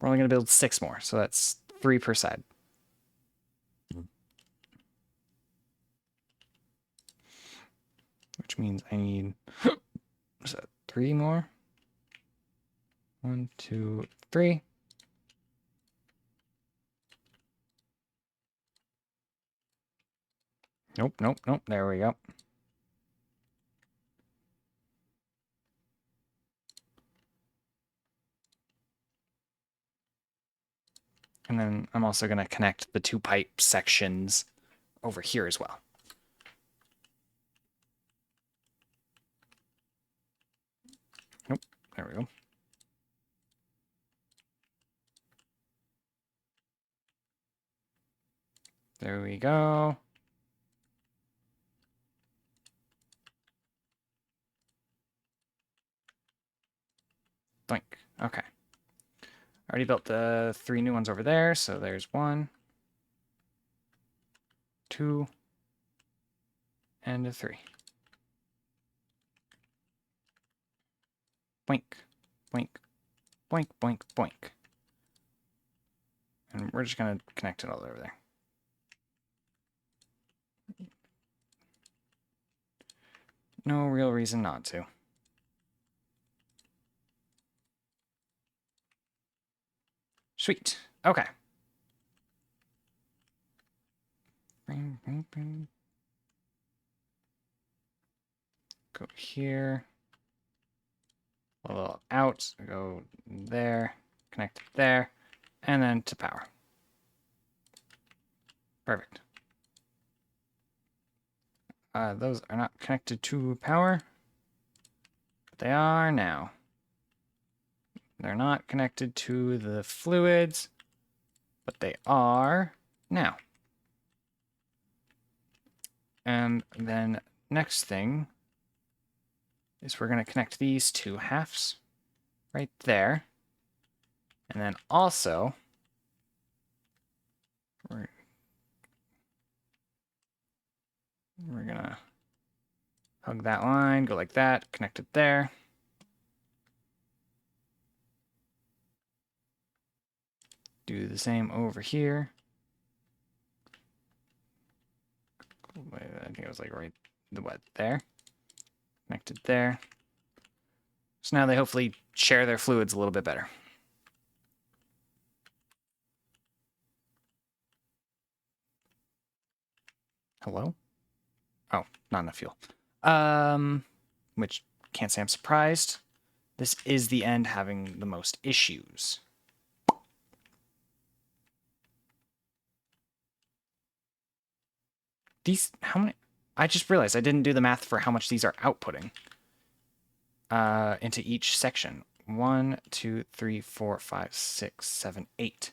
only going to build 6 more. So that's 3 per side. Which means I need 3 more. 1, 2, 3. Nope, nope, nope. There we go. And then I'm also going to connect the 2 pipe sections over here as well. Nope, there we go. There we go. Doink. Okay. Already built the 3 new ones over there, so there's 1, 2, and a 3. Boink, boink, boink, boink, boink. And we're just going to connect it all over there. No real reason not to. Sweet. Okay. Go here. A little out. Go there. Connect there. And then to power. Perfect. Those are not connected to power. But they are now. They're not connected to the fluids, but they are now. And then next thing is we're going to connect these 2 halves right there. And then also, we're going to hug that line, go like that, connect it there. Do the same over here. I think it was like right there. Connected there. So now they hopefully share their fluids a little bit better. Hello? Oh, not enough fuel. Which can't say I'm surprised. This is the end having the most issues. These, how many? I just realized I didn't do the math for how much these are outputting into each section. 1, 2, 3, 4, 5, 6, 7, 8.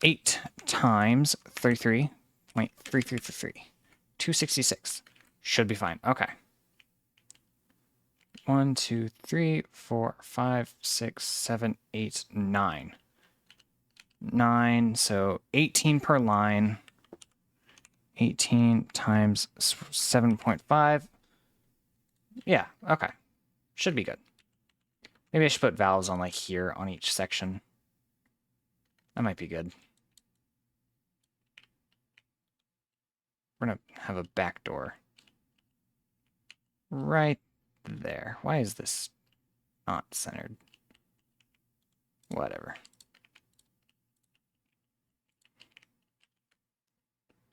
8 times 33.3333. 266. Should be fine. Okay. 1, 2, 3, 4, 5, 6, 7, 8, 9. 9, so 18 per line. 18 times 7.5. Yeah, okay. Should be good. Maybe I should put valves on like here on each section. That might be good. We're going to have a back door right there. Why is this not centered? Whatever.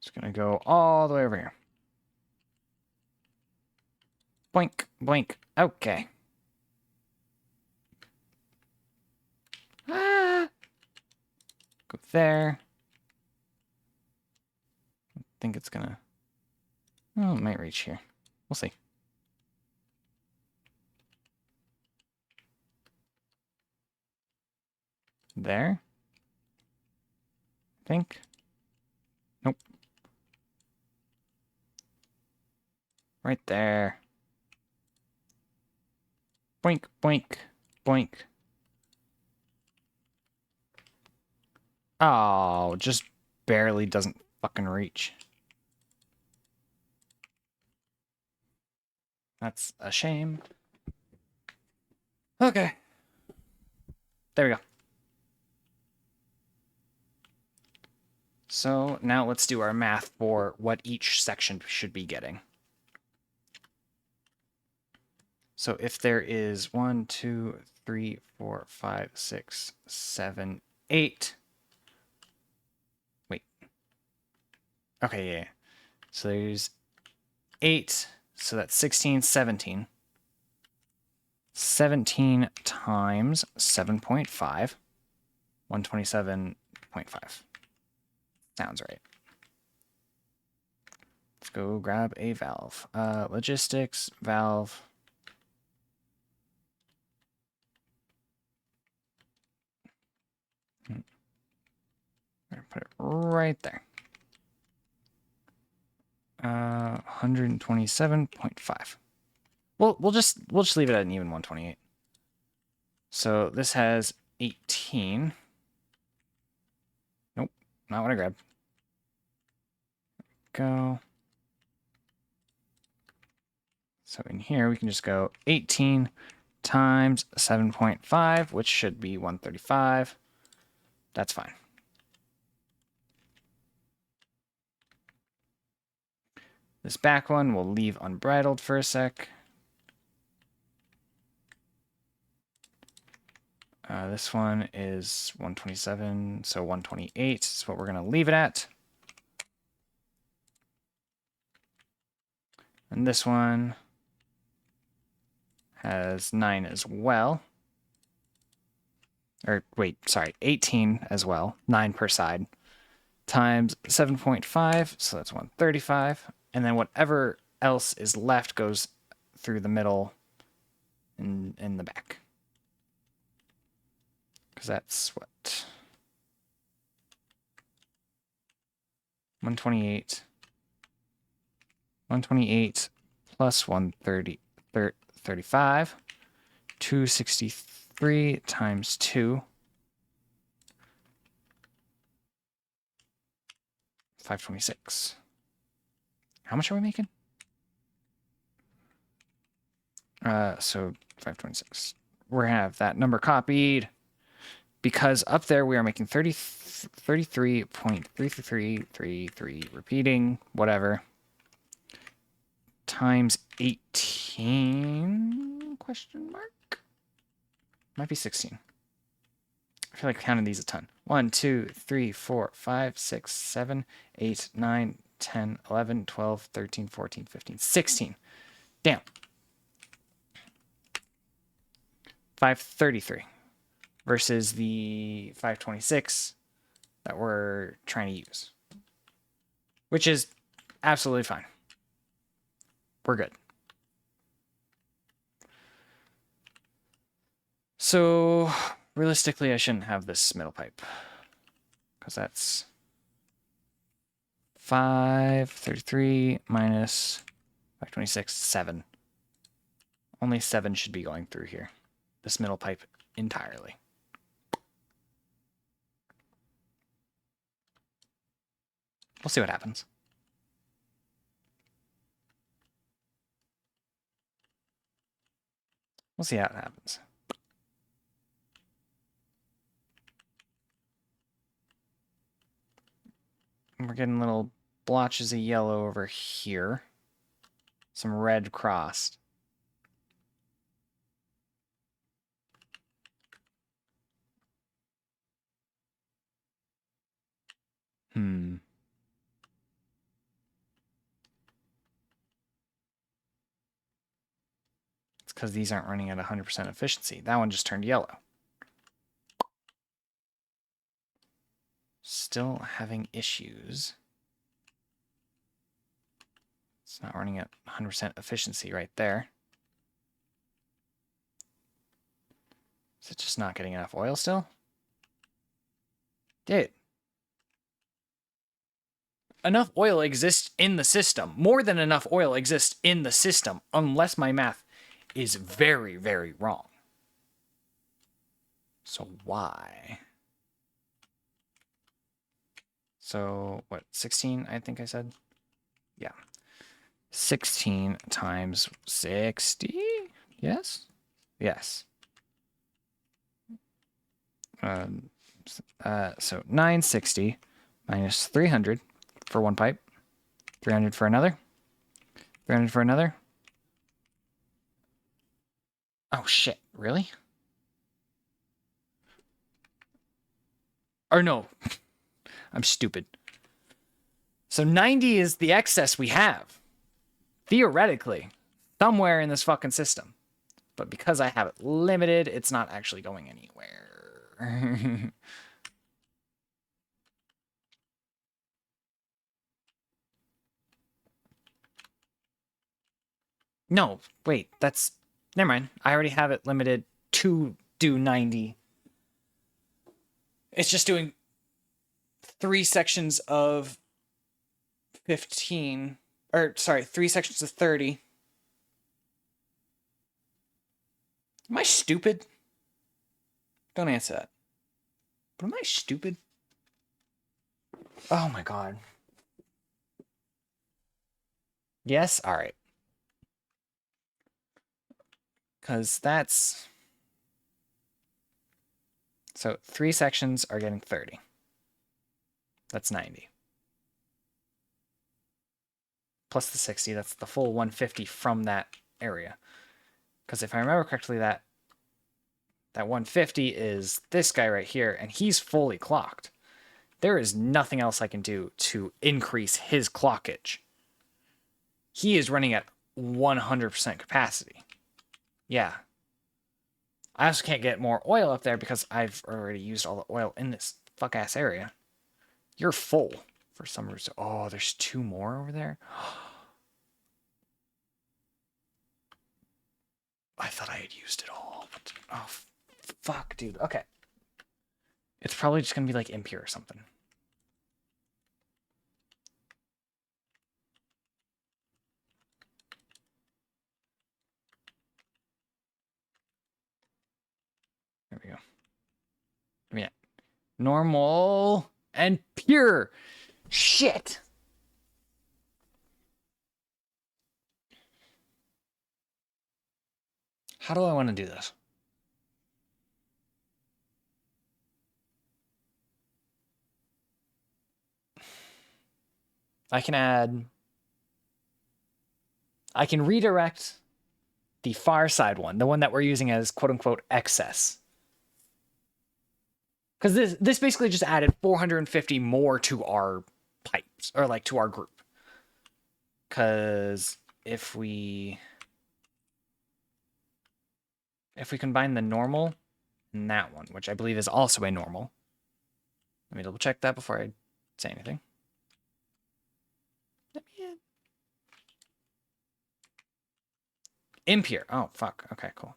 It's going to go all the way over here. Boink, boink. Okay. Ah! Go there. I think it's going to... Well, it might reach here. We'll see. There? I think. Nope. Right there. Boink, boink, boink. Oh, just barely doesn't fucking reach. That's a shame. Okay. There we go. So now let's do our math for what each section should be getting. So if there is 1, 2, 3, 4, 5, 6, 7, 8. Wait. Okay, yeah. So there's 8. So that's 16, 17. 17 times 7.5. 127.5. Sounds right. Let's go grab a valve. Logistics, valve. I'm gonna put it right there. 127.5. We'll just leave it at an even 128. So this has 18. Nope, not what I grabbed. Go. So in here we can just go 18 times 7.5, which should be 135. That's fine. This back one we'll leave unbridled for a sec. This one is 127, so 128 is what we're going to leave it at. And this one has 9 as well. Or wait, sorry, 18 as well, 9 per side, times 7.5, so that's 135. And then whatever else is left goes through the middle and in the back. Because that's what? 128. 128 plus 135. 263 times 2. 526. How much are we making? So 526. We're going to have that number copied because up there we are making 33.33333 repeating, whatever, times 18, question mark? Might be 16. I feel like I counted these a ton. 1, 2, 3, 4, 5, 6, 7, 8, 9, 10, 11, 12, 13, 14, 15, 16. Damn. 533 versus the 526 that we're trying to use, which is absolutely fine. We're good. So realistically, I shouldn't have this middle pipe because that's 533 minus 526, 7. Only 7 should be going through here. This middle pipe entirely. We'll see what happens. We'll see how it happens. We're getting little blotches of yellow over here. Some red crossed. It's because these aren't running at 100% efficiency. That one just turned yellow. Still having issues. It's not running at 100% efficiency right there. Is it just not getting enough oil still? Dude. Enough oil exists in the system. More than enough oil exists in the system, unless my math is very, very wrong. So why? So, what, 16, I think I said? Yeah. 16 times 60? Yes? Yes. So 960 minus 300 for one pipe, 300 for another, 300 for another. Oh shit, really? Or no, I'm stupid. So 90 is the excess we have, theoretically, somewhere in this fucking system. But because I have it limited, it's not actually going anywhere. No, wait, that's... Never mind. I already have it limited to do 90. It's just doing 3 sections of 15. Or, sorry, 3 sections of 30. Am I stupid? Don't answer that. But am I stupid? Oh my god. Yes? Alright. Because that's... So 3 sections are getting 30. That's 90. Plus the 60, that's the full 150 from that area. Because if I remember correctly, that 150 is this guy right here, and he's fully clocked. There is nothing else I can do to increase his clockage. He is running at 100% capacity. Yeah. I also can't get more oil up there because I've already used all the oil in this fuck-ass area. You're full for some reason. Oh, there's 2 more over there? I thought I had used it all. But, oh, fuck, dude. Okay. It's probably just going to be like impure or something. There we go. Yeah. Normal and pure. Shit. How do I want to do this? I can redirect the far side one, the one that we're using as quote-unquote excess. Because this basically just added 450 more to our pipes, or like to our group. Because if we combine the normal and that one, which I believe is also a normal. Let me double check that before I say anything. Impure. Oh, fuck. Okay, cool.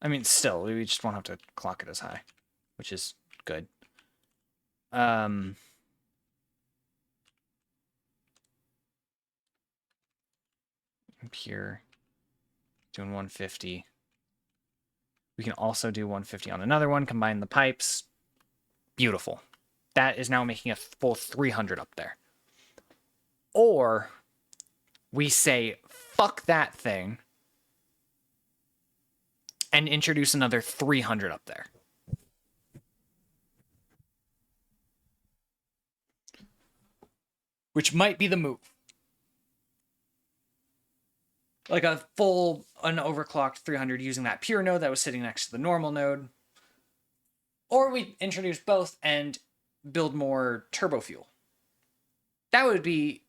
I mean, still, we just won't have to clock it as high, which is good. Impure. Doing 150. We can also do 150 on another one, combine the pipes. Beautiful. That is now making a full 300 up there. Or we say, fuck that thing, and introduce another 300 up there. Which might be the move. Like a full unoverclocked 300 using that pure node that was sitting next to the normal node. Or we introduce both and build more turbo fuel. That would be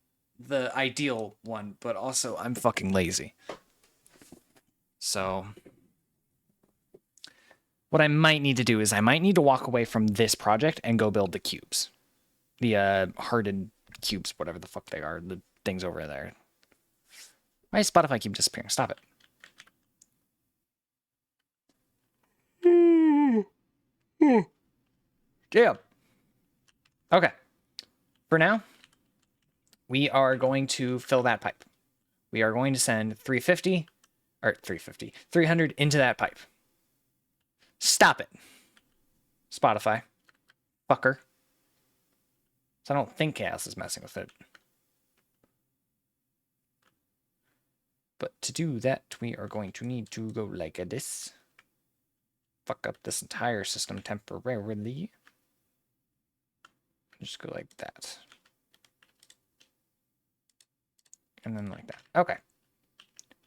the ideal one, but also I'm fucking lazy. So what I might need to do is I might need to walk away from this project and go build the cubes. The hardened cubes, whatever the fuck they are. The things over there. Why does Spotify keep disappearing? Stop it. Yeah. Okay. For now, we are going to fill that pipe. We are going to send 300 into that pipe. Stop it. Spotify. Fucker. So I don't think Chaos is messing with it. But to do that, we are going to need to go like this. Fuck up this entire system temporarily. Just go like that. And then like that. Okay.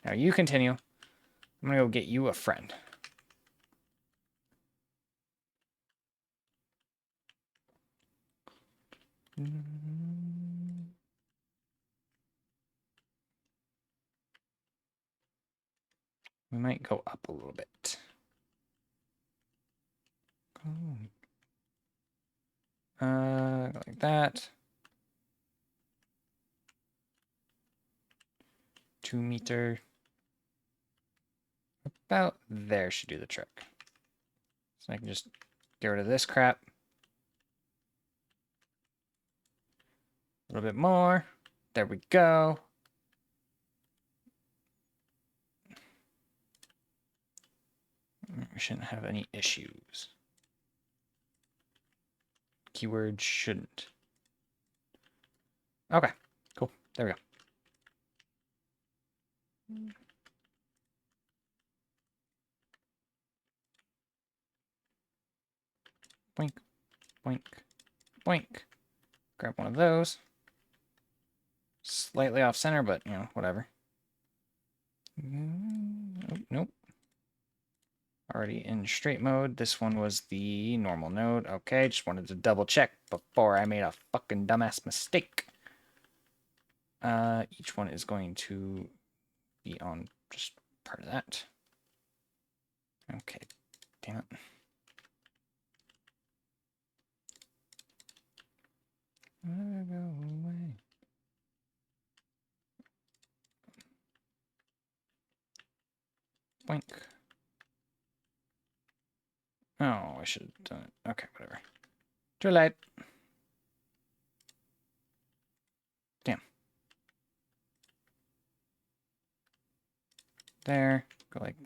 Now you continue. I'm going to go get you a friend. We might go up a little bit. Like that. 2 meter. About there should do the trick. So I can just get rid of this crap. A little bit more. There we go. We shouldn't have any issues. Keyword shouldn't. Okay, cool. There we go. Boink, boink, boink. Grab one of those. Slightly off center, but, you know, whatever. Nope, nope. Already in straight mode. This one was the normal node. Okay, just wanted to double check before I made a fucking dumbass mistake. Each one is going to be on just part of that. Okay, damn it. Go away. Boink. Oh, I should have done it. Okay, whatever. Too late. Damn. There. Go like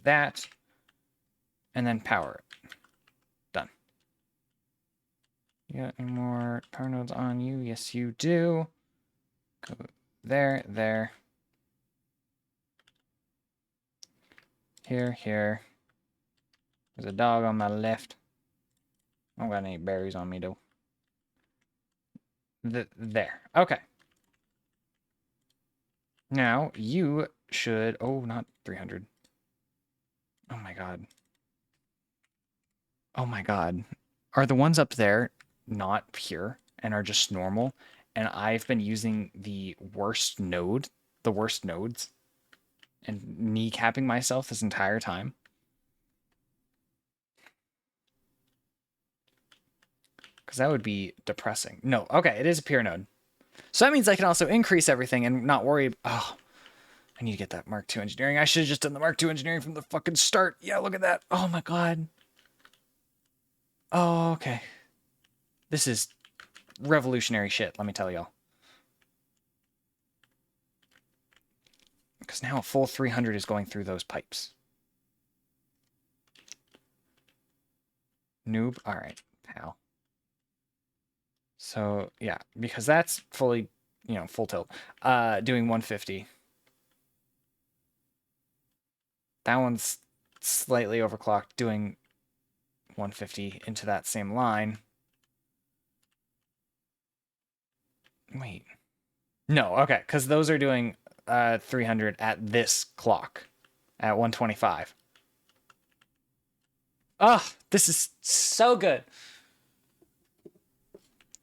that. And then power it. Done. You got any more power nodes on you? Yes, you do. Go there, there. Here, here. There's a dog on my left. I don't got any berries on me, though. There. Okay. Now, you should... Oh, not 300. Oh, my God. Oh, my God. Are the ones up there not pure and are just normal? And I've been using the worst nodes, and kneecapping myself this entire time. Because that would be depressing. No, okay, it is a pure node. So that means I can also increase everything and not worry. Oh, I need to get that Mark II engineering. I should have just done the Mark II engineering from the fucking start. Yeah, look at that. Oh my God. Oh, okay. This is revolutionary shit, let me tell y'all. Because now a full 300 is going through those pipes. Noob. All right, pal. So, yeah, because that's fully, you know, full tilt. Doing 150. That one's slightly overclocked, doing 150 into that same line. Wait. No, okay, because those are doing 300 at this clock at 125. Oh, this is so good.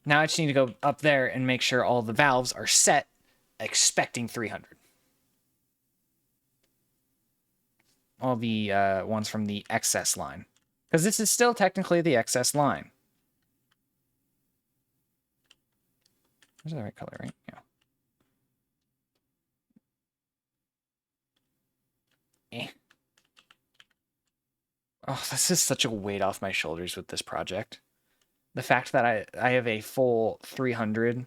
Now I just need to go up there and make sure all the valves are set, expecting 300. All the ones from the excess line. Because this is still technically the excess line. Is that the right color, right? Yeah. Oh, this is such a weight off my shoulders with this project. The fact that I have a full 300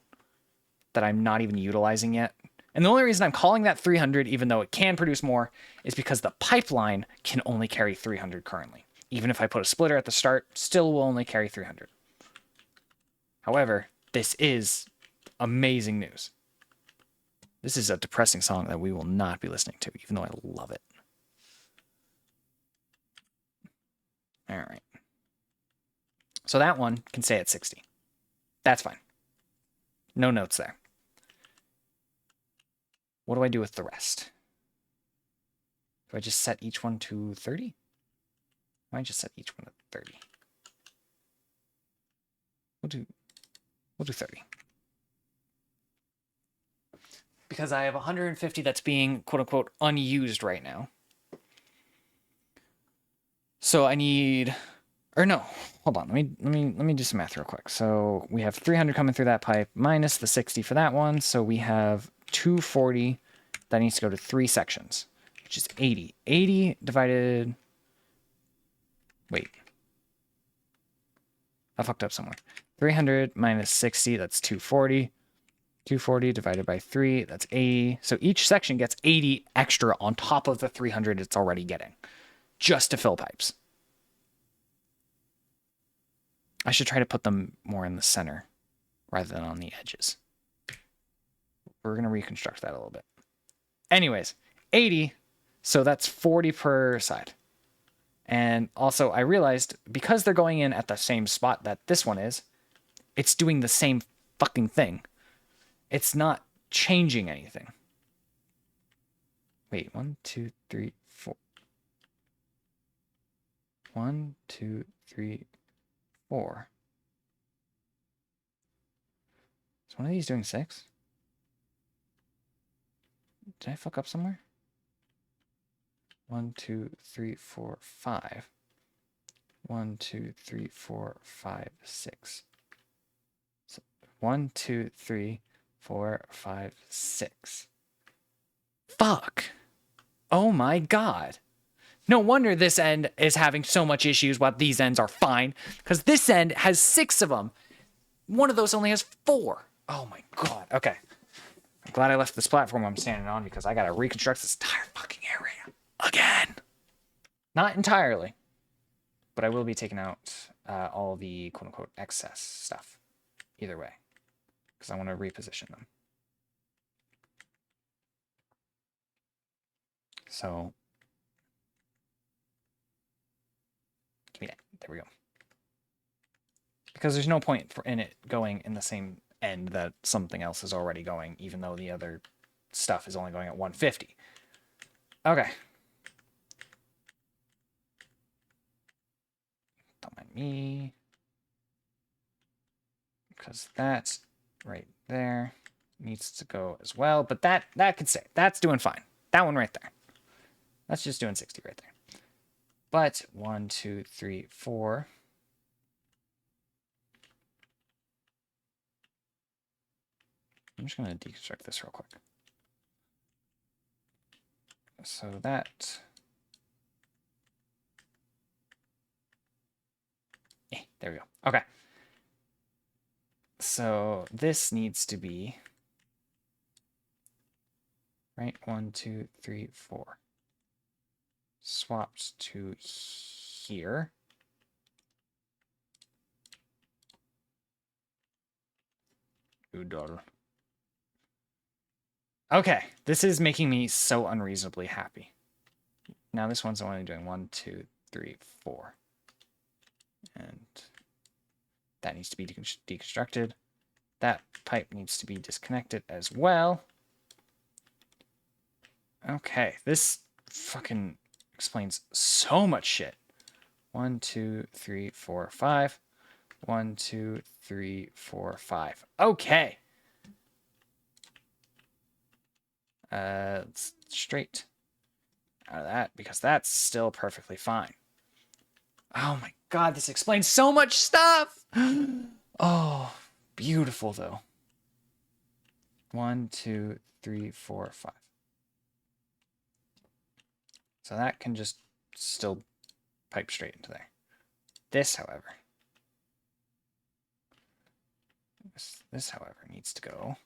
that I'm not even utilizing yet. And the only reason I'm calling that 300, even though it can produce more, is because the pipeline can only carry 300 currently. Even if I put a splitter at the start, still will only carry 300. However, this is amazing news. This is a depressing song that we will not be listening to, even though I love it. All right. So that one can stay at 60. That's fine. No notes there. What do I do with the rest? Do I just set each one to 30? I might just set each one to 30. We'll do 30. Because I have 150 that's being quote unquote unused right now. So I need, or no, hold on. Let me do some math real quick. So we have 300 coming through that pipe minus the 60 for that one. So we have 240 that needs to go to 3 sections, which is 80. 80 divided, wait. I fucked up somewhere. 300 minus 60, that's 240. 240 divided by 3, that's 80. So each section gets 80 extra on top of the 300 it's already getting, just to fill pipes. I should try to put them more in the center rather than on the edges. We're going to reconstruct that a little bit. Anyways, 80, so that's 40 per side. And also I realized because they're going in at the same spot that this one is, it's doing the same fucking thing. It's not changing anything. Wait, 1, 2, 3, 4. 1, 2, 3, 4. Is one of these doing 6? Did I fuck up somewhere? 1, 2, 3, 4, 5. 1, 2, 3, 4, 5, 6. So 1, 2, 3, 4, 5, 6. Fuck. Oh my god. No wonder this end is having so much issues while these ends are fine, because this end has 6 of them. One of those only has 4. Oh my god. Okay. I'm glad I left this platform I'm standing on because I gotta reconstruct this entire fucking area again. Not entirely, but I will be taking out all the quote-unquote excess stuff either way, because I want to reposition them. So, give me that. There we go. Because there's no point in it going in the same end that something else is already going, even though the other stuff is only going at 150. Okay. Don't mind me. Because that right there needs to go as well. But that could stay. That's doing fine. That one right there. That's just doing 60 right there. But 1, 2, 3, 4. I'm just going to deconstruct this real quick. So that... there we go. Okay. So this needs to be... right? 1, 2, 3, 4. Swapped to here. Oodle. Okay, this is making me so unreasonably happy. Now this one's only doing 1, 2, 3, 4. And that needs to be deconstructed. That pipe needs to be disconnected as well. Okay, this fucking explains so much shit. 1, 2, 3, 4, 5. 1, 2, 3, 4, 5. Okay. Straight out of that, because that's still perfectly fine. Oh my god, this explains so much stuff! Oh, beautiful though. 1, 2, 3, 4, 5. So that can just still pipe straight into there. This, however, needs to go.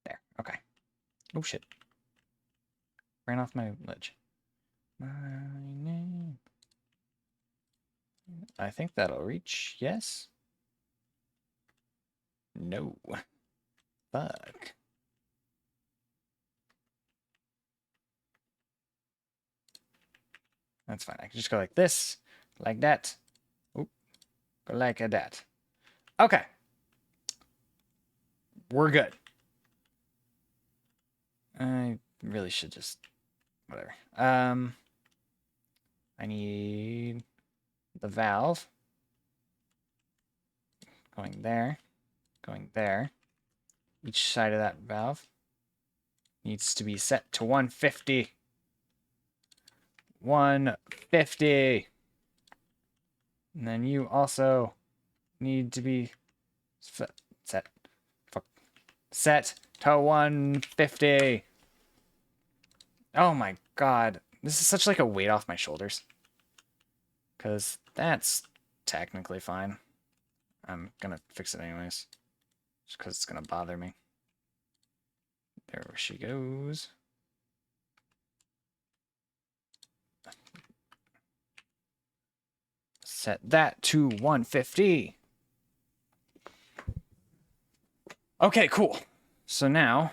There. Okay. Oh shit. Ran off my ledge. My name. I think that'll reach. Yes. No. Fuck. That's fine. I can just go like this, like that. Oop. Go like that. Okay. We're good. I really should just whatever. I need the valve going there, going there. Each side of that valve needs to be set to 150. 150. And then you also need to be set to 150. Oh my god. This is such like a weight off my shoulders. Because that's technically fine. I'm gonna fix it anyways. Just because it's gonna bother me. There she goes. Set that to 150. Okay, cool. So now,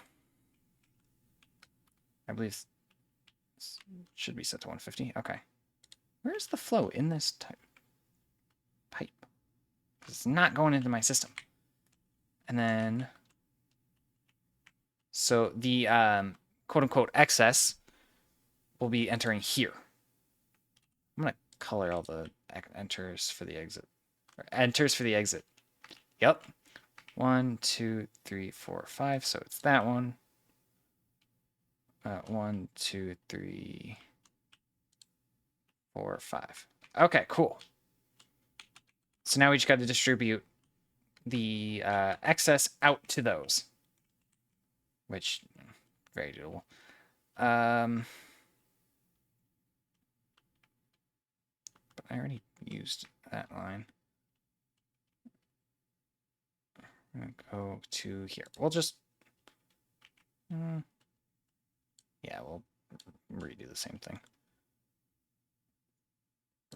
I believe this should be set to 150. Okay. Where's the flow in this pipe? It's not going into my system. And then, so the quote-unquote excess will be entering here. I'm going to color all the enters for the exit. Or enters for the exit. Yep. 1, 2, 3, 4, 5. So it's that one. 1, 2, 3, 4, 5. Okay, cool. So now we just got to distribute the excess out to those, which very doable. But I already used that line. I'm gonna go to here. We'll just yeah, we'll redo the same thing.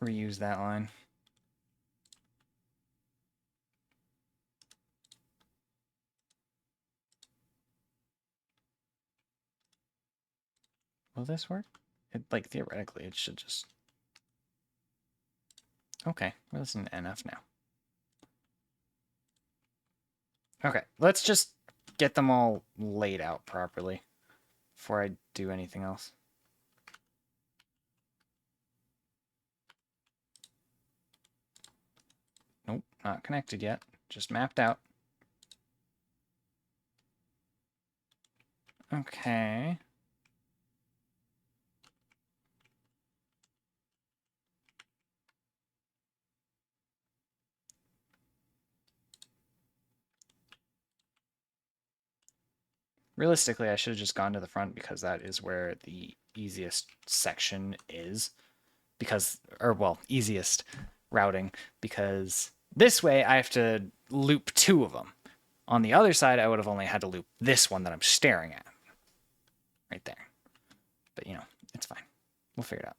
Reuse that line. Will this work? Like, theoretically, it should just... Okay, we're listening to NF now. Okay, let's just get them all laid out properly before I do anything else. Nope, not connected yet. Just mapped out. Okay. Realistically, I should have just gone to the front because that is where the easiest section is. Because, or well, easiest routing. Because this way I have to loop 2 of them. On the other side, I would have only had to loop this one that I'm staring at. Right there. But, you know, it's fine. We'll figure it out.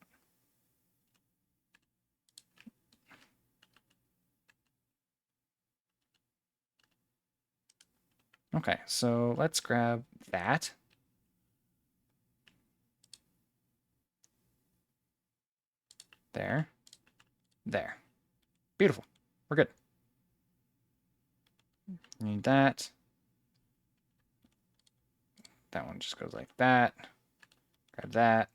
Okay, so let's grab that. There. There. Beautiful. We're good. Need that. That one just goes like that. Grab that.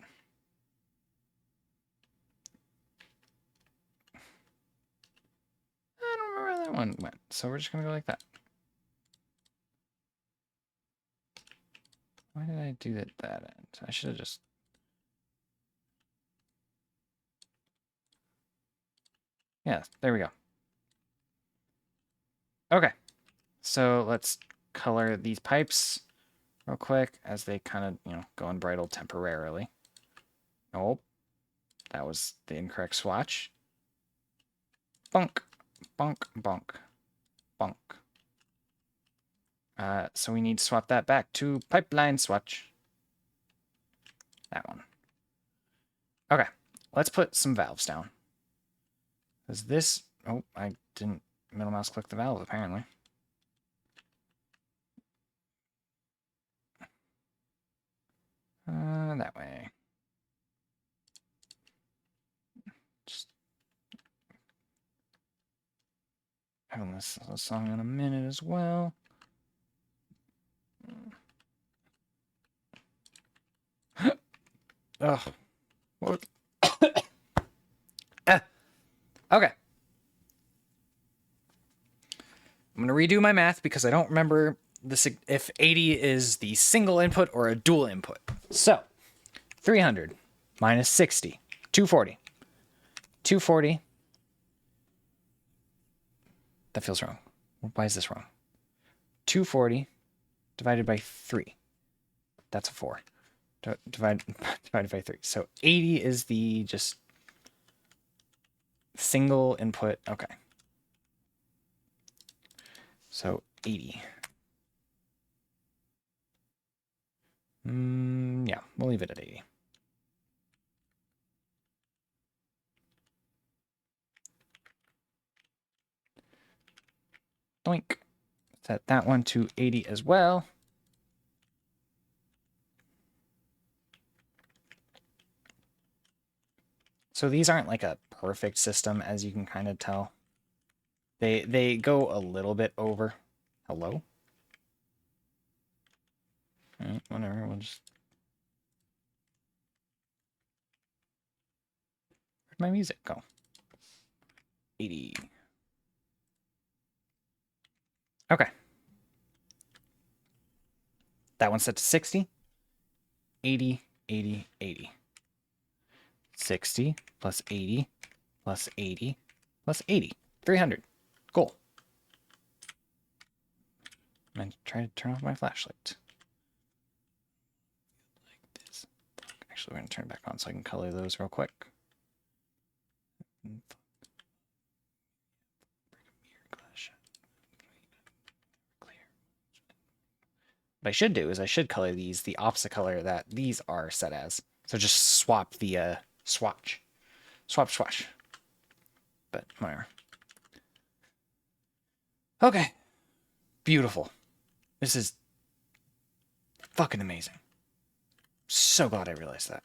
I don't remember where that one went, so we're just going to go like that. Why did I do it that end? I should have just... Yeah, there we go. Okay, so let's color these pipes real quick as they kind of, you know, go unbridled temporarily. Oh, that was the incorrect swatch. Bonk, bonk, bonk, bonk. So we need to swap that back to pipeline swatch. That one. Okay, let's put some valves down. Is this... Oh, I didn't middle mouse click the valve, apparently. That way. Just having this song in a minute as well. Ugh. What? Okay. I'm going to redo my math because I don't remember if 80 is the single input or a dual input. So, 300 minus 60, 240. 240. That feels wrong. Why is this wrong? 240 divided by 3. That's a 4. Divided by 3. So 80 is the just single input. Okay. So 80. Yeah, we'll leave it at 80. Doink. Set that one to 80 as well. So these aren't like a perfect system, as you can kind of tell. They go a little bit over. Hello? Whatever, we'll just... Where'd my music go? 80. Okay. That one's set to 60. 80, 80, 80. 60 plus 80 plus 80 plus 80. 300. Cool. I'm trying to turn off my flashlight. Like this. Actually, we're going to turn it back on so I can color those real quick. What I should do is I should color these the opposite color that these are set as. So just swap the swatch. Swatch. But whatever. Okay. Beautiful. This is fucking amazing. So glad I realized that.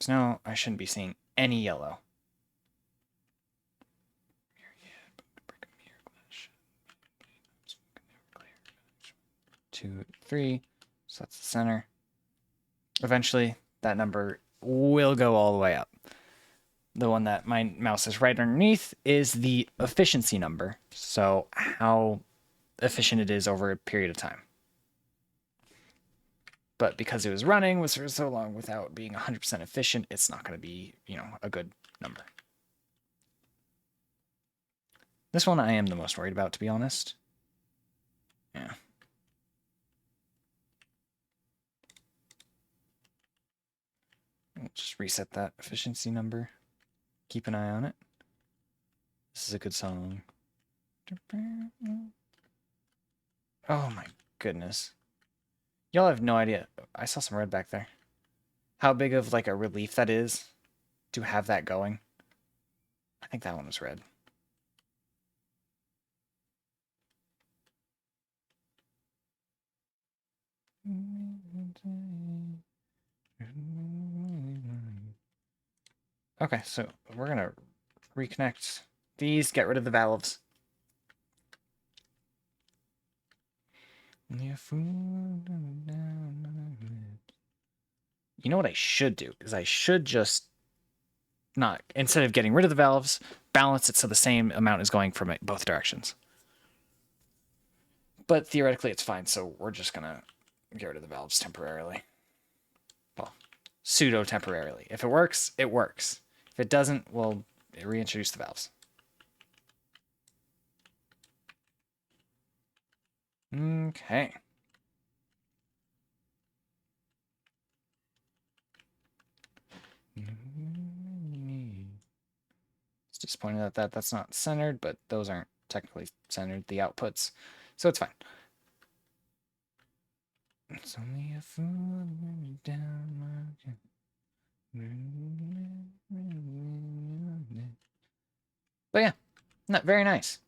So now I shouldn't be seeing any yellow. 2, 3. So that's the center. Eventually, that number will go all the way up. The one that my mouse is right underneath is the efficiency number. So how efficient it is over a period of time. But because it was running for so long without being 100% efficient, it's not going to be, you know, a good number. This one I am the most worried about, to be honest. Yeah. We'll just reset that efficiency number. Keep an eye on it. This is a good song. Oh my goodness. Y'all have no idea. I saw some red back there. How big of like a relief that is to have that going. I think that one was red. Okay, so we're going to reconnect these, get rid of the valves. You know what I should do is I should just not, instead of getting rid of the valves, balance it so the same amount is going from both directions. But theoretically it's fine, so we're just going to get rid of the valves temporarily. Well, pseudo-temporarily. If it works, it works. If it doesn't, we'll reintroduce the valves. Okay. It's disappointing that that's not centered, but those aren't technically centered, the outputs. So it's fine. It's only a fool down. But yeah, not very nice.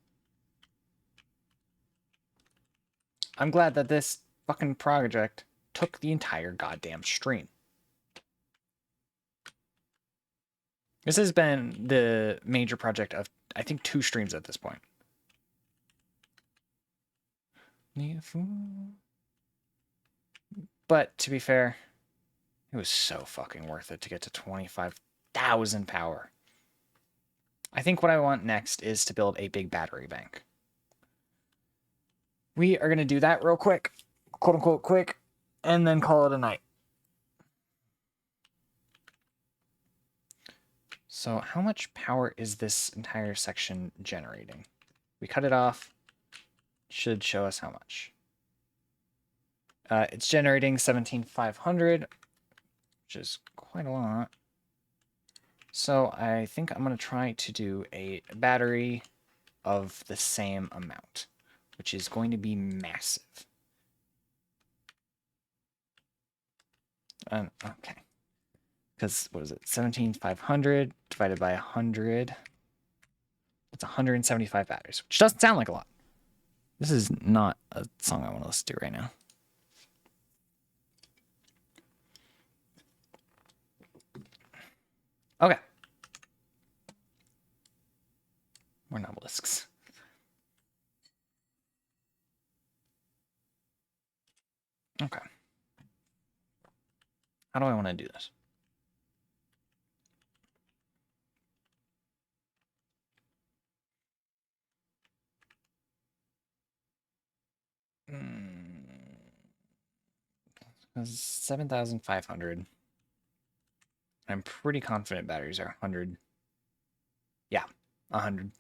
I'm glad that this fucking project took the entire goddamn stream. This has been the major project of, I think, 2 streams at this point. But to be fair, it was so fucking worth it to get to 25,000 power. I think what I want next is to build a big battery bank. We are going to do that real quick, quote unquote quick, and then call it a night. So how much power is this entire section generating? We cut it off. Should show us how much. It's generating 17,500, which is quite a lot. So I think I'm going to try to do a battery of the same amount, which is going to be massive. Okay. Because, what is it? 17,500 divided by 100. It's 175 batteries, which doesn't sound like a lot. This is not a song I want to listen to right now. Okay. More nobelisks. Okay. How do I want to do this? Mm, 7,500. I'm pretty confident batteries are 100. Yeah, 100.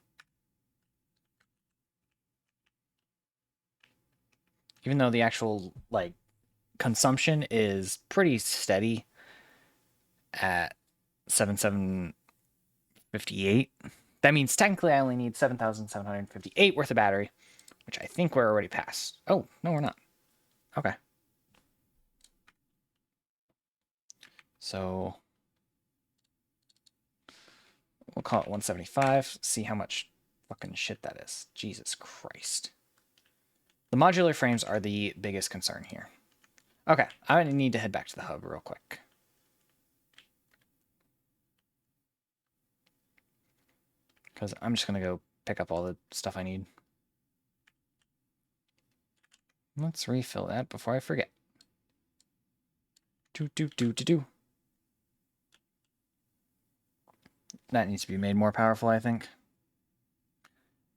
Even though the actual, like, consumption is pretty steady at 7,758. That means technically I only need 7,758 worth of battery, which I think we're already past. Oh, no, we're not. Okay. So we'll call it 175. See how much fucking shit that is. Jesus Christ. The modular frames are the biggest concern here. Okay, I need to head back to the hub real quick. Because I'm just going to go pick up all the stuff I need. Let's refill that before I forget. Do. That needs to be made more powerful, I think.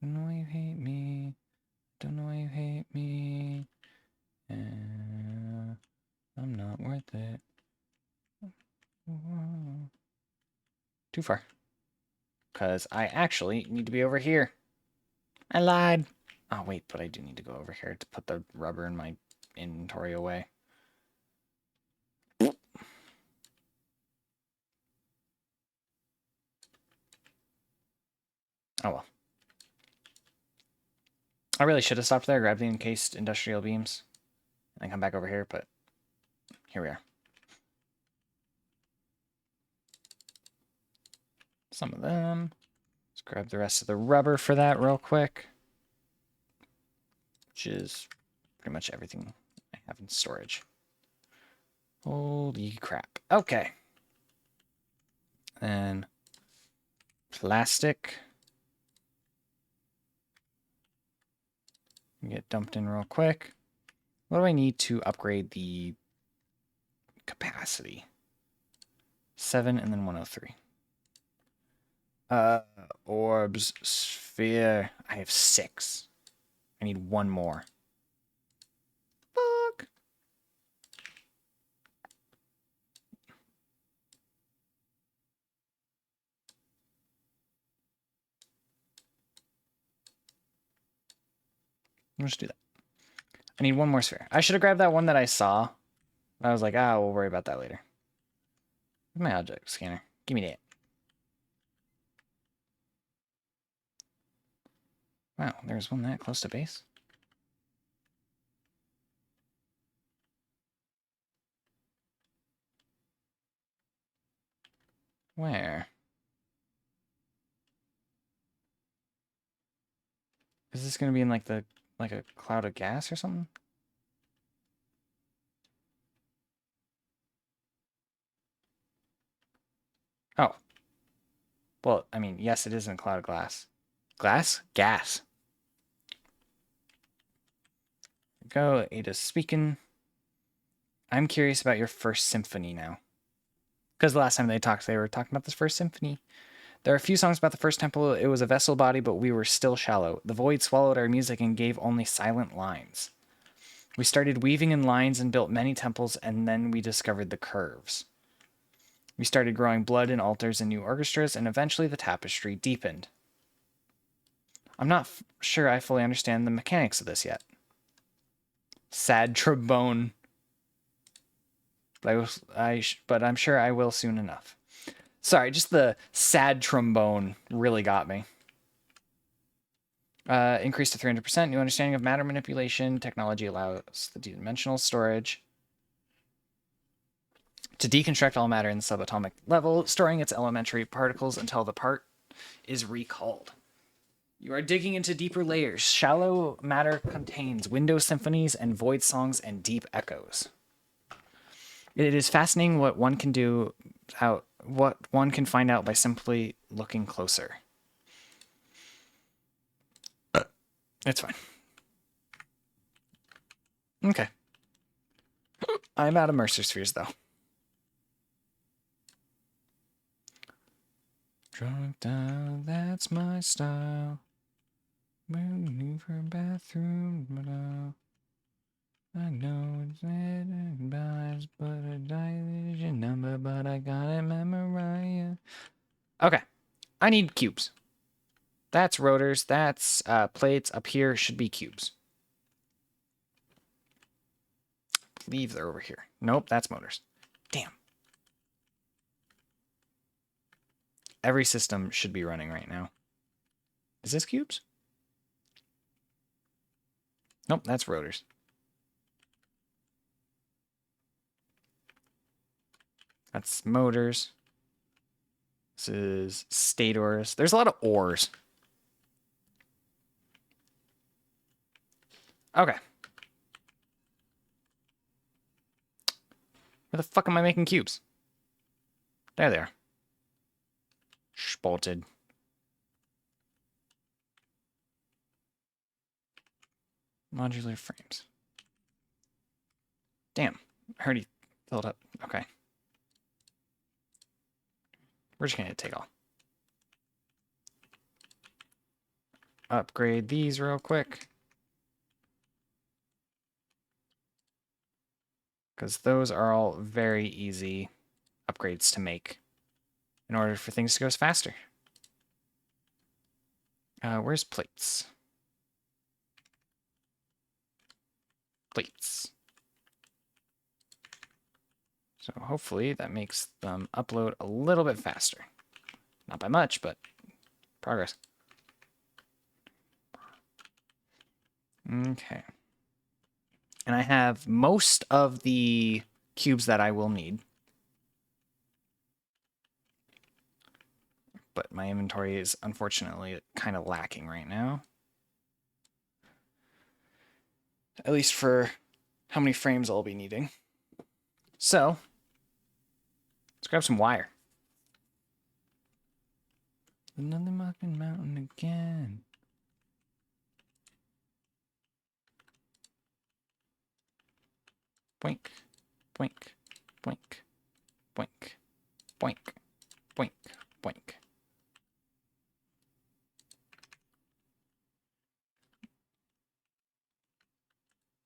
Don't know why you hate me. Don't know why you hate me. I'm not worth it. Too far. Because I actually need to be over here. I lied. Oh, wait, but I do need to go over here to put the rubber in my inventory away. Oh, well. I really should have stopped there, grabbed the encased industrial beams, and come back over here, but here we are. Some of them. Let's grab the rest of the rubber for that real quick, which is pretty much everything I have in storage. Holy crap. Okay. And plastic. Get dumped in real quick. What do I need to upgrade the capacity? 7 and then 103. Orbs, sphere. I have 6. I need 1 more. Fuck. Let's do that. I need one more sphere. I should have grabbed that one that I saw. I was like, we'll worry about that later. Where's my object scanner? Give me that. Wow, there's one that close to base. Where? Is this gonna be in like a cloud of gas or something? Oh. Well, I mean, yes, it is in a cloud of glass. Glass? Gas. Go, Ada's speaking. I'm curious about your first symphony now. Because the last time they talked, they were talking about this first symphony. There are a few songs about the first temple. It was a vessel body, but we were still shallow. The void swallowed our music and gave only silent lines. We started weaving in lines and built many temples, and then we discovered the curves. We started growing blood in altars and new orchestras, and eventually the tapestry deepened. I'm not sure I fully understand the mechanics of this yet. Sad trombone. But I'm sure I will soon enough. Sorry, just the sad trombone really got me. Increase to 300%. New understanding of matter manipulation. Technology allows the dimensional storage to deconstruct all matter in the subatomic level, storing its elementary particles until the part is recalled. You are digging into deeper layers. Shallow matter contains window symphonies and void songs and deep echoes. It is fascinating what one can find out by simply looking closer. It's fine. Okay. I'm out of Mercer spheres, though. Drunk down, that's my style. Moving for a bathroom, but I know it's advice, but a division number, but I gotta memorize. Okay. I need cubes. That's rotors. That's plates. Up here should be cubes. I believe they're over here. Nope, that's motors. Damn. Every system should be running right now. Is this cubes? Nope, that's rotors. That's motors. This is stators. There's a lot of ores. Okay. Where the fuck am I making cubes? There they are. Spotted. Modular frames. Damn. I already filled up. Okay. We're just going to take all. Upgrade these real quick. Because those are all very easy upgrades to make in order for things to go faster. Where's plates? Plates. So hopefully that makes them upload a little bit faster. Not by much, but progress. Okay. And I have most of the cubes that I will need. But my inventory is unfortunately kind of lacking right now. At least for how many frames I'll be needing. So, let's grab some wire. Another mucking mountain again. Boink, boink, boink, boink, boink, boink, boink.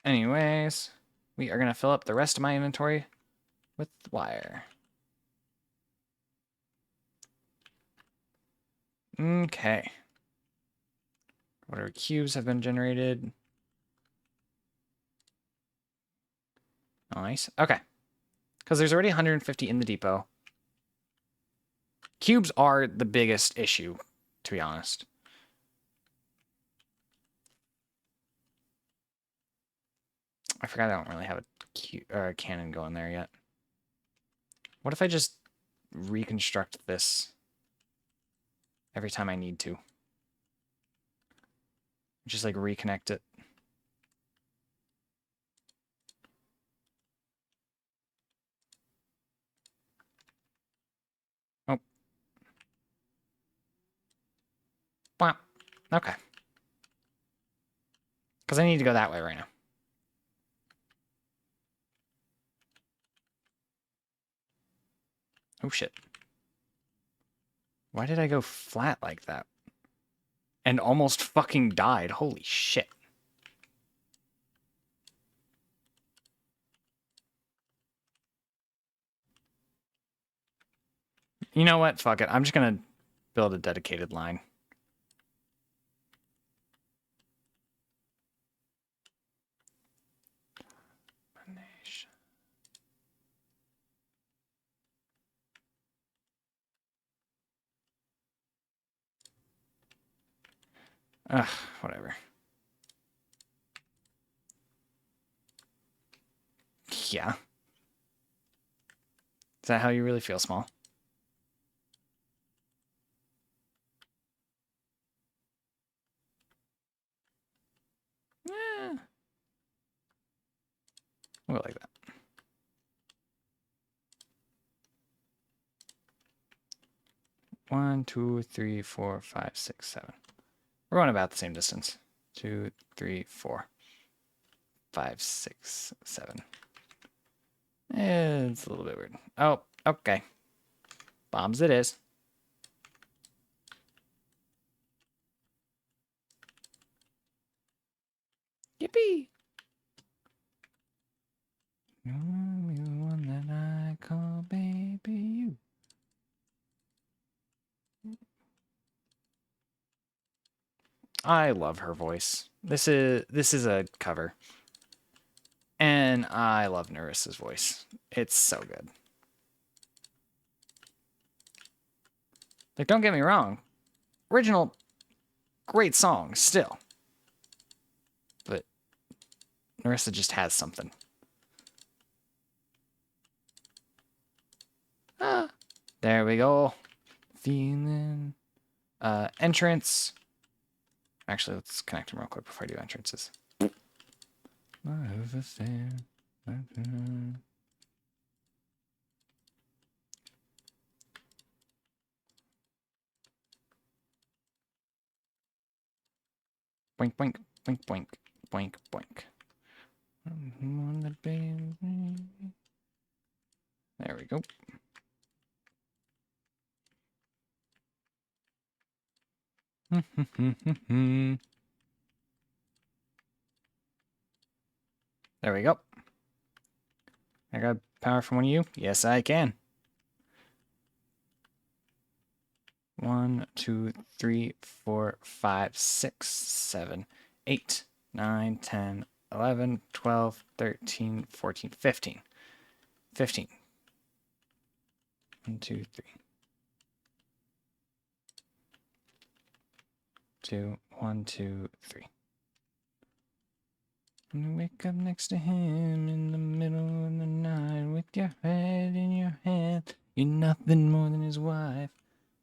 Anyways, we are going to fill up the rest of my inventory with wire. Okay. What our cubes have been generated. Nice. Okay. Because there's already 150 in the depot. Cubes are the biggest issue, to be honest. I forgot I don't really have a cannon going there yet. What if I just reconstruct this every time I need to? Just like reconnect it. Oh. Wow. Okay. Because I need to go that way right now. Oh shit. Why did I go flat like that? And almost fucking died. Holy shit. You know what? Fuck it. I'm just gonna build a dedicated line. Ugh, whatever. Yeah. Is that how you really feel, Small? Eh. We'll go like that. One, two, three, four, five, six, seven. We're going about the same distance. 2, 3, 4, 5, 6, 7. It's a little bit weird. Oh, okay. Bombs it is. Yippee! You're the one that I call baby you. I love her voice. This is a cover. And I love Narissa's voice. It's so good. Like, don't get me wrong. Original, great song, still. But Narissa just has something. Ah, there we go. Feeling. Entrance. Actually, let's connect them real quick before I do entrances. Boink, boink, boink, boink, boink, boink. There we go. There we go. I got power from one of you? Yes, I can. 1, 2, 3, 4, 5, 6, 7, 8, 9, 10, 11, 12, 13, 14, 15. 15. 1, 2, 3. 2, 1, 2, 3. And you wake up next to him in the middle of the night with your head in your hand. You're nothing more than his wife.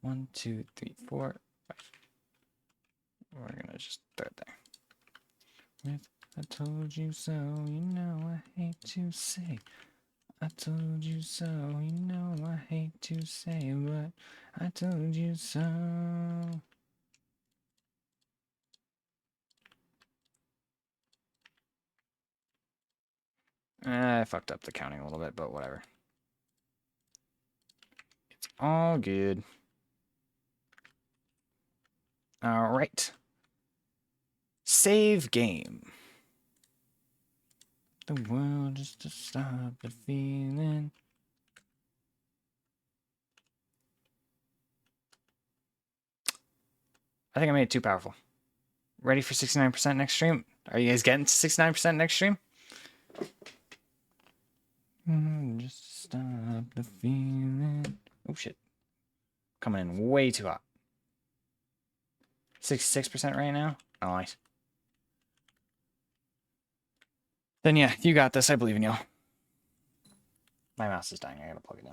1, 2, 3, 4, 5. We're gonna just throw it there. With I told you so, you know I hate to say. I told you so, you know I hate to say, but I told you so. I fucked up the counting a little bit, but whatever. It's all good. All right. Save game. The world is to stop the feeling. I think I made it too powerful. Ready for 69% next stream? Are you guys getting to 69% next stream? Just stop the feeling. Oh shit. Coming in way too hot. 66% right now? Nice. Then yeah, you got this. I believe in you. My mouse is dying. I gotta plug it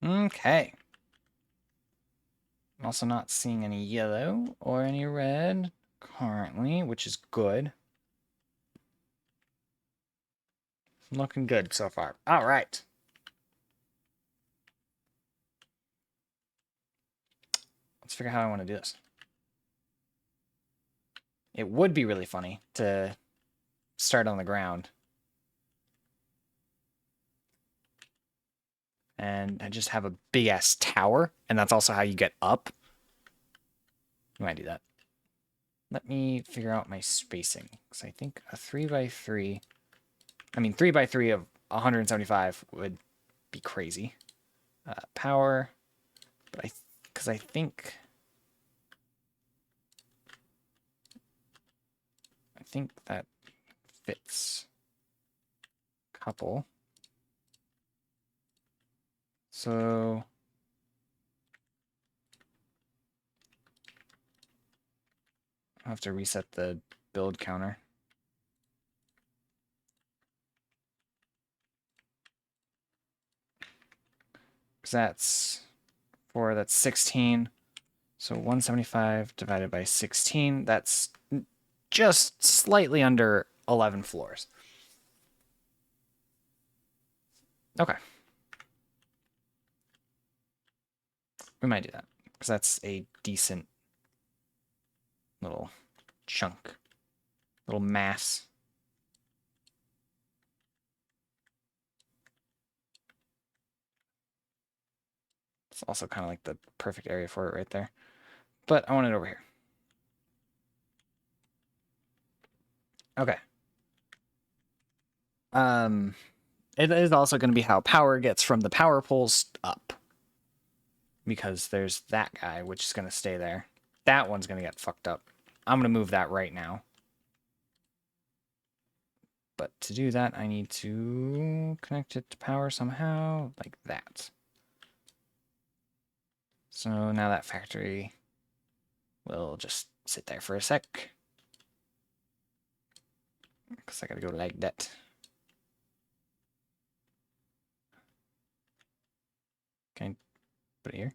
in. Okay. I'm also not seeing any yellow or any red currently, which is good. Looking good so far. All right. Let's figure out how I want to do this. It would be really funny to start on the ground and just have a big-ass tower, and that's also how you get up. You might do that. Let me figure out my spacing, because I think a 3x3... I mean, 3x3 of 175 would be crazy. Power, but because I think that fits couple. So I'll have to reset the build counter. Because that's 16. So 175 divided by 16, that's just slightly under 11 floors. Okay. We might do that, because that's a decent little chunk, little mass. It's also kind of like the perfect area for it right there. But I want it over here. Okay. It is also going to be how power gets from the power poles up. Because there's that guy, which is going to stay there. That one's going to get fucked up. I'm going to move that right now. But to do that, I need to connect it to power somehow, like that. So now that factory will just sit there for a sec. Because I got to go like that. Can I put it here?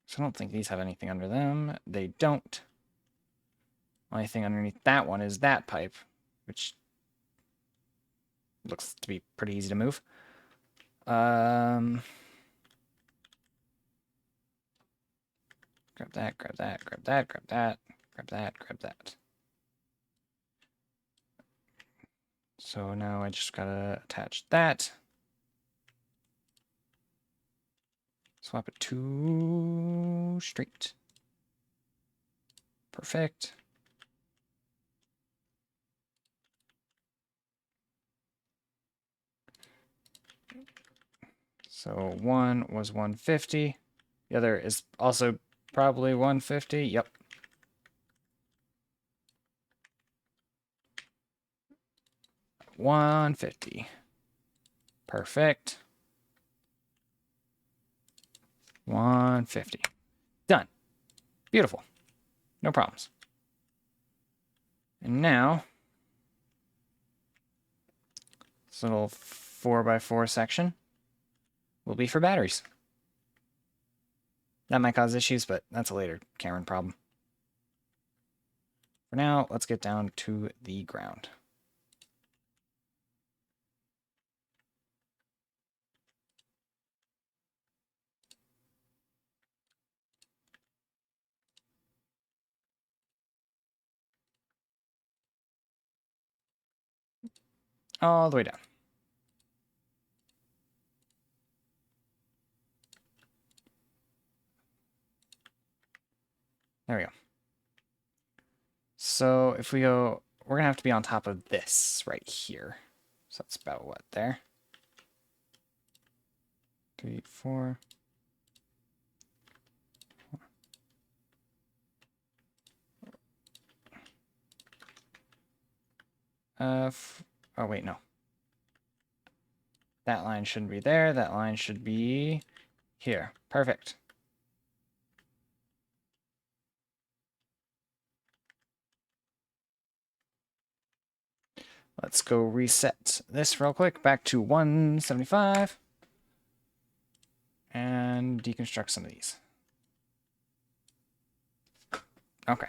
So I don't think these have anything under them. They don't. Only thing underneath that one is that pipe, which looks to be pretty easy to move. Grab that, grab that, grab that, grab that, grab that, grab that. So now I just gotta attach that. Swap it to straight. Perfect. So one was 150. The other is also probably 150. Yep. $150. Perfect. 150. Done. Beautiful. No problems. And now, this little 4x4 section will be for batteries. That might cause issues, but that's a later Cameron problem. For now, let's get down to the ground. All the way down. There we go. So if we go, we're going to have to be on top of this right here. So that's about what there? 3, 4. Oh, wait, no. That line shouldn't be there. That line should be here. Perfect. Let's go reset this real quick back to 175 and deconstruct some of these. Okay.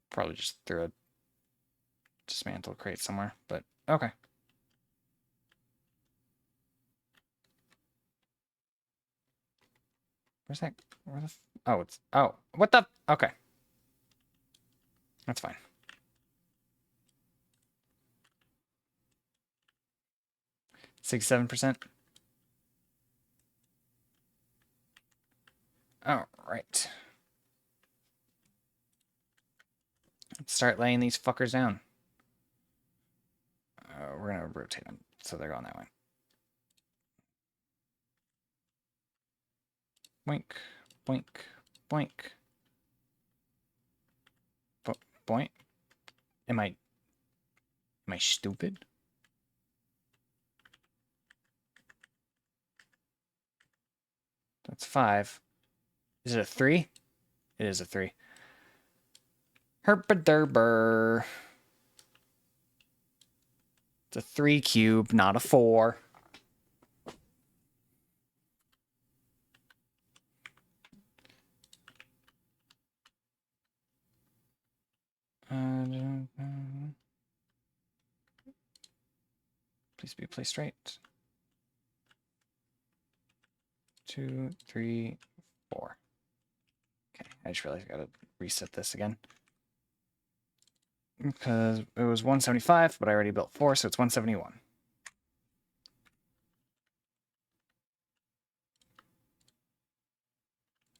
Probably just threw a dismantle crate somewhere, but okay. Where's that? Where the? Oh, it's. Oh, what the? Okay. That's fine. $67%. All right. Let's start laying these fuckers down. We're gonna rotate them so they're going that way. Boink, boink, boink. Boink. Am I stupid? That's 5. Is it a 3? It is a 3. Herpaderber. It's a 3 cube, not a 4. Please be placed straight. 2, 3, 4. Okay, I just realized I gotta reset this again. Because it was 175, but I already built 4, so it's 171.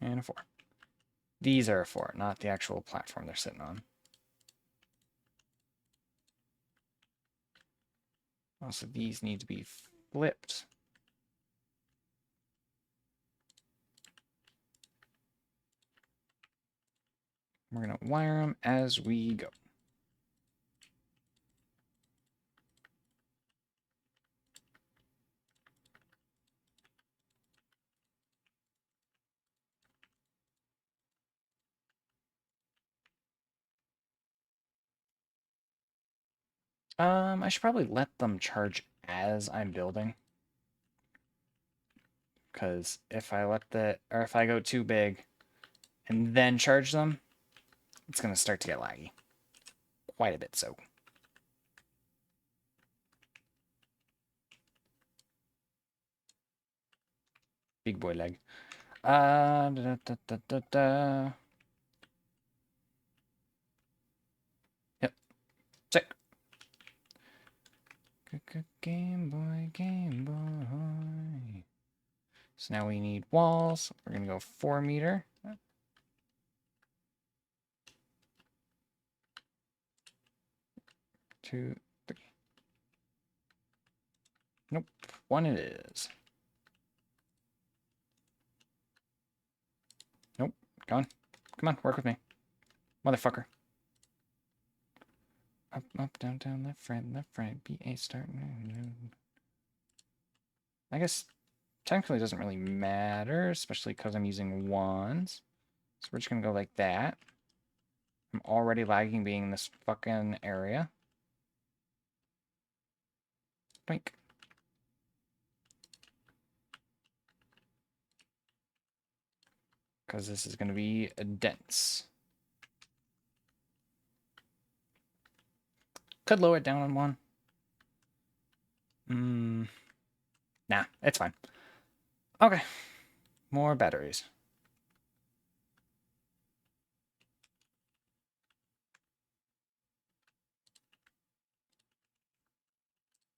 And a 4. These are a 4, not the actual platform they're sitting on. Also, these need to be flipped. We're going to wire them as we go. I should probably let them charge as I'm building. Because if I if I go too big and then charge them, it's going to start to get laggy. Quite a bit so. Big boy leg. Da, da, da, da, da, da. Yep. Sick. Game Boy, Game Boy. So now we need walls. We're going to go 4 meter. 2, 3. Nope. 1 it is. Nope. Gone. Come on, work with me. Motherfucker. Up, up, down, down, left, right, B, A, start. I guess technically it doesn't really matter, especially because I'm using ones. So we're just going to go like that. I'm already lagging being in this fucking area. Blink. Because this is going to be dense. Could lower it down on 1. Nah, it's fine. Okay. More batteries.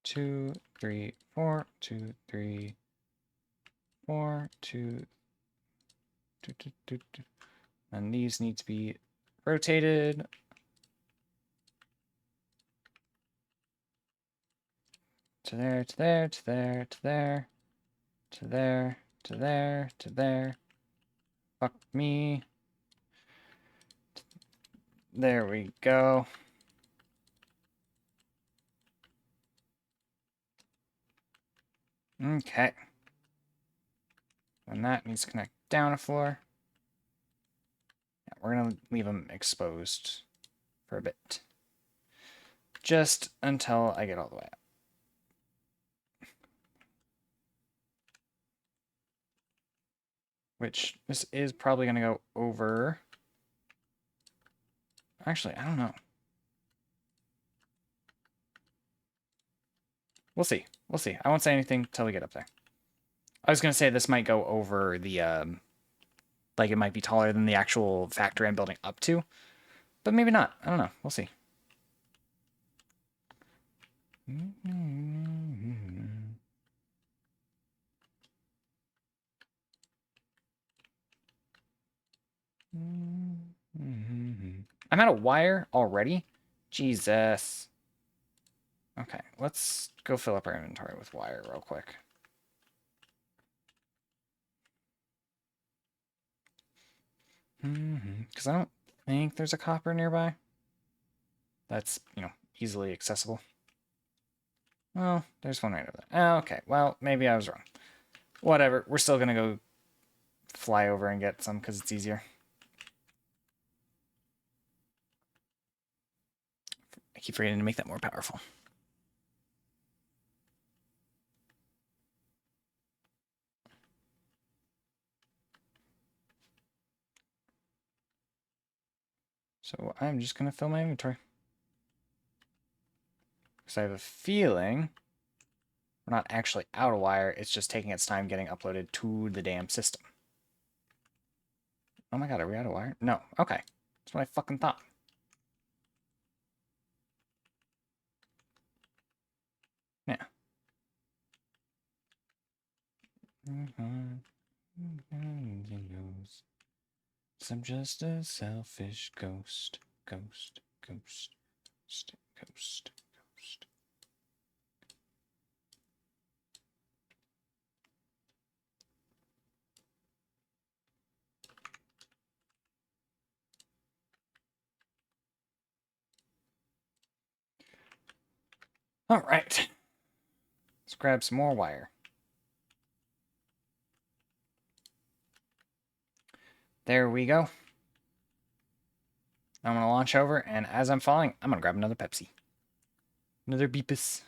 Two, three, 4, 2, 3, 4, 2, 2, 2, 2, 2. And these need to be rotated. To there, to there, to there, to there, to there, to there, to there. Fuck me. There we go. Okay. And that needs to connect down a floor. Yeah, we're going to leave them exposed for a bit. Just until I get all the way up. Which, this is probably going to go over... Actually, I don't know. We'll see. We'll see. I won't say anything till we get up there. I was going to say this might go over the... like, it might be taller than the actual factory I'm building up to. But maybe not. I don't know. We'll see. I'm out of wire already? Jesus. Okay, let's go fill up our inventory with wire real quick. Because I don't think there's a copper nearby. That's, you know, easily accessible. Well, there's one right over there. Oh, okay, well, maybe I was wrong. Whatever, we're still gonna go fly over and get some because it's easier. I keep forgetting to make that more powerful. So I'm just going to fill my inventory. Because I have a feeling we're not actually out of wire. It's just taking its time getting uploaded to the damn system. Oh my god, are we out of wire? No. Okay. That's what I fucking thought. Yeah. I'm just a selfish ghost. Ghost. Ghost. Ghost. Ghost. Ghost. All right. Let's grab some more wire. There we go. I'm going to launch over, and as I'm falling, I'm going to grab another Pepsi. Another Beepus.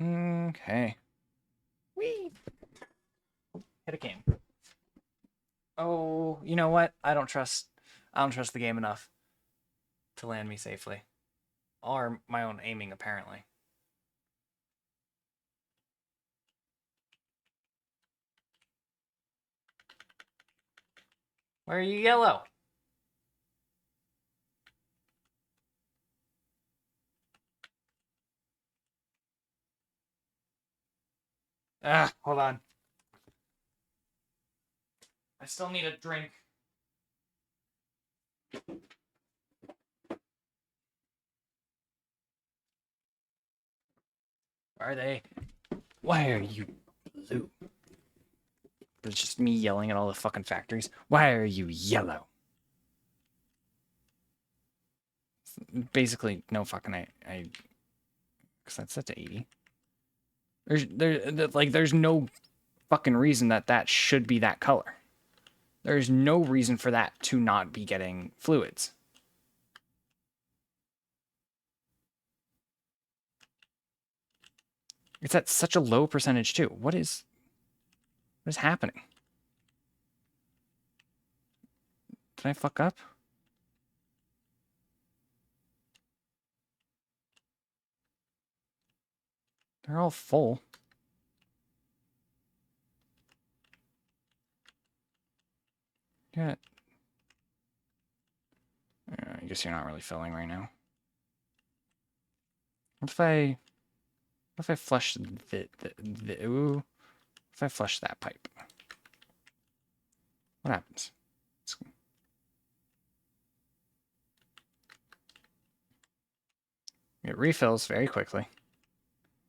Okay. Whee! Hit a cane. Oh, you know what? I don't trust the game enough to land me safely. Or my own aiming, apparently. Why are you yellow? Ah, hold on. I still need a drink. Are they? Why are you blue? It's just me yelling at all the fucking factories. Why are you yellow? Basically, no fucking because that's set to 80. There's no fucking reason that should be that color. There's no reason for that to not be getting fluids. It's at such a low percentage too. What is happening? Did I fuck up? They're all full. Yeah. I guess you're not really filling right now. What if I flush ooh, if I flush that pipe? What happens? It refills very quickly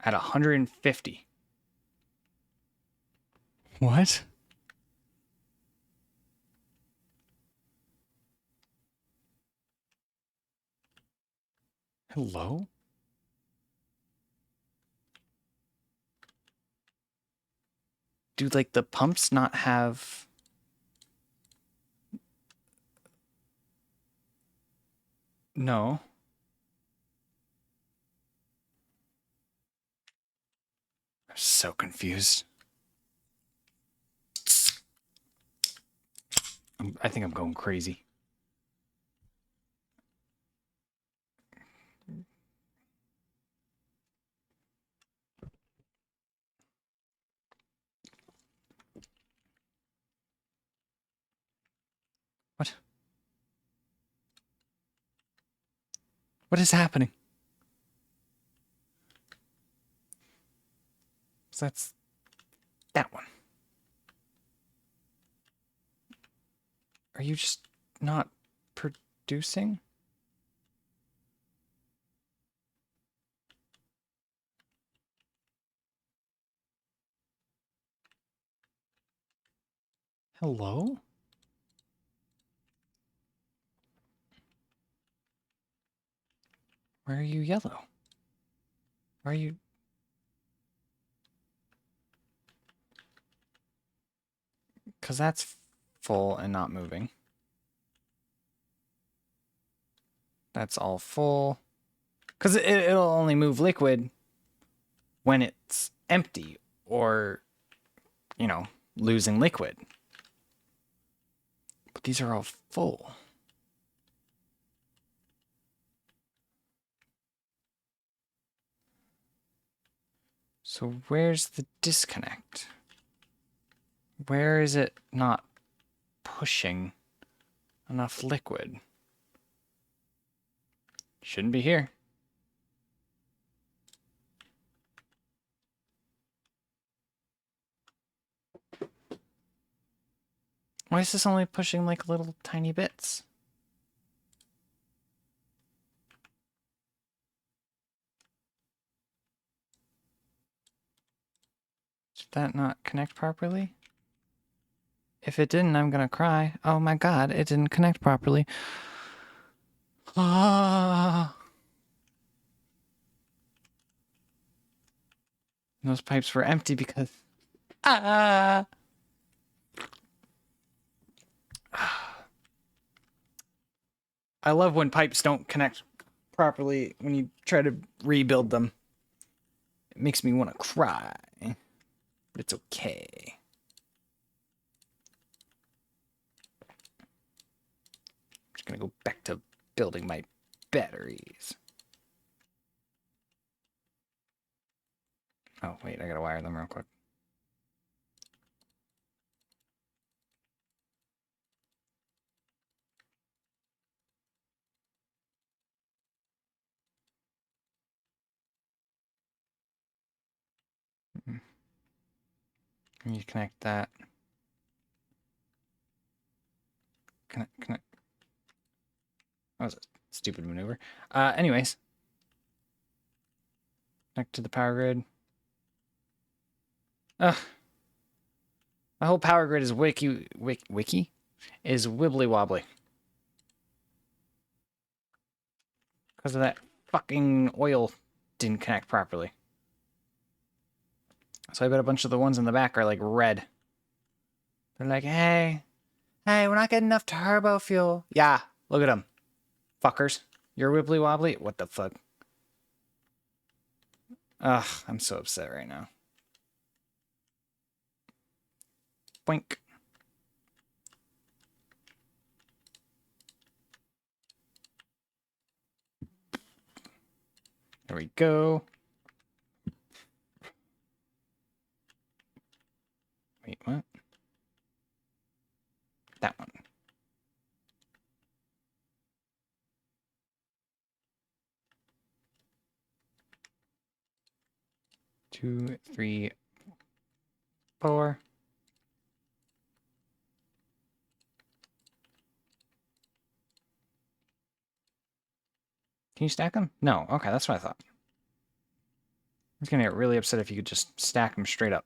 at 150. What? Hello? Do, like, the pumps not have... No. I'm so confused. I think I'm going crazy. What? What is happening? So that's that one. Are you just not producing? Hello? Why are you yellow? Why are you... Because that's full and not moving. That's all full. Because it'll only move liquid when it's empty or, you know, losing liquid. But these are all full. So where's the disconnect? Where is it not pushing enough liquid? Shouldn't be here. Why is this only pushing like little tiny bits? Did that not connect properly? If it didn't, I'm gonna cry. Oh my god, it didn't connect properly. Ah. Those pipes were empty because... Ah! I love when pipes don't connect properly when you try to rebuild them. It makes me want to cry. But it's okay. I'm just gonna go back to building my batteries. Oh, wait, I gotta wire them real quick. You connect that. Connect. That was a stupid maneuver. Anyways. Connect to the power grid. Ugh. My whole power grid is wiki is wibbly wobbly. Because of that fucking oil didn't connect properly. So I bet a bunch of the ones in the back are like red. They're like, hey, we're not getting enough turbo fuel. Yeah, look at them. Fuckers. You're wibbly wobbly? What the fuck? Ugh, I'm so upset right now. Boink. There we go. Wait, what? That one. Two, three, four. Can you stack them? No. Okay, that's what I thought. I was gonna get really upset if you could just stack them straight up.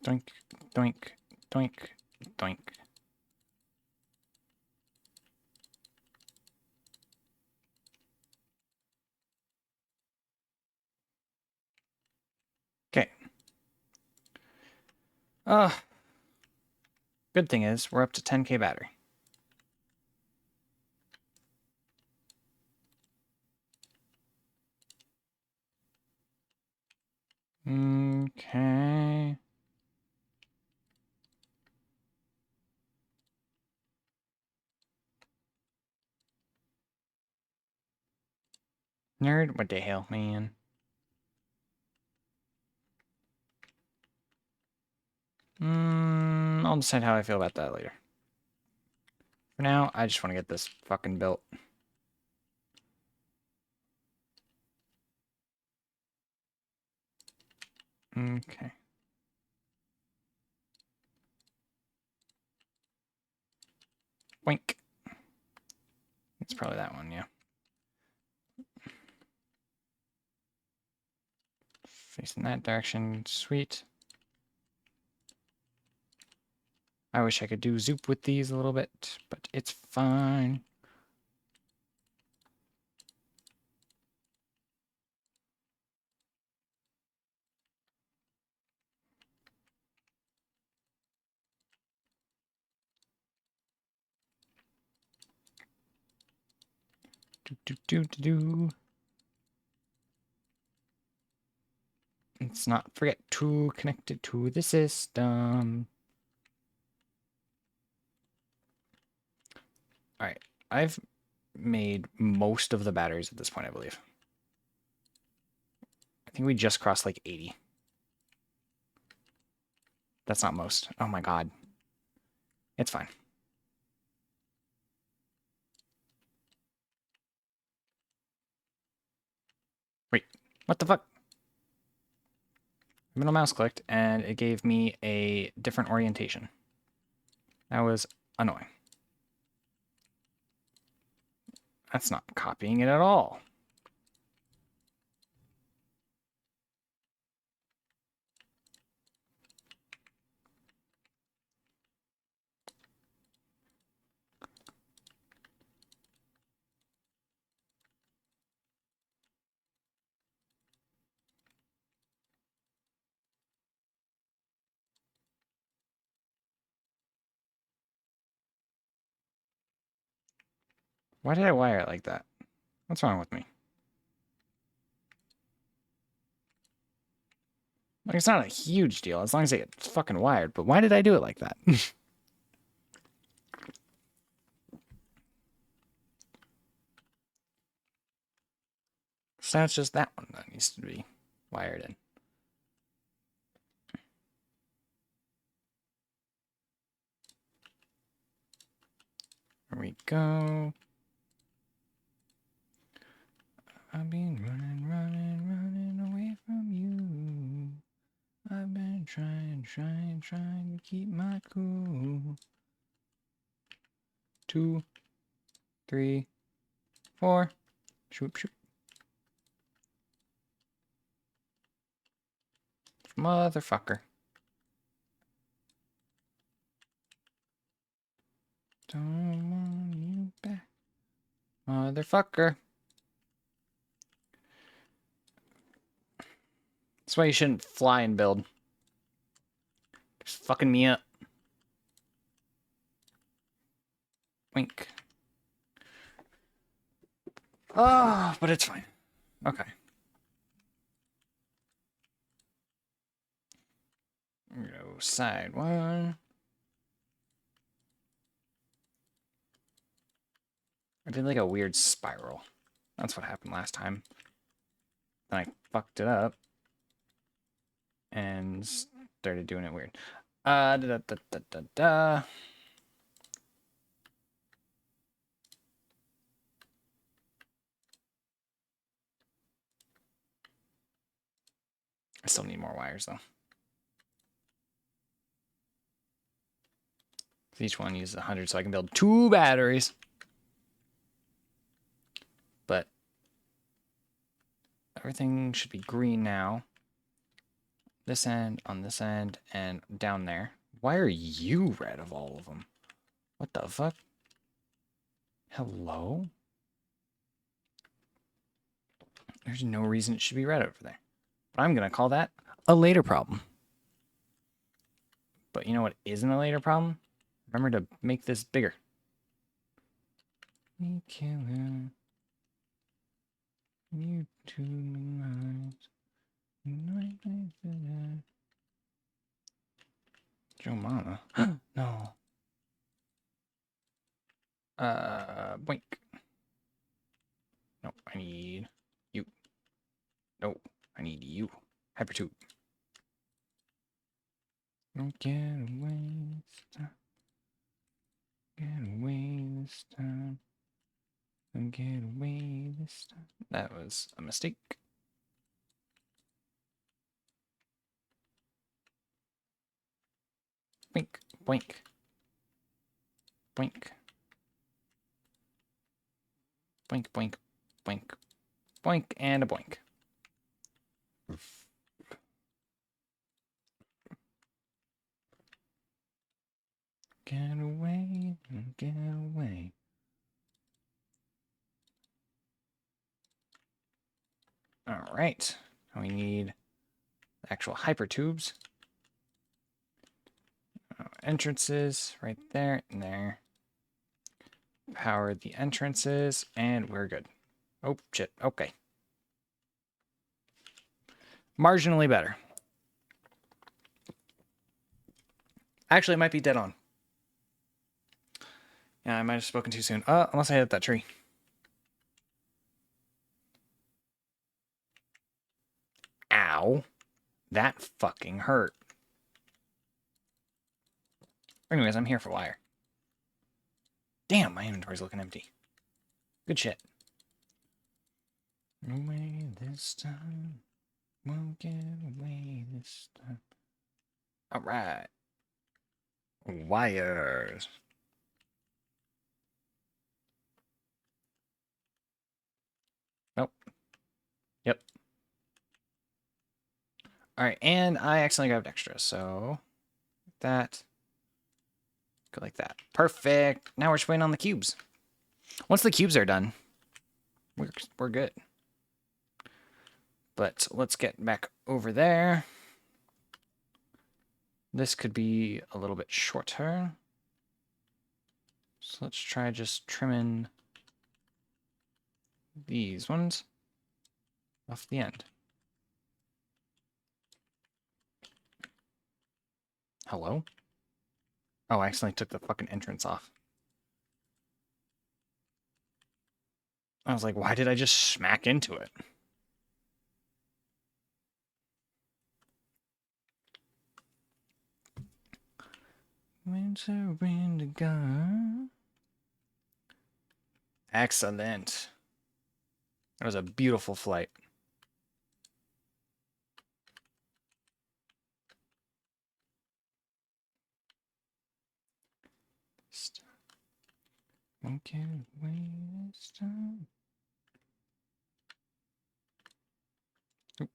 Doink, doink, doink, doink. Okay. Good thing is we're up to 10K battery. Okay. Nerd? What the hell, man? I'll decide how I feel about that later. For now, I just want to get this fucking built. Okay. Wink. It's probably that one, yeah. Facing that direction. Sweet. I wish I could do zoop with these a little bit, but it's fine. Do. Let's not forget to connect it to the system. All right. I've made most of the batteries at this point, I believe. I think we just crossed like 80. That's not most. Oh my god. It's fine. Wait, what the fuck? Middle mouse clicked and it gave me a different orientation. That was annoying. That's not copying it at all. Why did I wire it like that? What's wrong with me? Like, it's not a huge deal as long as it gets fucking wired, but why did I do it like that? So it's just that one that needs to be wired in. There we go. I've been running away from you. I've been trying to keep my cool. 2, 3, 4. Shoop, shoop. Motherfucker. Don't want you back. Motherfucker. That's why you shouldn't fly and build. Just fucking me up. Wink. Oh, but it's fine. Okay. Go side one. I did like a weird spiral. That's what happened last time. Then I fucked it up and started doing it weird. Da da da da da da. I still need more wires though. Each one uses 100, so I can build 2 batteries. But everything should be green now. this end, on this end, and down there. Why are you red of all of them? What the fuck? Hello? There's no reason it should be red over there. But I'm going to call that a later problem. But you know what isn't a later problem? Remember to make this bigger. We kill him. You two nights. Joe Mama. No. Boink. No, I need you. No, I need you. Hypertube. Don't get away this time. Get away this time. Don't get away this time. That was a mistake. Boink, boink. Boink. Boink, boink, boink. Boink, and a boink. Get away, get away. All right. Now we need the actual hypertubes. Entrances right there and there. Power the entrances, and we're good. Oh, shit. Okay. Marginally better. Actually, it might be dead on. Yeah, I might have spoken too soon. Unless I hit that tree. Ow. That fucking hurt. Anyways, I'm here for wire. Damn, my inventory's looking empty. Good shit. Away this time. Won't get away this time. Alright. Wires. Nope. Yep. Alright, and I accidentally grabbed extra, so that. Go like that. Perfect. Now we're just waiting on the cubes. Once the cubes are done, we're good. But let's get back over there. This could be a little bit shorter. So let's try just trimming these ones off the end. Hello? Oh, I accidentally took the fucking entrance off. I was like, why did I just smack into it? Winter wind gone. Excellent. That was a beautiful flight. Won't get away this time. Oop.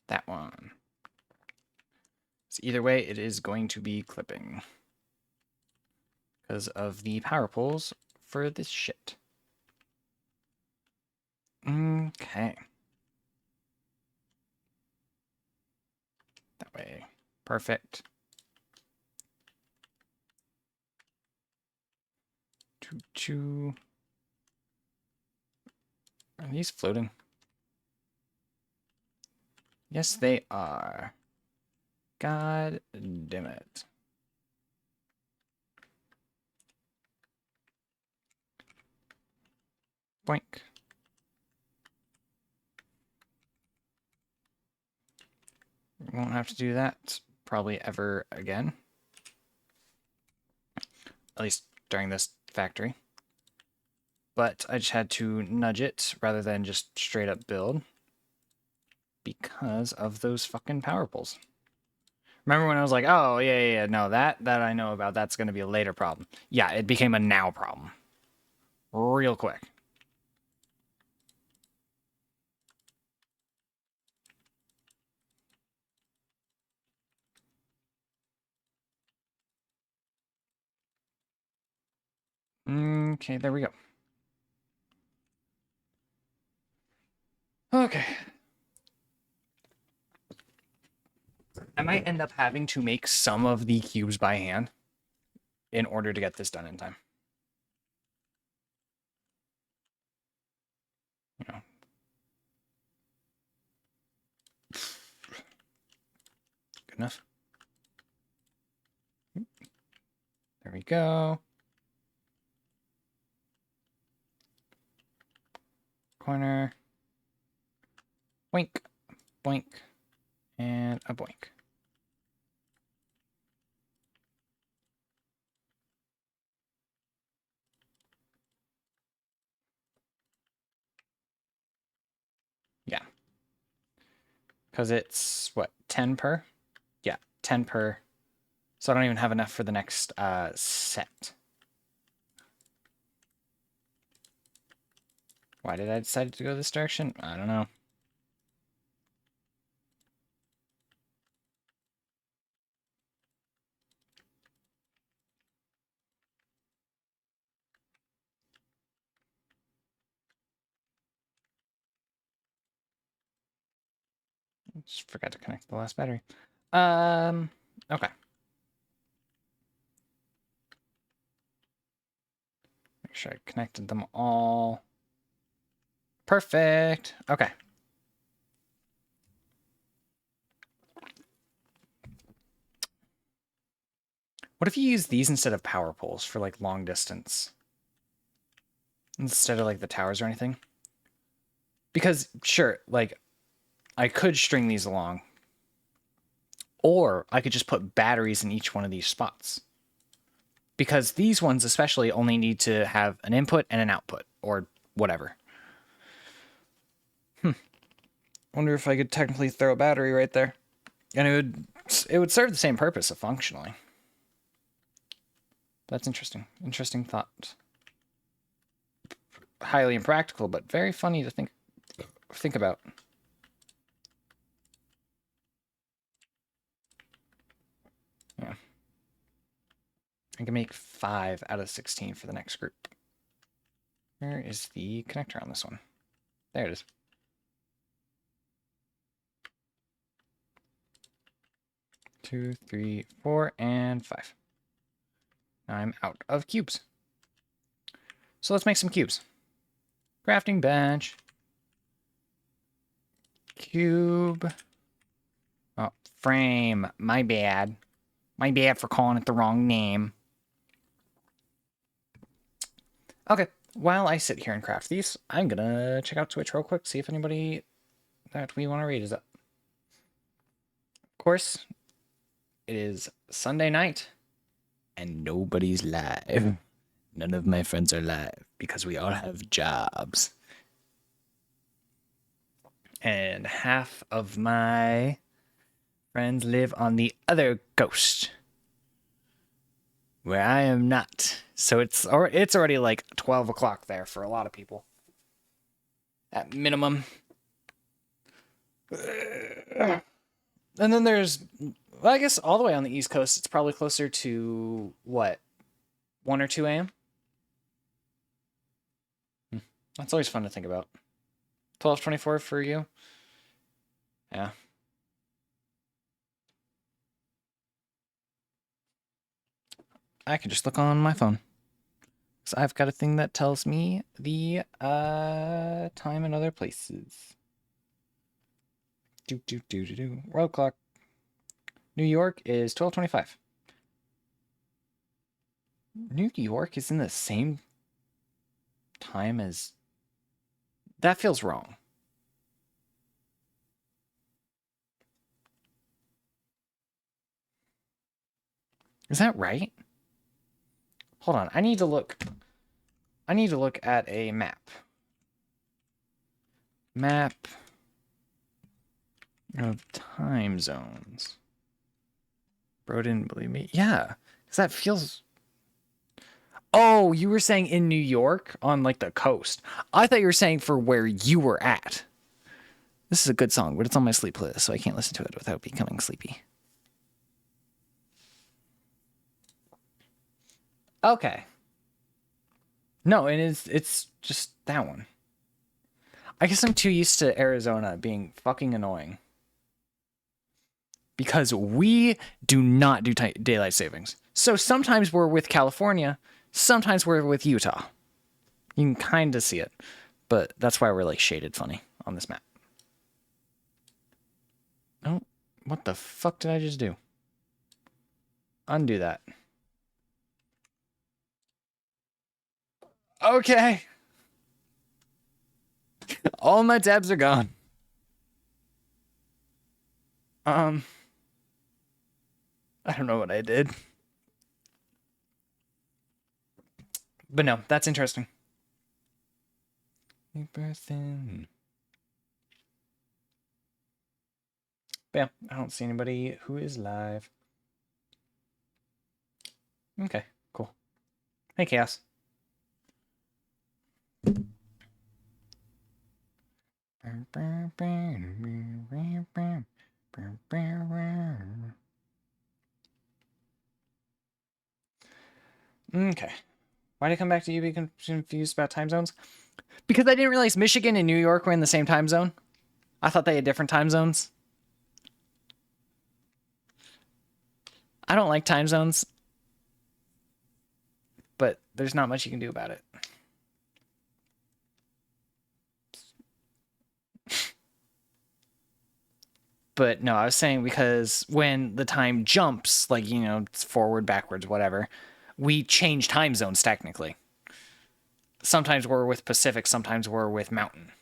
That one. So either way, it is going to be clipping. Because of the power poles for this shit. Okay. That way. Perfect. Choo-choo. Are these floating? Yes, they are. God damn it. Boink. Won't have to do that probably ever again. At least during this factory. But I just had to nudge it rather than just straight up build. Because of those fucking power poles. Remember when I was like, oh, yeah, no, that I know about, that's going to be a later problem. Yeah, it became a now problem. Real quick. Okay, there we go. Okay. I might end up having to make some of the cubes by hand in order to get this done in time. You know. Good enough. There we go. Corner. Boink. Boink. And a boink. Yeah. Because it's, what, 10 per? Yeah, 10 per. So I don't even have enough for the next set. Why did I decide to go this direction? I don't know. Just forgot to connect the last battery. Okay. Make sure I connected them all. Perfect. Okay. What if you use these instead of power poles for like long distance? Instead of like the towers or anything? Because sure, like I could string these along. Or I could just put batteries in each one of these spots. Because these ones especially only need to have an input and an output, or whatever. Wonder if I could technically throw a battery right there. And it would serve the same purpose of functionally. That's interesting. Interesting thought. Highly impractical, but very funny to think about. Yeah. I can make 5 out of 16 for the next group. Where is the connector on this one? There it is. Two, 3, 4, and 5. I'm out of cubes. So let's make some cubes. Crafting bench. Cube. Oh, frame. My bad. My bad for calling it the wrong name. Okay, while I sit here and craft these, I'm gonna check out Twitch real quick, see if anybody that we want to read is up. Of course, it is Sunday night, and nobody's live. None of my friends are live, because we all have jobs. And half of my friends live on the other coast, where I am not. So it's already like 12 o'clock there for a lot of people. At minimum. And then there's, well, I guess all the way on the East Coast, it's probably closer to, what, 1 or 2 a.m.? That's always fun to think about. 12:24 for you? Yeah. I can just look on my phone. So I've got a thing that tells me the time in other places. World clock. New York is 12:25. New York is in the same time as... That feels wrong. Is that right? Hold on, I need to look at a map. Map of time zones. Bro didn't believe me. Yeah, because that feels... Oh, you were saying in New York on like the coast. I thought you were saying for where you were at. This is a good song, but it's on my sleep list, so I can't listen to it without becoming sleepy. Okay. No, and it's just that one. I guess I'm too used to Arizona being fucking annoying. Because we do not do daylight savings. So sometimes we're with California, sometimes we're with Utah. You can kind of see it, but that's why we're like shaded funny on this map. Oh, what the fuck did I just do? Undo that. Okay. All my tabs are gone. I don't know what I did. But no, that's interesting. Person. Bam. I don't see anybody who is live. Okay, cool. Hey, Chaos. Okay. Why did I come back to you being confused about time zones? Because I didn't realize Michigan and New York were in the same time zone. I thought they had different time zones. I don't like time zones, but there's not much you can do about it. But no, I was saying because when the time jumps, like, you know, it's forward, backwards, whatever, we change time zones technically. Sometimes we're with Pacific, sometimes we're with Mountain.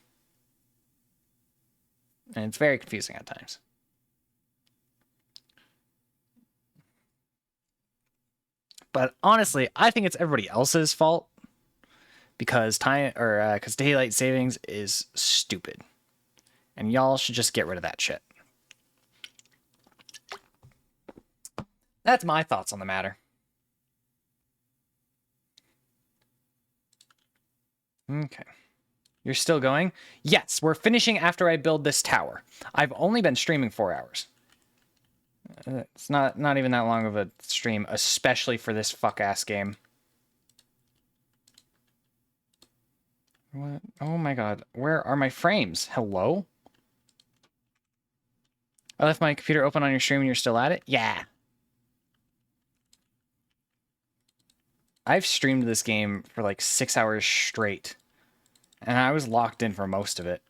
And it's very confusing at times. But honestly, I think it's everybody else's fault because because daylight savings is stupid. And y'all should just get rid of that shit. That's my thoughts on the matter. Okay. You're still going? Yes, we're finishing after I build this tower. I've only been streaming 4 hours. It's not even that long of a stream, especially for this fuck-ass game. What? Oh my god. Where are my frames? Hello? I left my computer open on your stream and you're still at it? Yeah. I've streamed this game for like 6 hours straight. And I was locked in for most of it.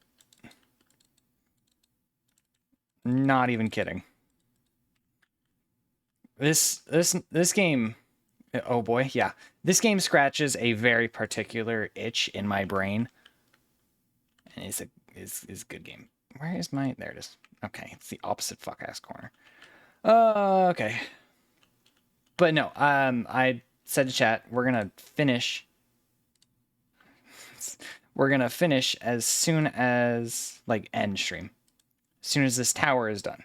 Not even kidding. This game, oh boy, yeah. This game scratches a very particular itch in my brain. And it's a good game. Where is my, there it is. Okay, it's the opposite fuck ass corner. Okay. But no, I said to chat, we're gonna finish. We're gonna finish as soon as, like, end stream. As soon as this tower is done.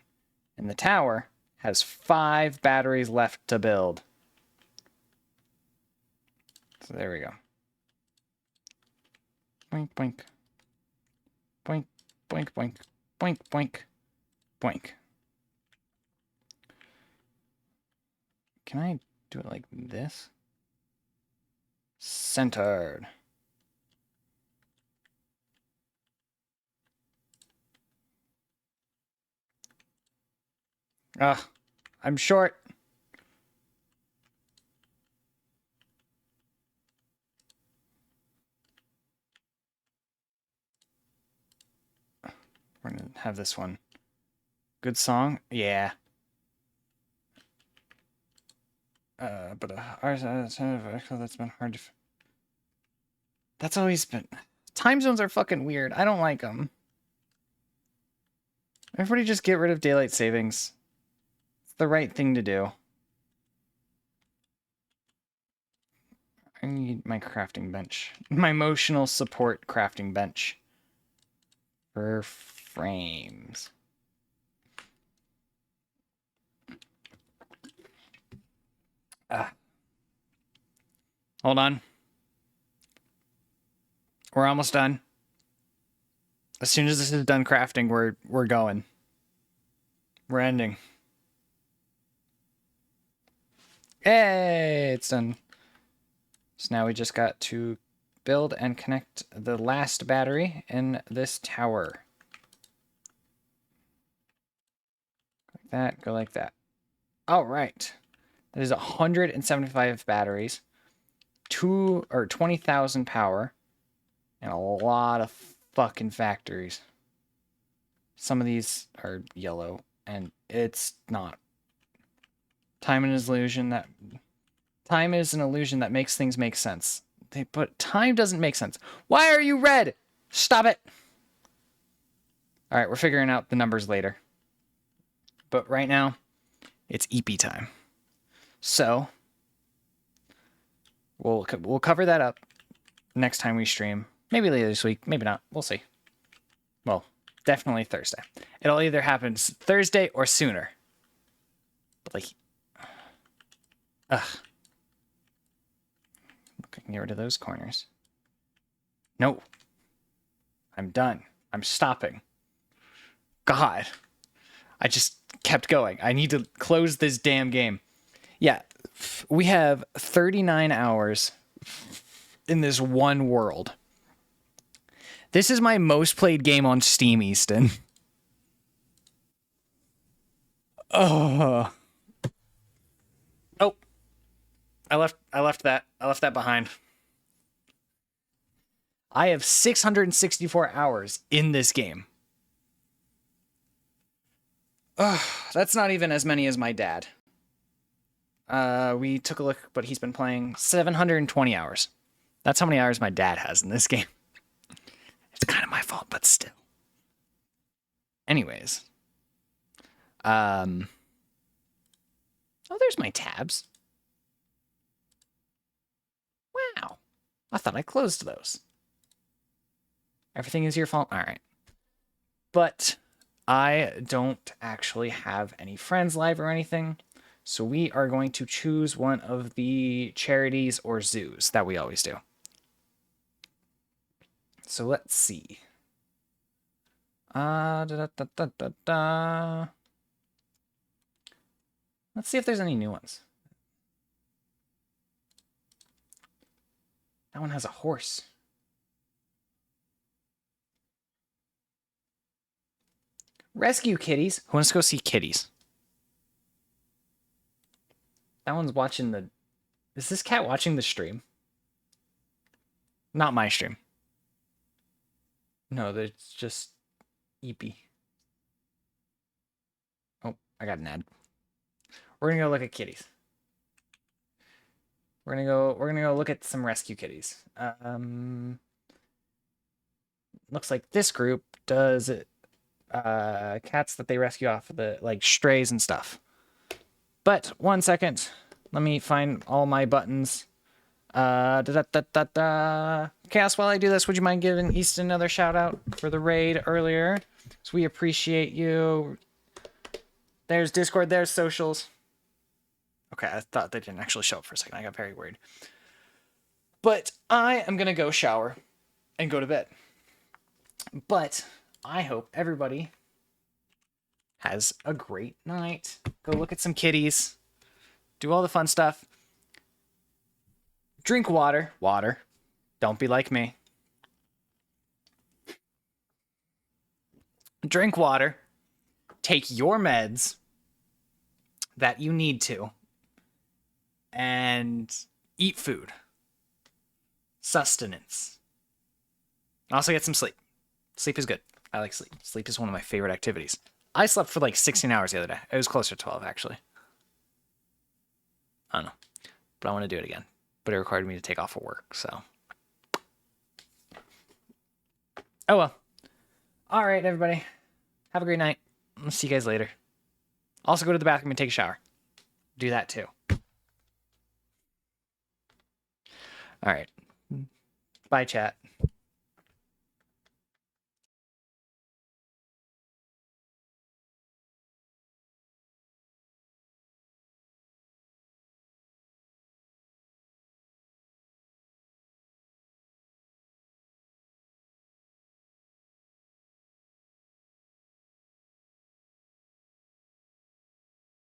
And the tower has 5 batteries left to build. So there we go. Boink, boink. Boink, boink, boink. Boink, boink. Boink. Can I do it like this? Centered. Ugh, I'm short. We're gonna have this one. Good song? Yeah. But ours that's been hard to. That's always been. Time zones are fucking weird. I don't like them. Everybody just get rid of daylight savings. It's the right thing to do. I need my crafting bench. My emotional support crafting bench. For frames. Hold on. We're almost done. As soon as this is done crafting, we're going. We're ending. Hey, it's done. So now we just got to build and connect the last battery in this tower. Like that, go like that. All right. That is 175 batteries, 20,000 power, and a lot of fucking factories. Some of these are yellow, and it's not. Time is an illusion that makes things make sense. But time doesn't make sense. Why are you red? Stop it. All right, we're figuring out the numbers later. But right now, it's EP time. So we'll cover that up next time we stream. Maybe later this week, maybe not. We'll see. Well, definitely Thursday. It'll either happen Thursday or sooner. But like, ugh. Look, I can get rid of those corners. No. I'm done. I'm stopping. God. I just kept going. I need to close this damn game. Yeah, we have 39 hours in this one world. This is my most played game on Steam, Easton. Oh. Oh. I left that behind. I have 664 hours in this game. Ugh, that's not even as many as my dad. We took a look, but he's been playing 720 hours. That's how many hours my dad has in this game. It's kind of my fault, but still. Anyways. Oh, there's my tabs. Wow. I thought I closed those. Everything is your fault? All right. But I don't actually have any friends live or anything. So we are going to choose one of the charities or zoos that we always do. So let's see. Let's see if there's any new ones. That one has a horse. Rescue kitties. Who wants to go see kitties? That one's watching the... Is this cat watching the stream? Not my stream. No, it's just Eepy. Oh, I got an ad. We're gonna go look at kitties. We're gonna go look at some rescue kitties. Looks like this group does cats that they rescue off of the like strays and stuff. But 1 second, let me find all my buttons. Cass, while I do this, would you mind giving Easton another shout out for the raid earlier? So we appreciate you. There's Discord, there's socials. Okay, I thought they didn't actually show up for a second. I got very worried. But I am gonna go shower and go to bed. But I hope everybody has a great night. Go look at some kitties. Do all the fun stuff. Drink water. Water. Don't be like me. Drink water. Take your meds that you need to. And eat food. Sustenance. Also get some sleep. Sleep is good. I like sleep. Sleep is one of my favorite activities. I slept for like 16 hours the other day. It was closer to 12, actually. I don't know. But I want to do it again. But it required me to take off of work, so. Oh well. All right, everybody. Have a great night. I'll see you guys later. Also go to the bathroom and take a shower. Do that too. All right. Bye, chat.